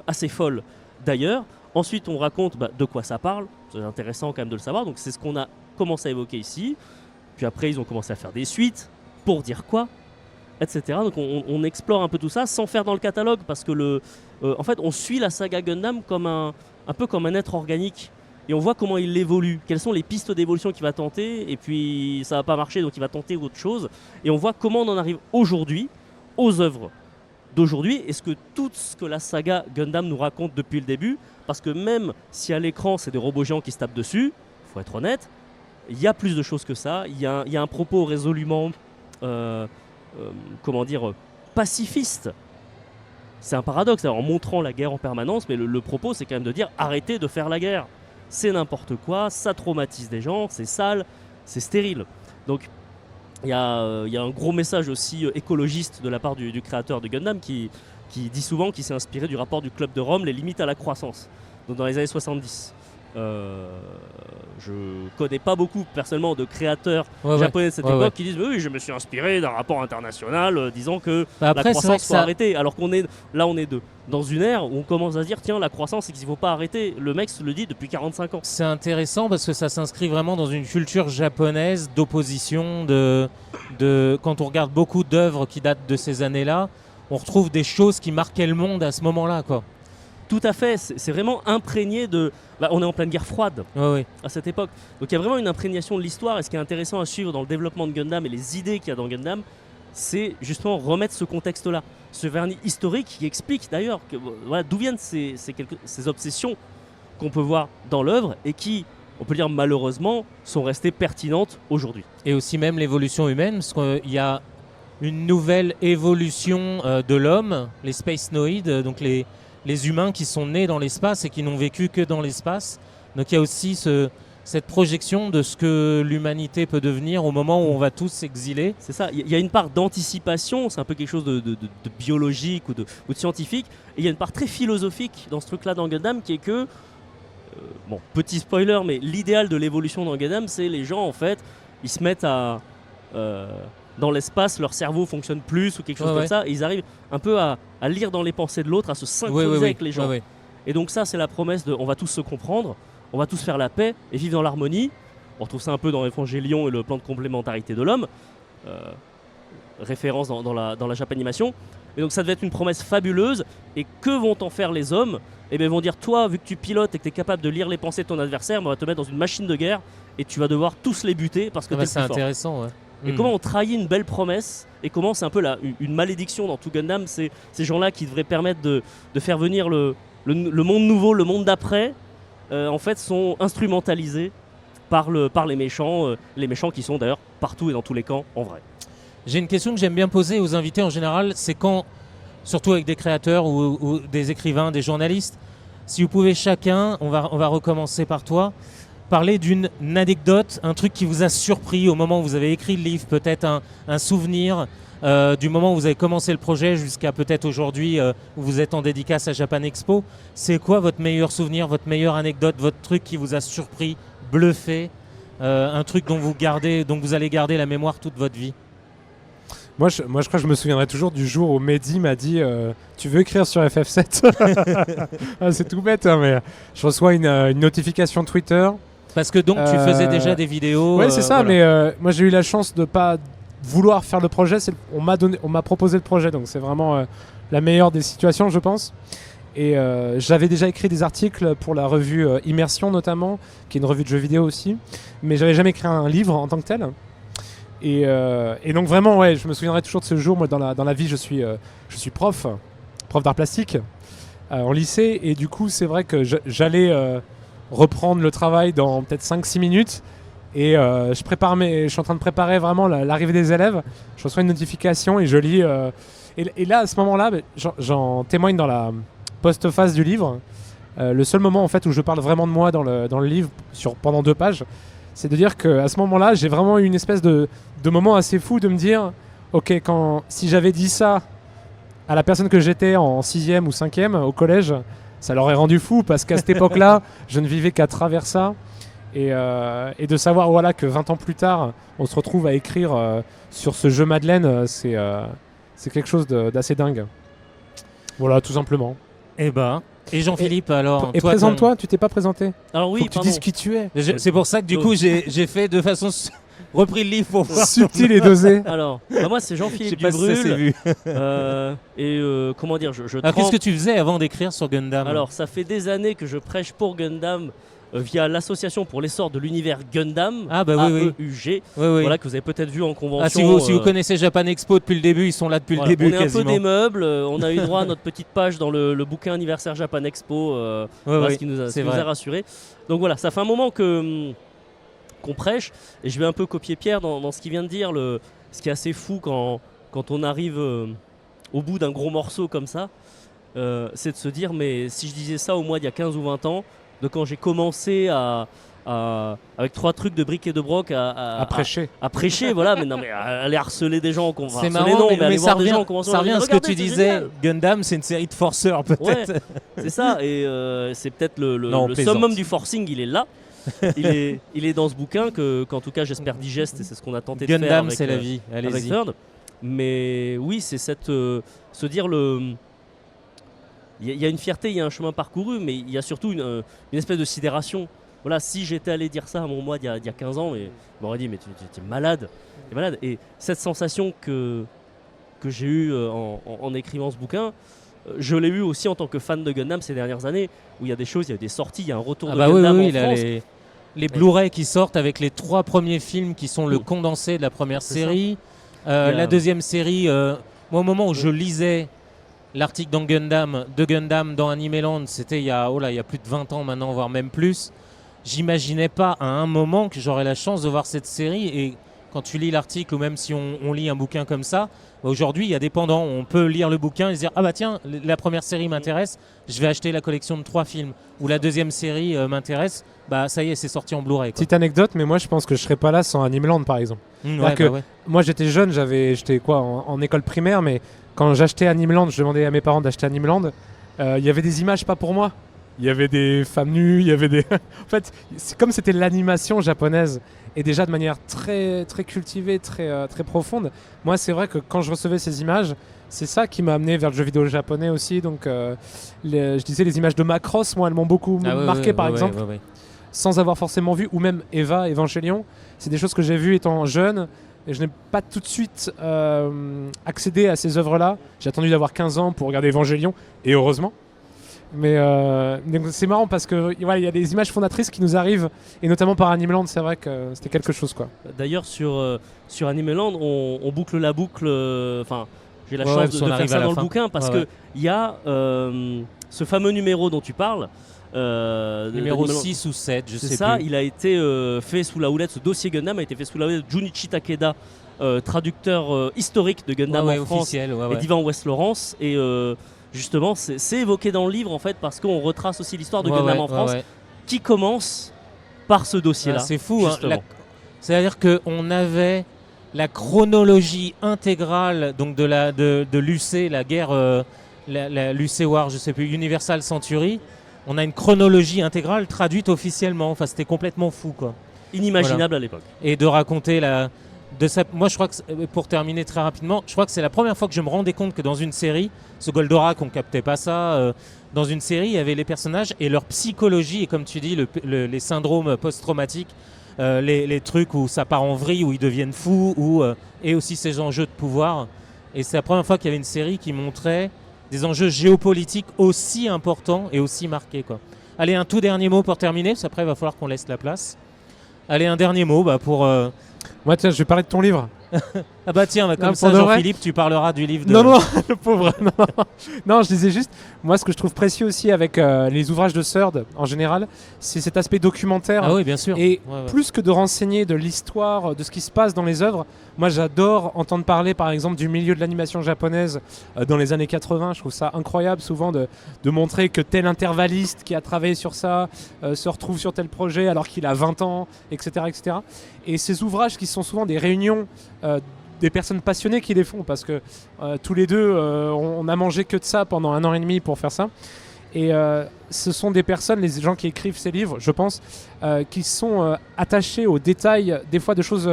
S7: assez folles d'ailleurs. Ensuite, on raconte de quoi ça parle, c'est intéressant quand même de le savoir, donc c'est ce qu'on a commencé à évoquer ici. Puis après, ils ont commencé à faire des suites, pour dire quoi, etc. Donc on explore un peu tout ça sans faire dans le catalogue parce que en fait, on suit la saga Gundam comme un peu comme un être organique. Et on voit comment il évolue, quelles sont les pistes d'évolution qu'il va tenter, et puis ça va pas marcher, donc il va tenter autre chose. Et on voit comment on en arrive aujourd'hui aux œuvres d'aujourd'hui, et tout ce que la saga Gundam nous raconte depuis le début, parce que même si à l'écran c'est des robots géants qui se tapent dessus, faut être honnête, il y a plus de choses que ça, il y a un propos résolument, pacifiste. C'est un paradoxe, en montrant la guerre en permanence, mais le propos c'est quand même de dire arrêtez de faire la guerre. C'est n'importe quoi, ça traumatise des gens, c'est sale, c'est stérile. Donc il y a un gros message aussi écologiste de la part du créateur de Gundam qui qui dit souvent qu'il s'est inspiré du rapport du Club de Rome, les limites à la croissance, donc dans les années 70. Je connais pas beaucoup personnellement de créateurs japonais de cette époque qui disent oui, je me suis inspiré d'un rapport international disant que la croissance faut arrêter, alors qu'on est là, on est dans une ère où on commence à se dire tiens, la croissance, c'est qu'il faut pas arrêter. Le mec se le dit depuis 45 ans.
S1: C'est intéressant parce que ça s'inscrit vraiment dans une culture japonaise d'opposition, quand on regarde beaucoup d'œuvres qui datent de ces années-là, on retrouve des choses qui marquaient le monde à ce moment-là, quoi.
S7: Tout à fait, c'est vraiment imprégné de... on est en pleine guerre froide à cette époque. Donc il y a vraiment une imprégnation de l'histoire, et ce qui est intéressant à suivre dans le développement de Gundam et les idées qu'il y a dans Gundam, c'est justement remettre ce contexte-là, ce vernis historique qui explique d'ailleurs d'où viennent ces obsessions qu'on peut voir dans l'œuvre et qui, on peut dire malheureusement, sont restées pertinentes aujourd'hui.
S1: Et aussi même l'évolution humaine, parce qu'il y a une nouvelle évolution de l'homme, les Space Noids, donc les humains qui sont nés dans l'espace et qui n'ont vécu que dans l'espace. Donc il y a aussi cette projection de ce que l'humanité peut devenir au moment où on va tous s'exiler.
S7: C'est ça, il y a une part d'anticipation, c'est un peu quelque chose de biologique ou de scientifique, et il y a une part très philosophique dans ce truc-là dans Gundam qui est que, petit spoiler, mais l'idéal de l'évolution dans Gundam, c'est les gens en fait, ils se mettent à... dans l'espace, leur cerveau fonctionne plus ou quelque chose comme ça, et ils arrivent un peu à lire dans les pensées de l'autre, à se synchroniser avec les gens. Et donc ça, c'est la promesse de on va tous se comprendre, on va tous faire la paix et vivre dans l'harmonie. On retrouve ça un peu dans Évangélion et le plan de complémentarité de l'homme, référence dans la Japanimation. Et donc ça devait être une promesse fabuleuse, et que vont en faire les hommes? Eh bien, ils vont dire, toi, vu que tu pilotes et que tu es capable de lire les pensées de ton adversaire, on va te mettre dans une machine de guerre, et tu vas devoir tous les buter parce que tu es le plus fort.
S1: C'est intéressant, ouais.
S7: Et comment on trahit une belle promesse, et comment c'est un peu une malédiction dans tout Gundam, c'est ces gens-là qui devraient permettre de faire venir le monde nouveau, le monde d'après, en fait sont instrumentalisés par les méchants qui sont d'ailleurs partout et dans tous les camps en vrai.
S1: J'ai une question que j'aime bien poser aux invités en général, c'est quand, surtout avec des créateurs ou des écrivains, des journalistes, si vous pouvez chacun, on va recommencer par toi, parler d'une anecdote, un truc qui vous a surpris au moment où vous avez écrit le livre, peut-être un souvenir du moment où vous avez commencé le projet jusqu'à peut-être aujourd'hui où vous êtes en dédicace à Japan Expo. C'est quoi votre meilleur souvenir, votre meilleure anecdote, votre truc qui vous a surpris, bluffé, un truc dont vous allez garder la mémoire toute votre vie?
S6: Moi, je crois que je me souviendrai toujours du jour où Mehdi m'a dit tu veux écrire sur FF7? C'est tout bête, hein, mais je reçois une notification Twitter.
S1: Parce que donc tu faisais déjà des vidéos.
S6: Oui, c'est ça, mais moi j'ai eu la chance de ne pas vouloir faire le projet. On m'a proposé le projet, donc c'est vraiment la meilleure des situations, je pense. Et j'avais déjà écrit des articles pour la revue Immersion notamment, qui est une revue de jeux vidéo aussi, mais j'avais jamais écrit un livre en tant que tel. Et donc vraiment, ouais, je me souviendrai toujours de ce jour. Moi, dans la vie, je suis prof d'art plastique en lycée, et du coup, c'est vrai que j'allais reprendre le travail dans peut-être 5-6 minutes, et je suis en train de préparer vraiment l'arrivée des élèves. Je reçois une notification et je lis. Et là, à ce moment-là, j'en témoigne dans la postface du livre. Le seul moment en fait où je parle vraiment de moi dans le livre pendant 2 pages. C'est de dire qu'à ce moment-là, j'ai vraiment eu une espèce de moment assez fou de me dire ok, si j'avais dit ça à la personne que j'étais en 6e ou 5e au collège, ça l'aurait rendu fou, parce qu'à cette époque-là, je ne vivais qu'à travers ça. Et de savoir que 20 ans plus tard, on se retrouve à écrire sur ce jeu Madeleine, c'est quelque chose d'assez dingue. Voilà, tout simplement.
S1: Et Jean-Philippe, alors
S6: et présente-toi, tu t'es pas présenté.
S7: Alors oui,
S6: faut que tu dises qui tu es.
S1: C'est pour ça que du coup j'ai fait de façon repris le livre pour voir.
S6: Subtil et dosé.
S7: Alors, moi c'est Jean-Philippe
S1: Je sais pas si ça s'est
S7: Dubrul.
S1: vu.
S7: Comment dire, je
S1: Alors qu'est-ce que tu faisais avant d'écrire sur Gundam?
S7: Alors ça fait des années que je prêche pour Gundam via l'association pour l'essor de l'univers Gundam, AEUG, voilà, que vous avez peut-être vu en convention.
S1: Si vous connaissez Japan Expo depuis le début, ils sont là depuis le début.
S7: On est
S1: quasiment.
S7: un peu des meubles, on a eu droit à notre petite page dans le bouquin anniversaire Japan Expo, ce qui nous a rassurés. Donc voilà, ça fait un moment qu'on prêche, et je vais un peu copier Pierre dans ce qu'il vient de dire. Ce qui est assez fou quand on arrive au bout d'un gros morceau comme ça, c'est de se dire, mais si je disais ça au mois d'il y a 15 ou 20 ans, de quand j'ai commencé à avec 3 trucs de briques et de broc
S6: À prêcher.
S7: à prêcher, voilà, mais non, mais aller harceler des gens, qu'on va
S1: C'est
S7: harceler,
S1: marrant,
S7: non, mais aller
S1: ça
S7: voir des
S1: revient,
S7: gens, comment
S1: ça revient à ce que tu disais.
S7: génial.
S1: Gundam, c'est une série de forceurs, peut-être.
S7: Ouais, c'est ça, et c'est peut-être
S1: Non, on
S7: le
S1: plaisante.
S7: summum du forcing, il est là. il est dans ce bouquin qu'en tout cas j'espère digeste, et c'est ce qu'on a tenté de faire
S1: Gundam,
S7: avec,
S1: c'est la vie.
S7: avec
S1: Allez-y.
S7: Third. Mais oui, c'est se dire il y a une fierté, il y a un chemin parcouru, mais il y a surtout une espèce de sidération. Voilà, si j'étais allé dire ça à mon moi il y a 15 ans, il m'aurait dit mais tu es malade. T'es malade. Et cette sensation que j'ai eue en écrivant ce bouquin, je l'ai eu aussi en tant que fan de Gundam ces dernières années, où il y a des choses, il y a des sorties, il y a un retour de
S1: Ah bah oui,
S7: Gundam
S1: oui,
S7: en
S1: il a
S7: France.
S1: les Blu-ray qui sortent avec les 3 premiers films qui sont le
S7: Mm.
S1: condensé de la première
S7: C'est ça.
S1: série.
S7: Il y a-
S1: La deuxième série, moi au moment où je lisais l'article de Gundam dans Animeland, c'était il y a plus de 20 ans maintenant, voire même plus. J'imaginais pas à un moment que j'aurais la chance de voir cette série. Et quand tu lis l'article, ou même si on lit un bouquin comme ça, aujourd'hui il y a des pendants. On peut lire le bouquin et se dire ah bah tiens, la première série m'intéresse, je vais acheter la collection de 3 films. Ou la deuxième série m'intéresse, bah ça y est, c'est sorti en Blu-ray, quoi.
S6: Petite anecdote, mais moi je pense que je serais pas là sans Animeland par exemple.
S1: Ouais,
S6: que-
S1: bah ouais.
S6: Moi j'étais jeune, j'étais quoi en école primaire, mais quand j'achetais Animeland, je demandais à mes parents d'acheter Animeland, il y avait des images pas pour moi. Il y avait des femmes nues, il y avait des. En fait, c'est comme c'était l'animation japonaise et déjà de manière très très cultivée, très profonde. Moi, c'est vrai que quand je recevais ces images, c'est ça qui m'a amené vers le jeu vidéo japonais aussi. Donc, je disais les images de Macross, moi, elles m'ont beaucoup
S1: Ah ouais,
S6: marqué
S1: ouais,
S6: par
S1: ouais,
S6: exemple,
S1: ouais, ouais.
S6: sans avoir forcément vu, ou même Evangelion. C'est des choses que j'ai vues étant jeune. Et je n'ai pas tout de suite accédé à ces œuvres-là. J'ai attendu d'avoir 15 ans pour regarder Evangelion, et heureusement. Mais donc c'est marrant parce que voilà, il y a des images fondatrices qui nous arrivent, et notamment par Animeland, c'est vrai que c'était quelque chose, quoi.
S7: D'ailleurs, sur Animeland, on boucle la boucle. Enfin, j'ai la
S1: Ouais,
S7: chance
S1: ouais,
S7: de
S1: parce qu'on
S7: faire
S1: arrive
S7: ça
S1: à la
S7: dans le
S1: fin.
S7: bouquin parce
S1: Ouais,
S7: que il y a ce fameux numéro dont tu parles.
S1: Numéro
S7: d'Animeland.
S1: 6 ou 7, je
S7: C'est
S1: sais
S7: ça,
S1: plus.
S7: il a été fait sous la houlette, ce dossier Gundam a été fait sous la houlette de Junichi Takeda, traducteur historique de Gundam
S1: Ouais,
S7: en France
S1: officiel, ouais,
S7: et
S1: ouais.
S7: d'Ivan West Lawrence. Et justement, c'est évoqué dans le livre en fait parce qu'on retrace aussi l'histoire de
S1: Ouais,
S7: Gundam
S1: ouais,
S7: en France
S1: ouais, ouais.
S7: qui commence par ce dossier-là.
S1: Ah, c'est fou, hein.
S7: justement.
S1: C'est-à-dire qu'on avait la chronologie intégrale donc de l'UC, la guerre, l'UC War, je sais plus, Universal Century. On a une chronologie intégrale traduite officiellement. Enfin, c'était complètement fou, quoi.
S7: Inimaginable à l'époque.
S1: Et de raconter moi, je crois que, pour terminer très rapidement, je crois que c'est la première fois que je me rendais compte que dans une série, ce Goldorak, on captait pas ça. Dans une série, il y avait les personnages et leur psychologie, et comme tu dis, les syndromes post-traumatiques, les trucs où ça part en vrille, où ils deviennent fous, et aussi ces enjeux de pouvoir. Et c'est la première fois qu'il y avait une série qui montrait des enjeux géopolitiques aussi importants et aussi marqués, quoi. Allez, un tout dernier mot pour terminer, parce qu'après, il va falloir qu'on laisse la place. Allez, un dernier mot pour...
S6: Moi, tiens, je vais parler de ton livre.
S1: Ah bah tiens, comme
S6: Non,
S1: ça,
S6: pour de vrai.
S1: Jean-Philippe, tu parleras du livre de...
S6: Non, non, le pauvre. Non. Non, je disais juste, moi, ce que je trouve précieux aussi avec les ouvrages de Third en général, c'est cet aspect documentaire.
S1: Ah oui, bien sûr.
S6: Et
S1: Ouais, ouais.
S6: plus que de renseigner de l'histoire, de ce qui se passe dans les œuvres, moi j'adore entendre parler par exemple du milieu de l'animation japonaise dans les années 80. Je trouve ça incroyable souvent de montrer que tel intervalliste qui a travaillé sur ça se retrouve sur tel projet alors qu'il a 20 ans, etc., etc. Et ces ouvrages qui sont souvent des réunions des personnes passionnées qui les font parce que tous les deux on a mangé que de ça pendant 1 an et demi pour faire ça. Et ce sont des personnes, les gens qui écrivent ces livres, je pense, qui sont attachés aux détails, des fois de choses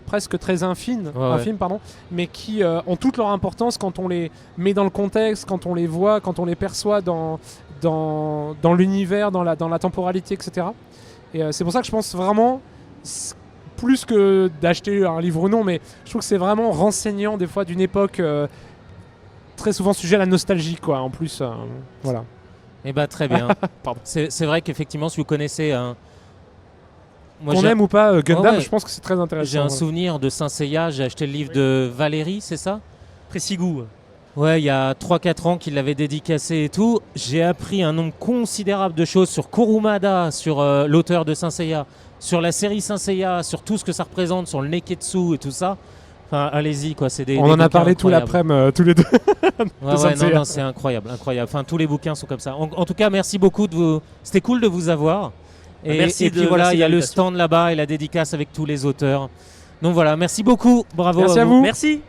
S6: presque très infimes, mais qui ont toute leur importance quand on les met dans le contexte, quand on les voit, quand on les perçoit dans l'univers, dans la temporalité, etc. Et c'est pour ça que je pense vraiment, plus que d'acheter un livre ou non, mais je trouve que c'est vraiment renseignant des fois d'une époque très souvent sujet à la nostalgie, quoi, en plus. Voilà.
S1: Eh bah très bien.
S6: Pardon.
S1: C'est vrai qu'effectivement, si vous connaissez un... Moi,
S6: Qu'on
S1: j'ai-
S6: aime ou pas Gundam,
S1: ouais.
S6: je pense que c'est très intéressant.
S1: J'ai un
S6: voilà.
S1: souvenir de Saint Seiya, j'ai acheté le livre de Valérie, c'est ça?
S7: Précis-goût.
S1: Ouais, il y a 3-4 ans qu'il l'avait dédicacé et tout. J'ai appris un nombre considérable de choses sur Kurumada, sur l'auteur de Saint Seiya, sur la série Saint Seiya, sur tout ce que ça représente, sur le Neketsu et tout ça. Enfin, allez-y, quoi. C'est des
S6: On en
S1: bouquins
S6: a parlé tout
S1: incroyables.
S6: l'après-midi, tous les deux.
S1: Ouais,
S6: Saint
S1: ouais,
S6: Seiya.
S1: non, c'est incroyable, incroyable. Enfin, tous les bouquins sont comme ça. En tout cas, merci beaucoup de vous. C'était cool de vous avoir.
S7: Merci
S1: Et puis
S7: de-
S1: voilà,
S7: merci
S1: il y a
S7: de
S1: le
S7: l'invitation.
S1: stand là-bas et la dédicace avec tous les auteurs. Donc voilà, merci beaucoup. Bravo
S6: Merci
S1: à
S6: à
S1: vous.
S6: vous.
S7: Merci.